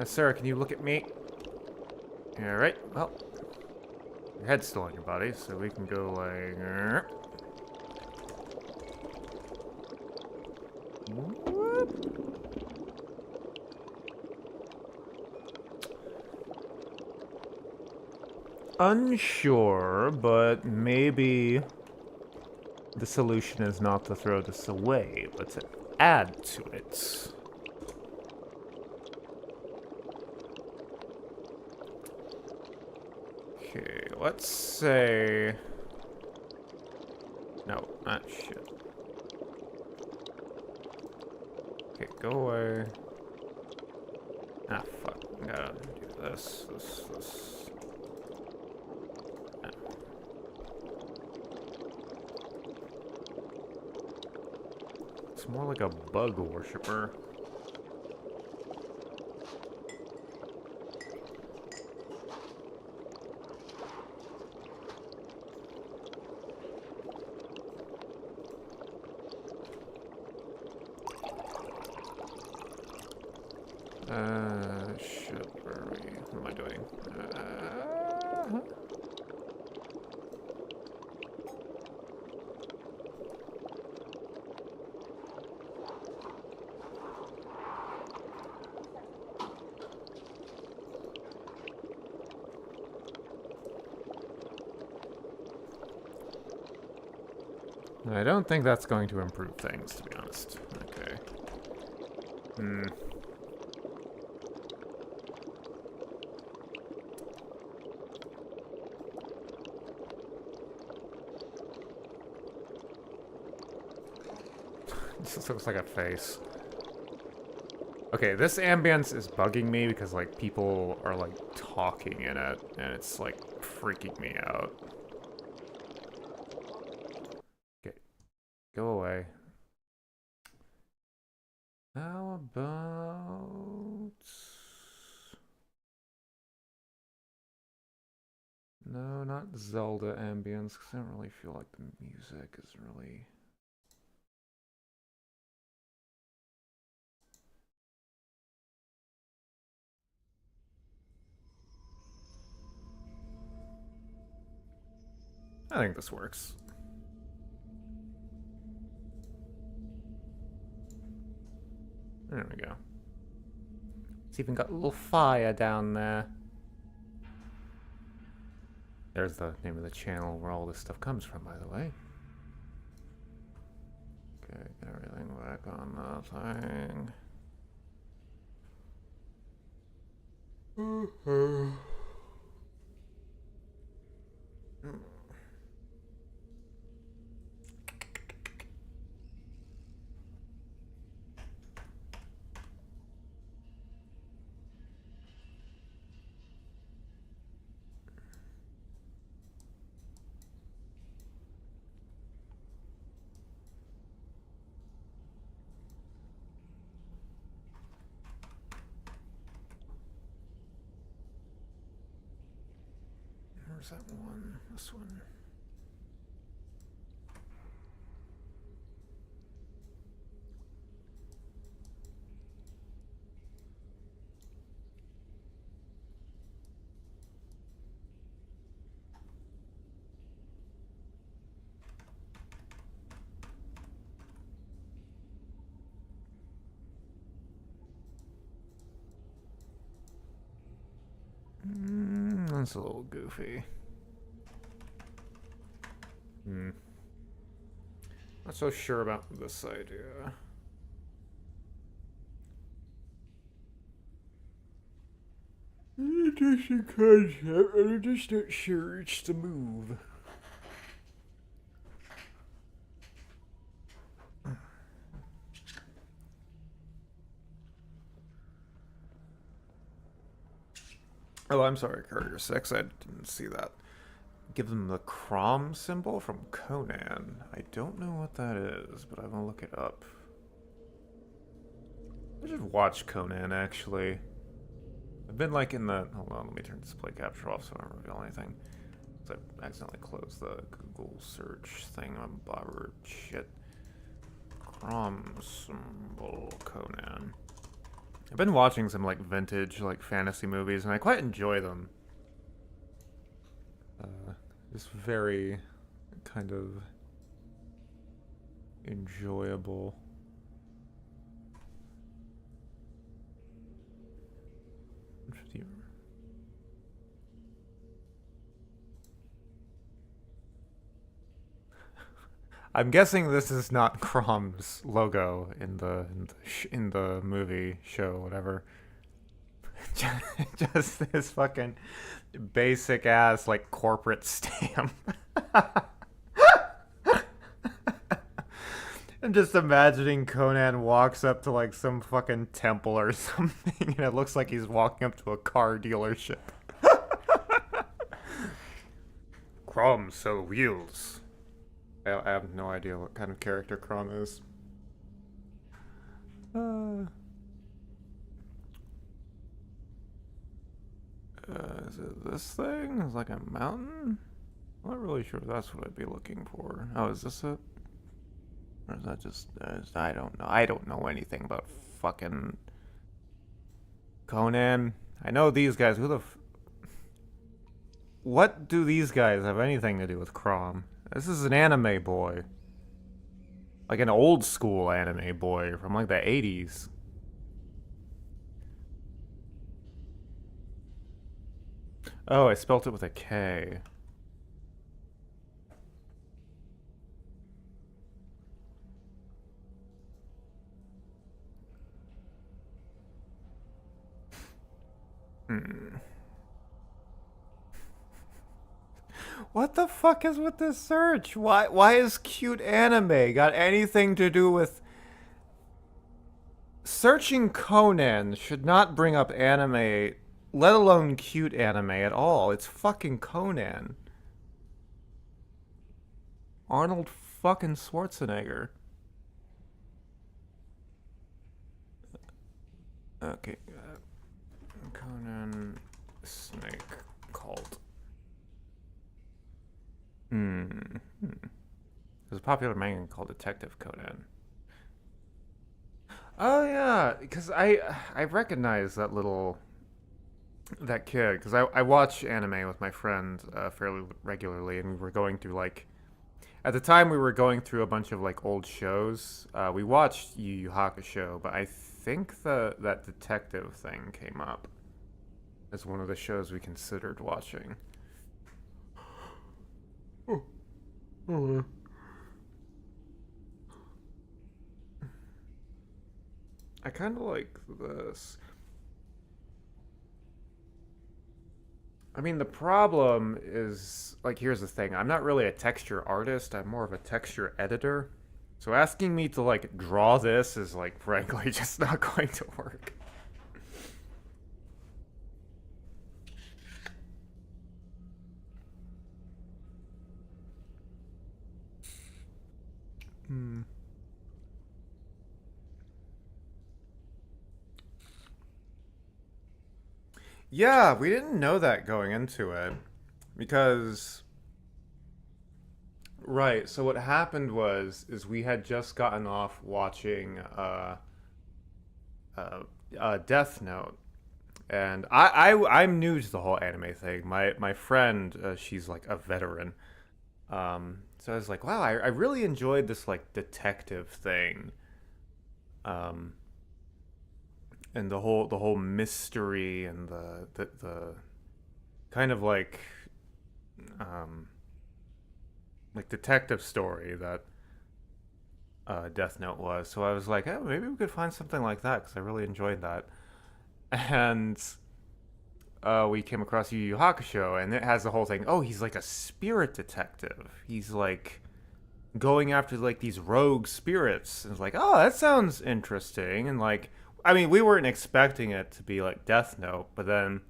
Sarah, can you look at me? Alright, well, your head's still on your body, so we can go like... Whoop. Unsure, but maybe the solution is not to throw this away, but to add to it. Okay, let's say... No, shit. Okay, go away. Ah, fuck. I gotta do this. Looks more like a bug worshiper. Shit, where are we? What am I doing? I don't think that's going to improve things, to be honest. Okay. This looks like a face. Okay, this ambience is bugging me because, like, people are, like, talking in it, and it's, like, freaking me out. Okay. Go away. How about... No, not Zelda ambience, because I don't really feel like the music is really... I think this works. There we go. It's even got a little fire down there. There's the name of the channel where all this stuff comes from, by the way. Okay, get everything back on the thing. Where's that one? This one. That's a little goofy. Not so sure about this idea. Interesting concept, and I'm just not sure it's the move. Oh, I'm sorry, Courier 6. I didn't see that. Give them the Crom symbol from Conan. I don't know what that is, but I'm gonna look it up. I should watch Conan, actually. I've been like in the... Hold on, let me turn display capture off so I don't reveal anything. I accidentally closed the Google search thing on bobber shit. Crom symbol Conan. I've been watching some like vintage like fantasy movies and I quite enjoy them. Just very kind of enjoyable. I'm guessing this is not Crom's logo in the movie, show, whatever. Just this fucking basic ass like corporate stamp. I'm just imagining Conan walks up to like some fucking temple or something, and it looks like he's walking up to a car dealership. Crom sell wheels. I have no idea what kind of character Crom is. Is it this thing? It's like a mountain? I'm not really sure if that's what I'd be looking for. Oh, is this it? Or is that just... I don't know. I don't know anything about fucking Conan. I know these guys. Who the... What do these guys have anything to do with Crom? This is an anime boy. Like an old school anime boy from like the 80s. Oh, I spelt it with a K. Hmm. What the fuck is with this search? Why is cute anime got anything to do with... Searching Conan should not bring up anime, let alone cute anime at all. It's fucking Conan. Arnold fucking Schwarzenegger. Okay. Conan Snake Cult. There's a popular manga called Detective Conan. Oh yeah, because I recognize that kid because I watch anime with my friend fairly regularly, and we were going through like at the time we were going through a bunch of like old shows. We watched Yu Yu Hakusho, but I think that detective thing came up as one of the shows we considered watching. Oh. I kind of like this. I mean, the problem is, like, here's the thing. I'm not really a texture artist. I'm more of a texture editor. So asking me to, like, draw this is, like, frankly, just not going to work. Hmm. Yeah, we didn't know that going into it because right. So what happened was is we had just gotten off watching uh, Death Note, and I'm new to the whole anime thing. My friend, she's like a veteran. So I was like, wow, I really enjoyed this like detective thing. Um, and the whole mystery and the kind of um like detective story that Death Note was. So I was like, oh, maybe we could find something like that because I really enjoyed that. And we came across Yu Yu Hakusho, and it has the whole thing. Oh, he's like a spirit detective. He's like going after like these rogue spirits. And it's like, oh, that sounds interesting. And like, I mean, we weren't expecting it to be like Death Note, but then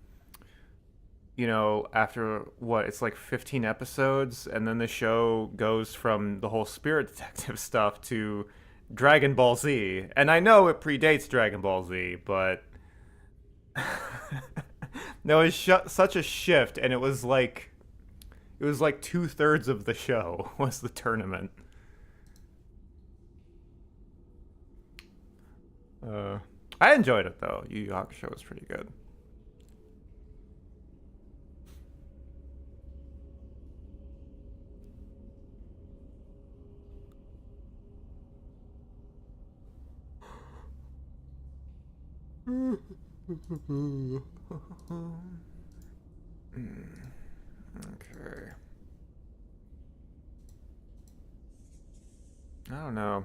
after what, it's like 15 episodes, and then the show goes from the whole spirit detective stuff to Dragon Ball Z. And I know it predates Dragon Ball Z, but no, it was such a shift, and it was like 2/3 of the show was the tournament. Uh, I enjoyed it though. Yu Yu Hakusho was pretty good. Okay. I don't know.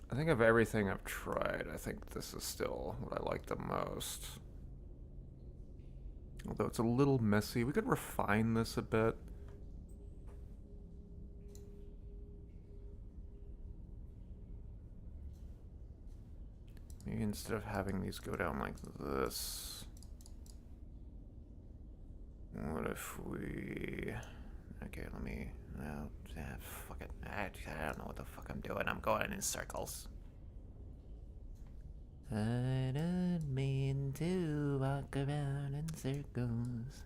I think of everything I've tried, I think this is still what I like the most. Although it's a little messy. We could refine this a bit. Maybe instead of having these go down like this, what if we... Okay, let me... fuck it. I don't know what the fuck I'm doing. I'm going in circles. I don't mean to walk around in circles.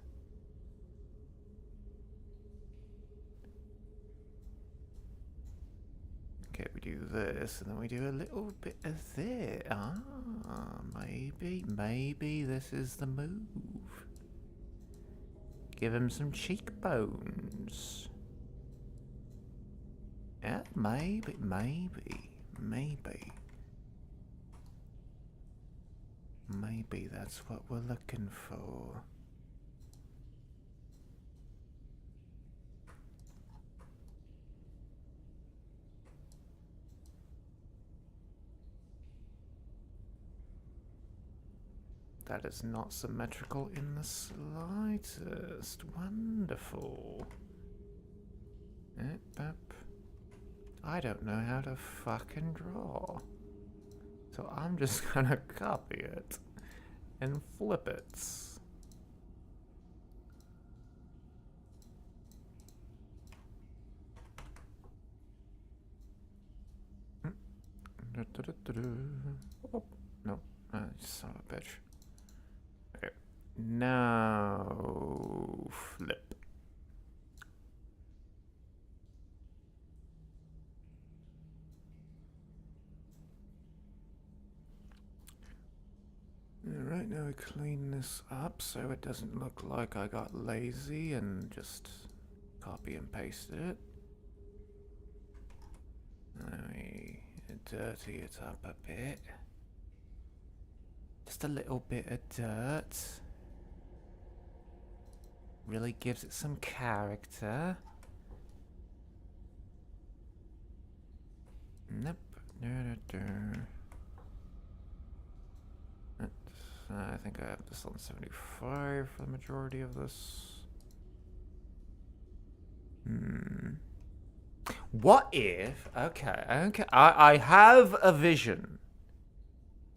Okay, we do this, and then we do a little bit of this. Ah, maybe this is the move. Give him some cheekbones. Yeah, maybe. Maybe that's what we're looking for. That is not symmetrical in the slightest. Wonderful. I don't know how to fucking draw. So I'm just gonna copy it and flip it. Oh, no. Son of a bitch. Okay. Now flip. Right now we clean this up so it doesn't look like I got lazy and just copy and paste it. Let me dirty it up a bit. Just a little bit of dirt. Really gives it some character. Nope. I think I have this on 75 for the majority of this. What if... Okay. I have a vision.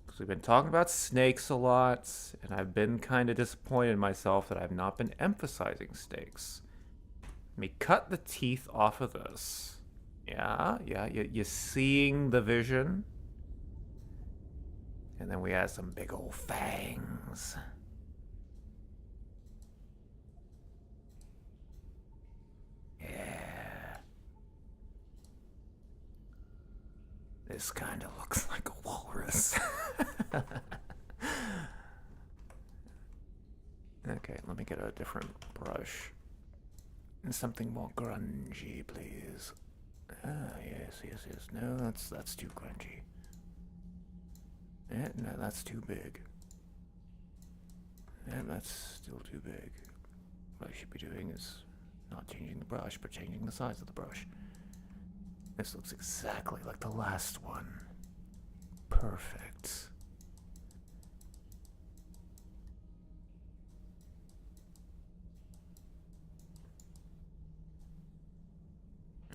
Because we've been talking about snakes a lot, and I've been kind of disappointed in myself that I've not been emphasizing snakes. Let me cut the teeth off of this. Yeah, you're seeing the vision? And then we add some big old fangs. Yeah. This kind of looks like a walrus. Okay, let me get a different brush. And something more grungy, please. Ah, yes. No, that's too grungy. No, that's too big. And that's still too big. What I should be doing is not changing the brush, but changing the size of the brush. This looks exactly like the last one. Perfect.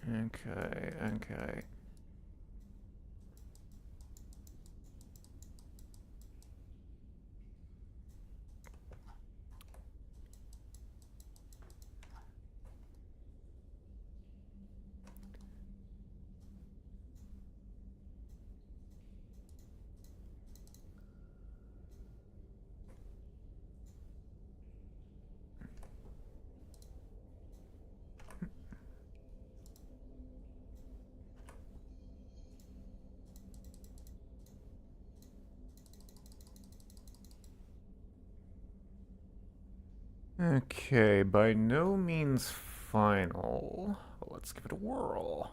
Okay. Okay, by no means final. Well, let's give it a whirl.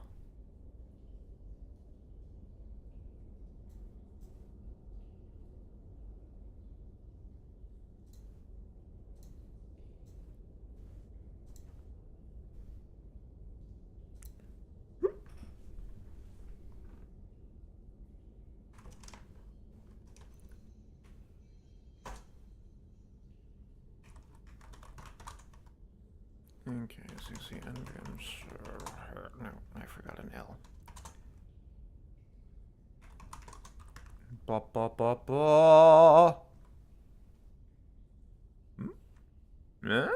Okay, so you see engines. No, I forgot an L. Ba. Huh?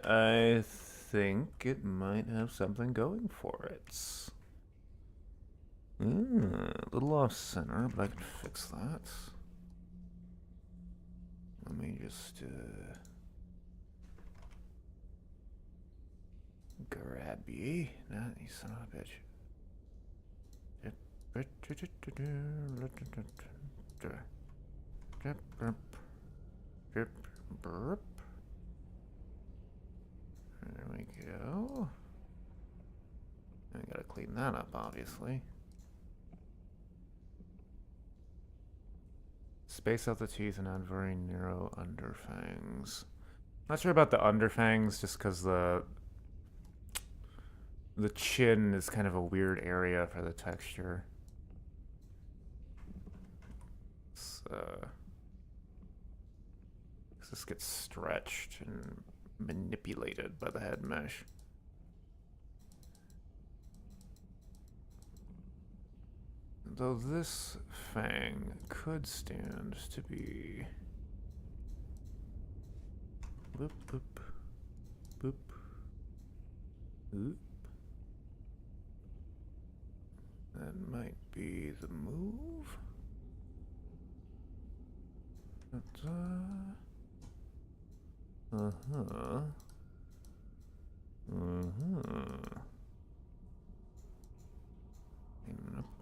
I think it might have something going for it. A little off center, but I can fix that. Let me just grab ye. Nah, you son of a bitch. There we go. I gotta clean that up, obviously. Space out the teeth and add very narrow underfangs. Not sure about the underfangs, just because the chin is kind of a weird area for the texture. This gets stretched and manipulated by the head mesh. Though this fang could stand to be... Boop, boop, boop, oop. That might be the move.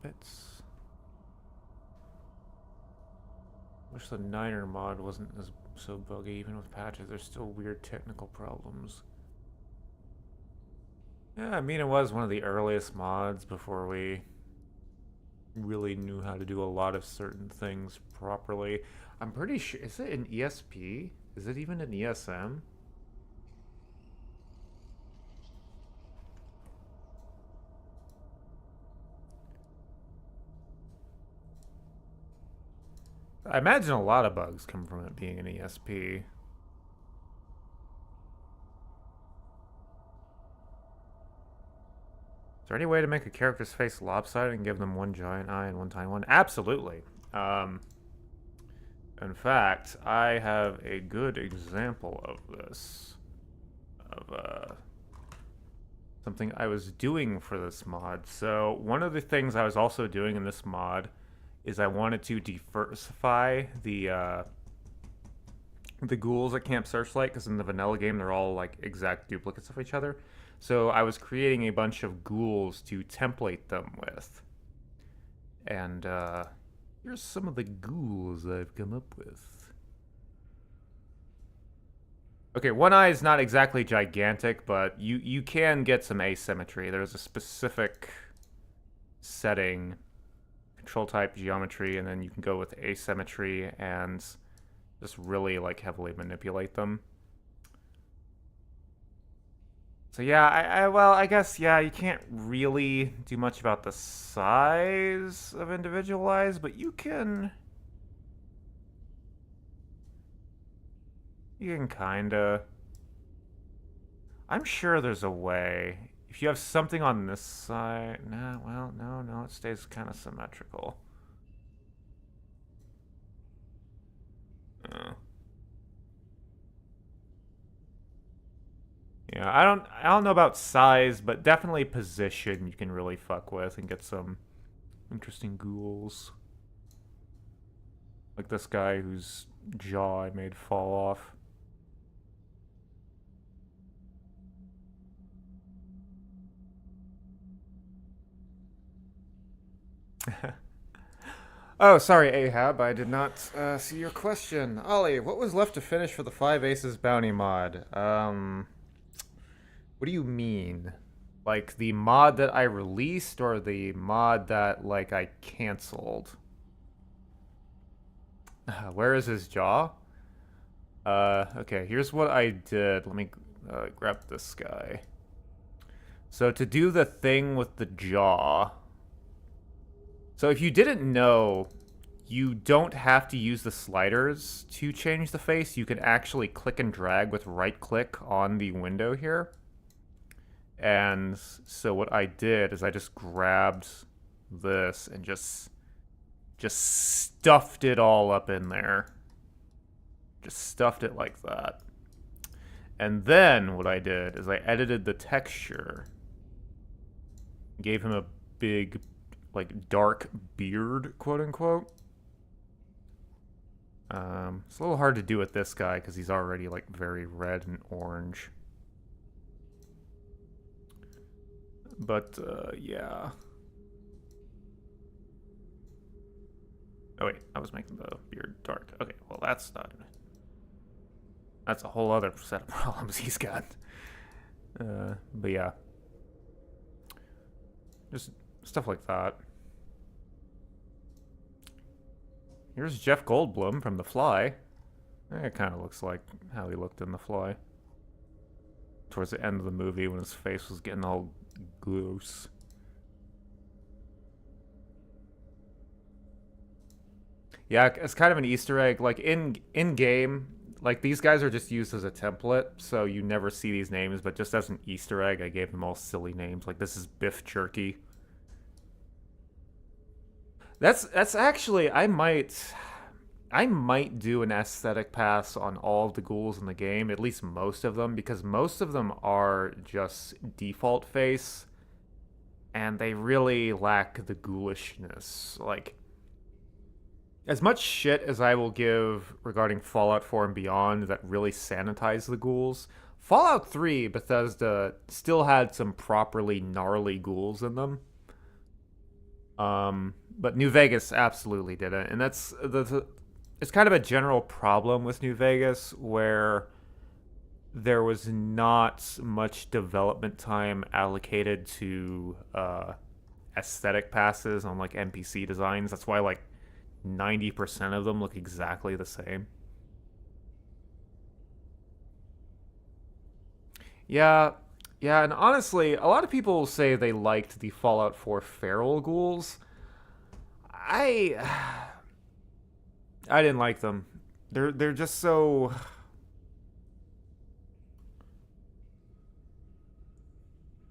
Bits. Wish the Niner mod wasn't as so buggy. Even with patches, there's still weird technical problems. Yeah, I mean, it was one of the earliest mods before we really knew how to do a lot of certain things properly. I'm pretty sure, is it an ESP? Is it even an ESM? I imagine a lot of bugs come from it being an ESP. Is there any way to make a character's face lopsided and give them one giant eye and one tiny one? Absolutely. In fact, I have a good example of this. Of something I was doing for this mod. So one of the things I was also doing in this mod is I wanted to diversify the ghouls at Camp Searchlight, because in the vanilla game they're all like exact duplicates of each other. So I was creating a bunch of ghouls to template them with. And here's some of the ghouls I've come up with. Okay, one eye is not exactly gigantic, but you can get some asymmetry. There's a specific setting, control type, geometry, and then you can go with asymmetry and just really like heavily manipulate them. So yeah, well, I guess, yeah, you can't really do much about the size of individual eyes, but you can kinda... I'm sure there's a way. If you have something on this side... Nah, well, no, it stays kind of symmetrical. Yeah, I don't know about size, but definitely position you can really fuck with and get some interesting ghouls. Like this guy whose jaw I made fall off. Oh, sorry, Ahab. I did not see your question. Ollie, what was left to finish for the 5 Aces bounty mod? What do you mean? Like the mod that I released or the mod that, like, I canceled? Where is his jaw? Okay, here's what I did. Let me grab this guy. So to do the thing with the jaw... So if you didn't know, you don't have to use the sliders to change the face. You can actually click and drag with right-click on the window here. And so what I did is I just grabbed this and just stuffed it all up in there. Just stuffed it like that. And then what I did is I edited the texture. Gave him a big like dark beard, quote unquote. It's a little hard to do with this guy because he's already like very red and orange. But yeah. Oh wait, I was making the beard dark. Okay, well that's not. That's a whole other set of problems he's got. But yeah, just stuff like that. Here's Jeff Goldblum from The Fly. It kind of looks like how he looked in The Fly. Towards the end of the movie when his face was getting all gross. Yeah, it's kind of an Easter egg. Like in game, like these guys are just used as a template, so you never see these names. But just as an Easter egg, I gave them all silly names. Like this is Biff Jerky. That's actually I might do an aesthetic pass on all of the ghouls in the game, at least most of them, because most of them are just default face, and they really lack the ghoulishness. Like, as much shit as I will give regarding Fallout 4 and Beyond that really sanitize the ghouls, Fallout 3, Bethesda still had some properly gnarly ghouls in them. But New Vegas absolutely didn't, and that's it's kind of a general problem with New Vegas where there was not much development time allocated to aesthetic passes on like NPC designs. That's why like 90% of them look exactly the same. Yeah, yeah, and honestly, a lot of people say they liked the Fallout 4 feral ghouls. I I didn't like them. They're just so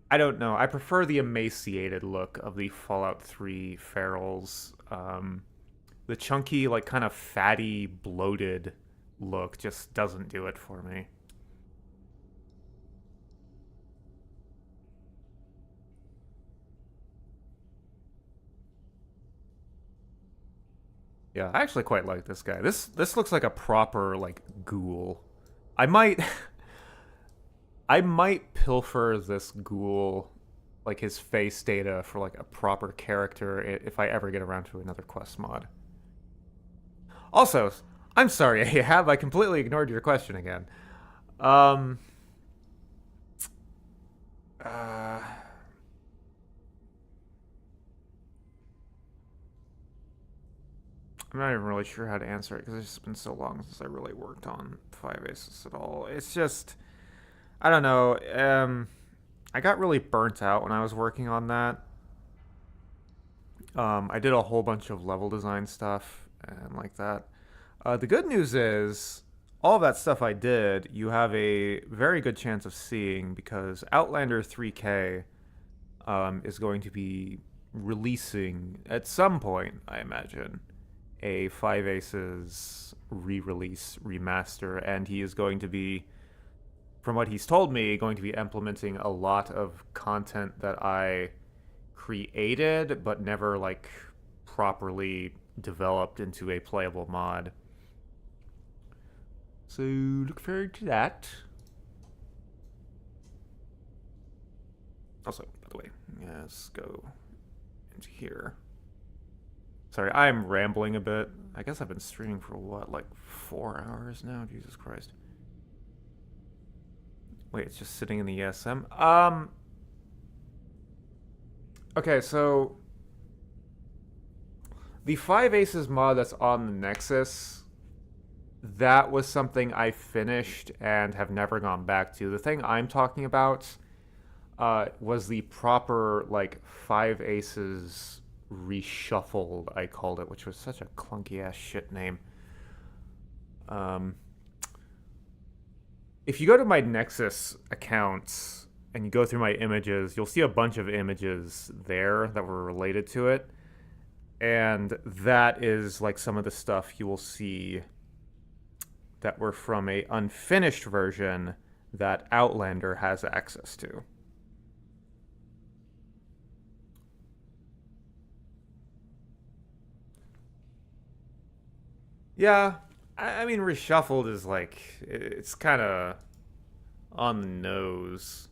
I don't know. I prefer the emaciated look of the Fallout 3 ferals. The chunky, like kind of fatty, bloated look just doesn't do it for me. Yeah, I actually quite like this guy. This looks like a proper like ghoul. I might I might pilfer this ghoul like his face data for like a proper character if I ever get around to another quest mod. Also, I'm sorry, Ahab, I completely ignored your question again. Um uh I'm not even really sure how to answer it because it's just been so long since I really worked on Five Aces at all. It's just I don't know. I got really burnt out when I was working on that. I did a whole bunch of level design stuff and like that. The good news is, all of that stuff I did, you have a very good chance of seeing because Outlander 3K is going to be releasing at some point, I imagine, a Five Aces re-release remaster, and he is going to be, from what he's told me, going to be implementing a lot of content that I created but never like properly developed into a playable mod. So look forward to that. Also, by the way, let's go into here. Sorry, I'm rambling a bit. I guess I've been streaming for what, like 4 hours now? Jesus Christ. Wait, it's just sitting in the ESM? Okay, so the Five Aces mod that's on the Nexus, that was something I finished and have never gone back to. The thing I'm talking about was the proper, like, Five Aces reshuffled, I called it, which was such a clunky ass shit name. If you go to my Nexus accounts and you go through my images, you'll see a bunch of images there that were related to it. And that is like some of the stuff you will see that were from a unfinished version that Outlander has access to. Yeah, I mean, reshuffled is like, it's kind of on the nose.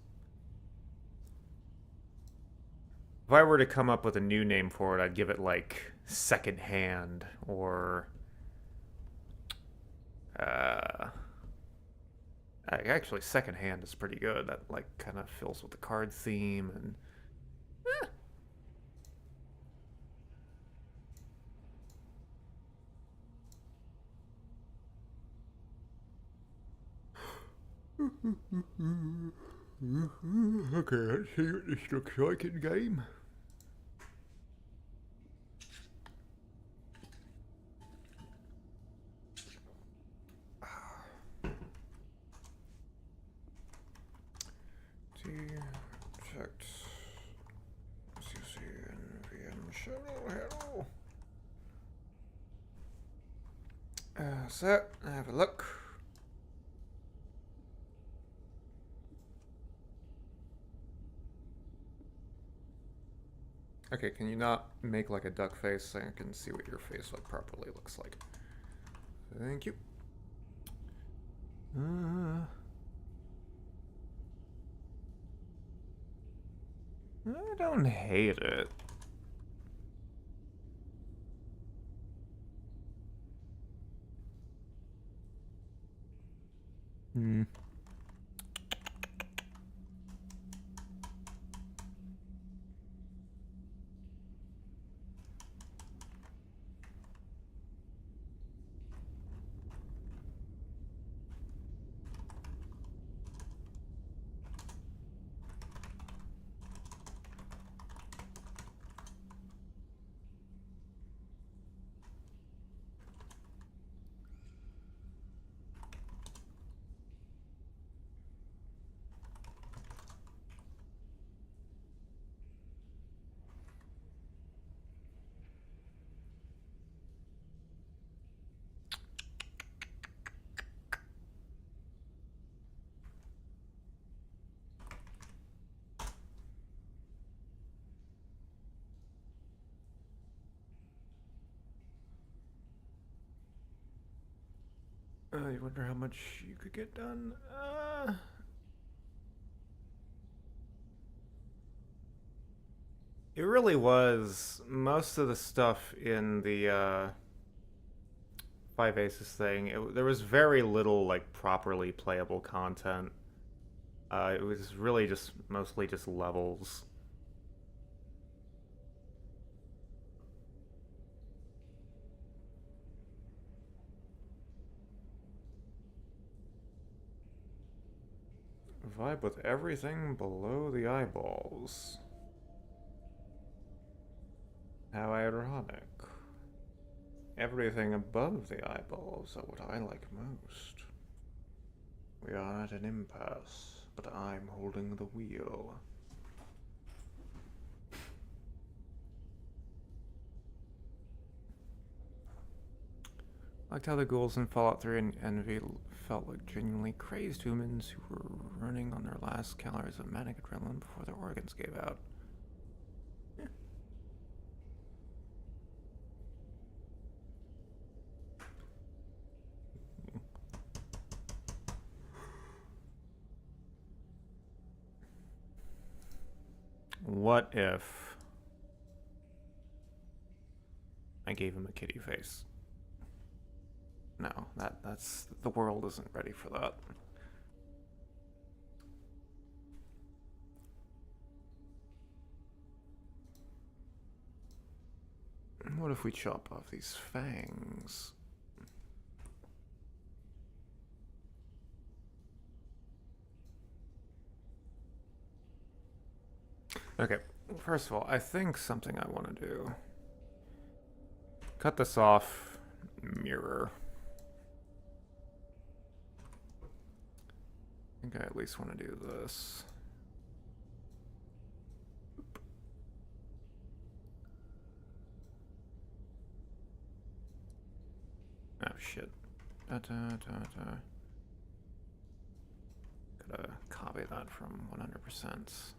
If I were to come up with a new name for it, I'd give it like second hand or uh actually second hand is pretty good. That like kind of fills with the card theme and okay, let's see what this looks like in game. Checked. CC and VM channel. Hello. So, have a look. Okay, can you not make like a duck face so I can see what your face like properly looks like? Thank you. I don't hate it. Hmm. You wonder how much you could get done? It really was. Most of the stuff in the Five Aces thing, there was very little like properly playable content. It was really just mostly just levels. Vibe with everything below the eyeballs. How ironic. Everything above the eyeballs are what I like most. We are at an impasse, but I'm holding the wheel. Liked how the ghouls in Fallout 3 and Envy felt like genuinely crazed humans who were running on their last calories of manic adrenaline before their organs gave out. Yeah. What if I gave him a kitty face? No, that's the world isn't ready for that. What if we chop off these fangs? Okay, first of all, I think something I want to do. Cut this off. Mirror. I think I at least want to do this. Oh shit. Gotta copy that from 100%.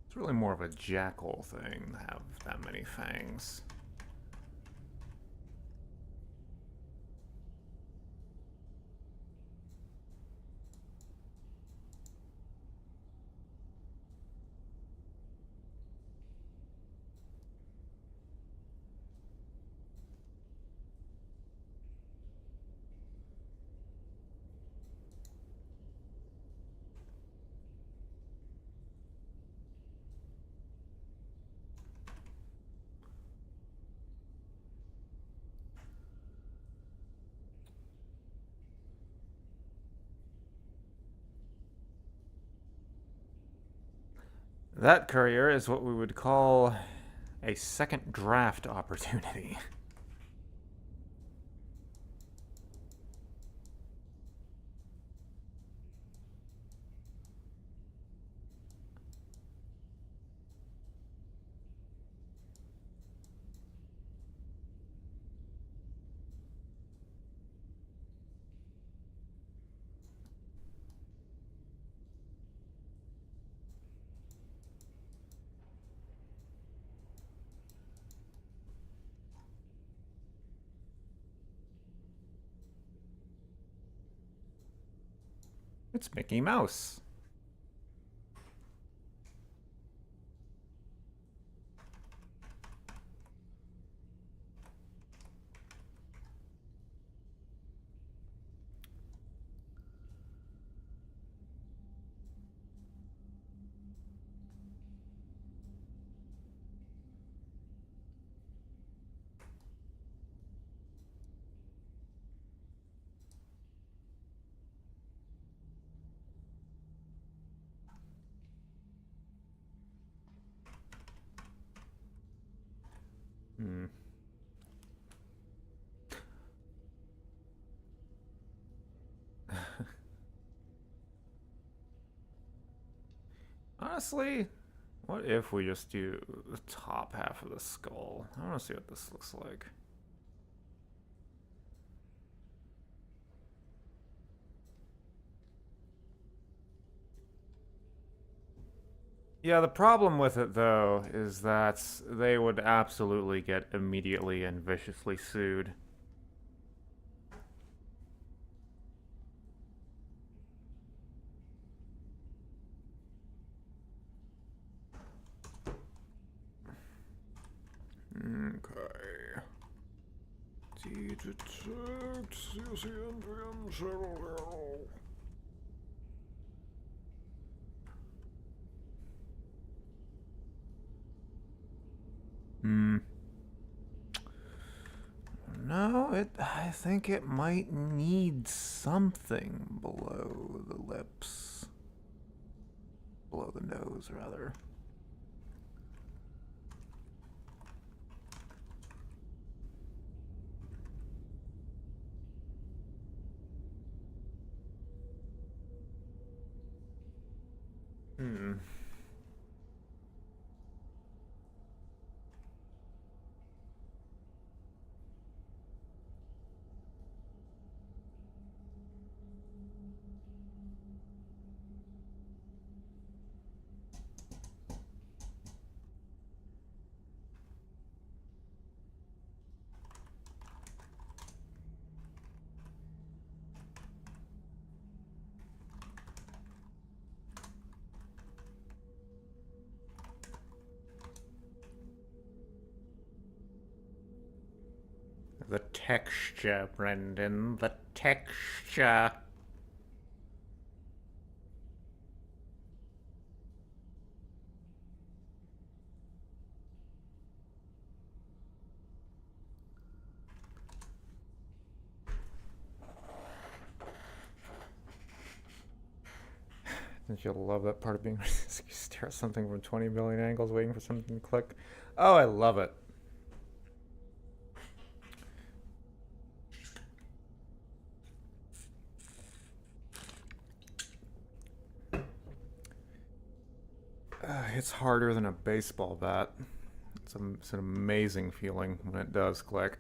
It's really more of a jackal thing to have that many fangs. That courier is what we would call a second draft opportunity. It's Mickey Mouse. Hmm. Honestly, what if we just do the top half of the skull? I want to see what this looks like. Yeah, the problem with it, though, is that they would absolutely get immediately and viciously sued. Okay. Detect CCNVM serial. Hmm. No, I think it might need something below the lips. Below the nose, rather. Hmm. The texture, Brendan. The texture. Don't you love that part of being you stare at something from 20 million angles waiting for something to click? Oh, I love it. It's harder than a baseball bat. It's an amazing feeling when it does click.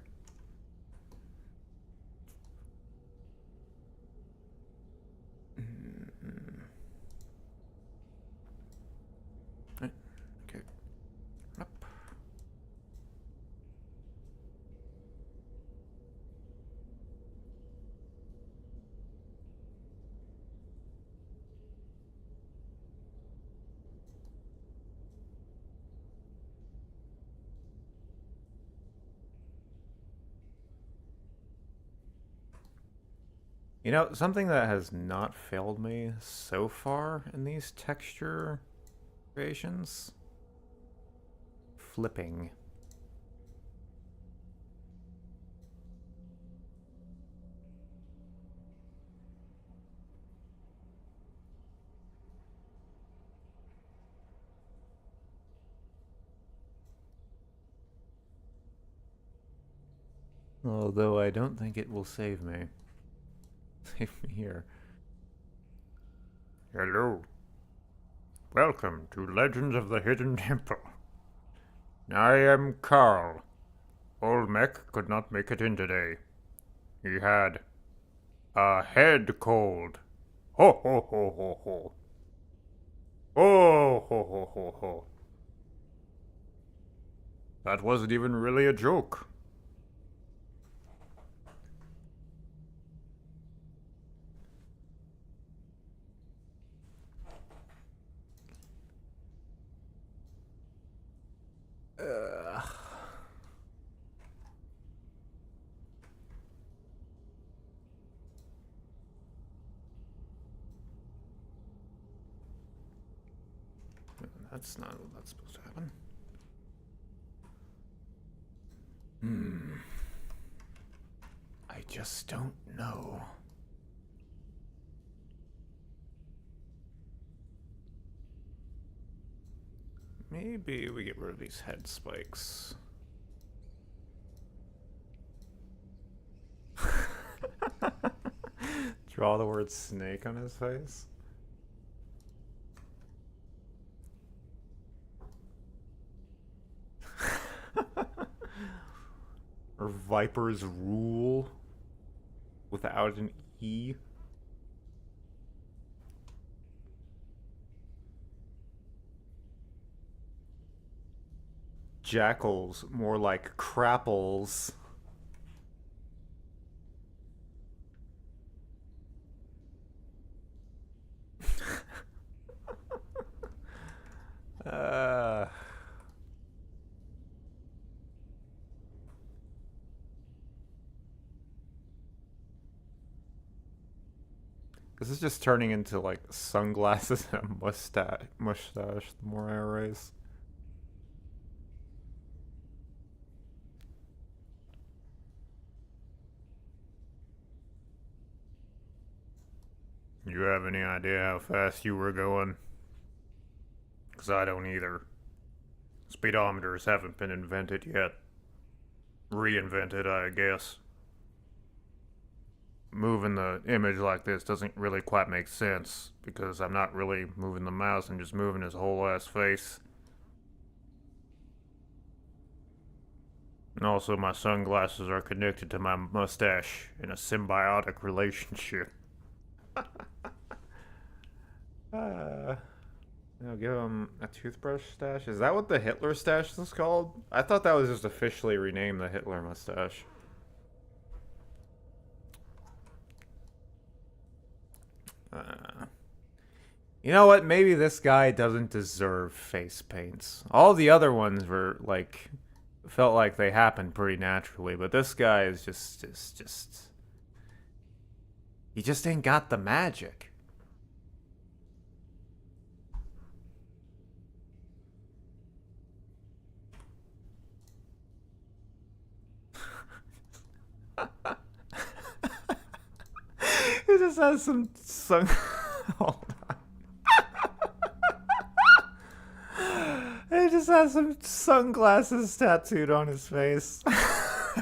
You know, something that has not failed me so far in these texture creations? Flipping. Although I don't think it will save me. Save me here. Hello. Welcome to Legends of the Hidden Temple. I am Carl. Old Mech could not make it in today. He had a head cold. Ho ho ho ho ho. Oh ho ho ho ho. That wasn't even really a joke. That's not what that's supposed to happen. I just don't know. Maybe we get rid of these head spikes. Draw the word snake on his face. Or Viper's Rule without an E. Jackals, more like crapples. This is just turning into like sunglasses and a mustache the more I erase. You have any idea how fast you were going? 'Cause I don't either. Speedometers haven't been invented yet. Reinvented, I guess. Moving the image like this doesn't really quite make sense, because I'm not really moving the mouse, I'm just moving his whole ass face. And also my sunglasses are connected to my mustache in a symbiotic relationship. I'll give him a toothbrush stash. Is that what the Hitler stash is called? I thought that was just officially renamed the Hitler mustache. You know what? Maybe this guy doesn't deserve face paints. All the other ones were like, felt like they happened pretty naturally, but this guy is just. He just ain't got the magic. He just has some hold on. He just has some sunglasses tattooed on his face. I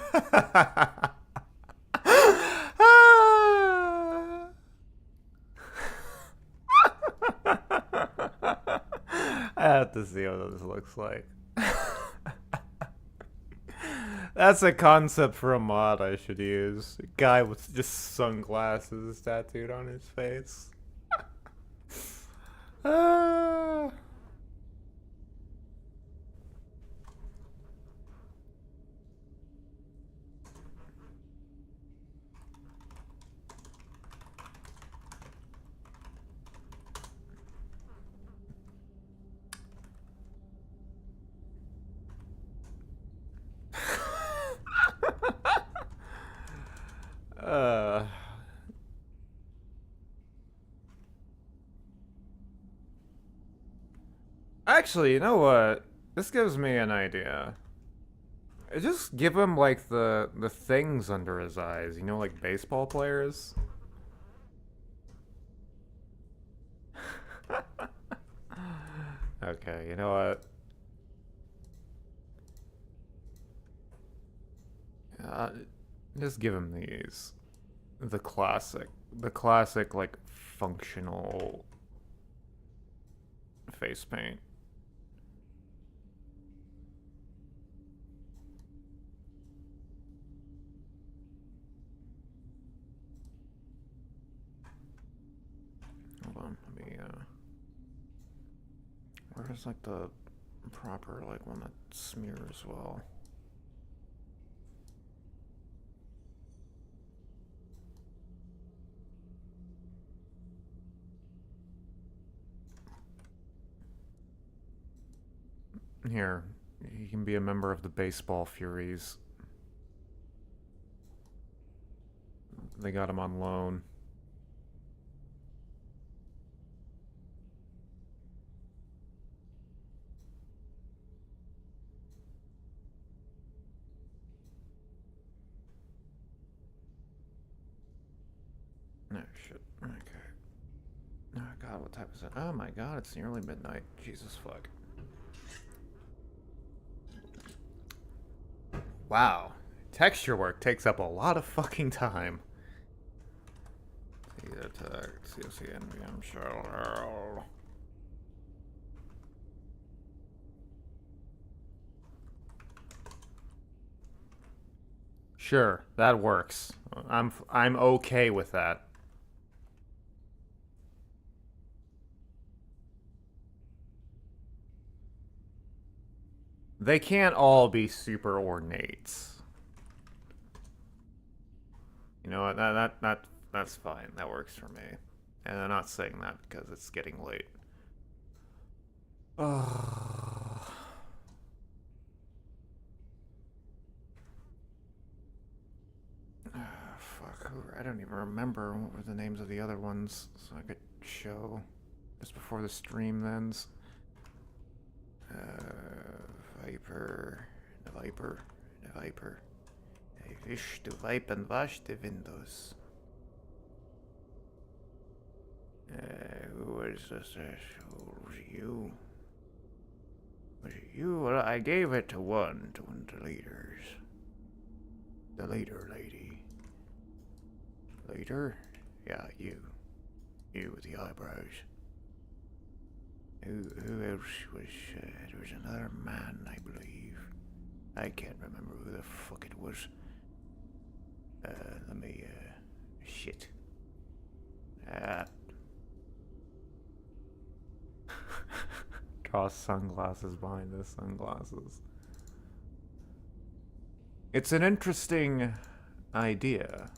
have to see what this looks like. That's a concept for a mod I should use. A guy with just sunglasses tattooed on his face. Actually, you know what? This gives me an idea. Just give him like the things under his eyes, you know, like baseball players. Okay, you know what? Uh, just give him these. The classic like functional face paint. Hold on, let me where's like the proper like one that smears well? Here, you can be a member of the Baseball Furies. They got him on loan. Oh shit. Okay. Oh god, what time is it? Oh my god, it's nearly midnight. Jesus fuck. Wow. Texture work takes up a lot of fucking time. CSCNVM shell. Sure, that works. I'm okay with that. They can't all be super ornate. You know what? That's fine. That works for me. And I'm not saying that because it's getting late. Oh. Fuck. I don't even remember what were the names of the other ones, so I could show just before the stream ends. Viper, the Viper, the Viper. I wish to wipe and wash the windows. Who was this? Was it you? Was it you? Well, I gave it to one of the leaders. The leader lady. Leader? Yeah, you. You with the eyebrows. Who else was, there was another man, I believe. I can't remember who the fuck it was. Let me, shit. Draw sunglasses behind the sunglasses. It's an interesting idea.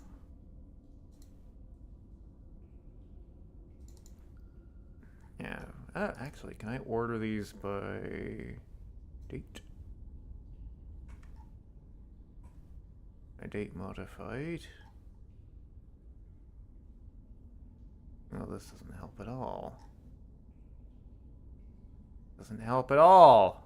Yeah. Actually, can I order these by date? A date modified? Well, this doesn't help at all. Doesn't help at all.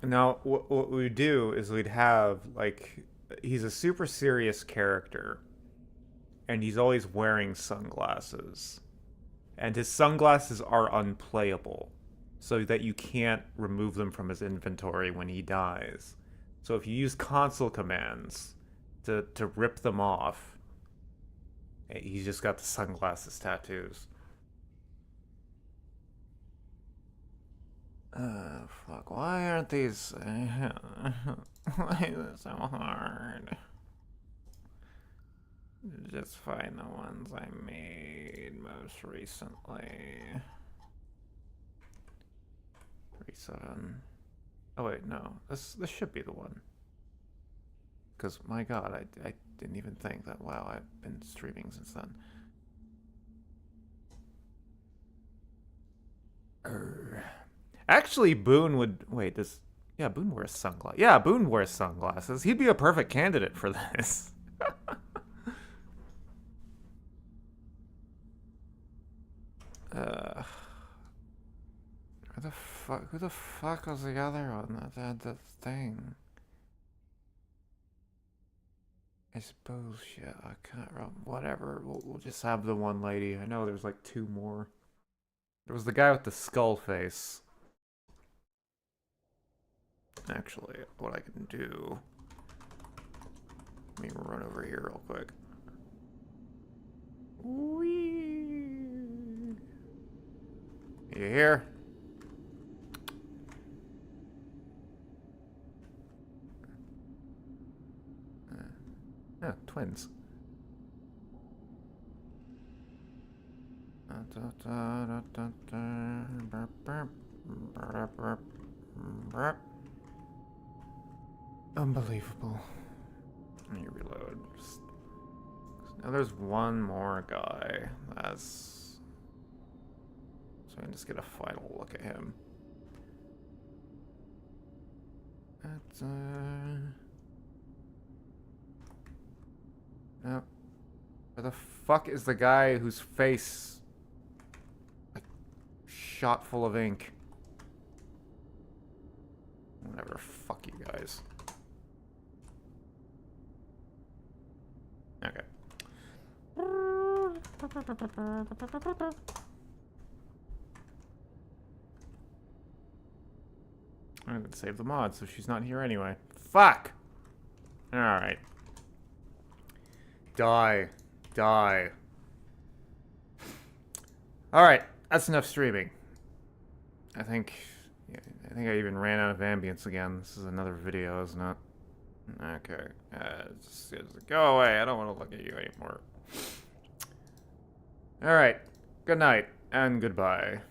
Now, what we do is we'd have, like, he's a super serious character, and he's always wearing sunglasses. And his sunglasses are unplayable, so that you can't remove them from his inventory when he dies. So if you use console commands to rip them off, he's just got the sunglasses tattoos. Fuck, why aren't these... why is it so hard? Just find the ones I made most recently. 37. Oh wait, no. This should be the one. Because, my god, I didn't even think that, wow, I've been streaming since then. Actually, Boone would... Wait, this... Yeah, Boone wears sunglasses. Yeah, Boone wears sunglasses. He'd be a perfect candidate for this. Who the fuck was the other one that had the thing? I suppose, yeah, I can't remember. Whatever, we'll just have the one lady. I know there's like two more. There was the guy with the skull face. Actually, what I can do... Let me run over here real quick. Whee! You here? Yeah, twins. Unbelievable. Let me reload. Now there's one more guy. So I can just get a final look at him. No. Where the fuck is the guy whose face, like, shot full of ink? Whatever, fuck you guys. Okay. I'm gonna save the mod so she's not here anyway. Fuck! Alright. Die. Die. Alright, that's enough streaming. I think I even ran out of ambience again. This is another video, isn't it? Okay. Just go away. I don't want to look at you anymore. Alright. Good night, and goodbye.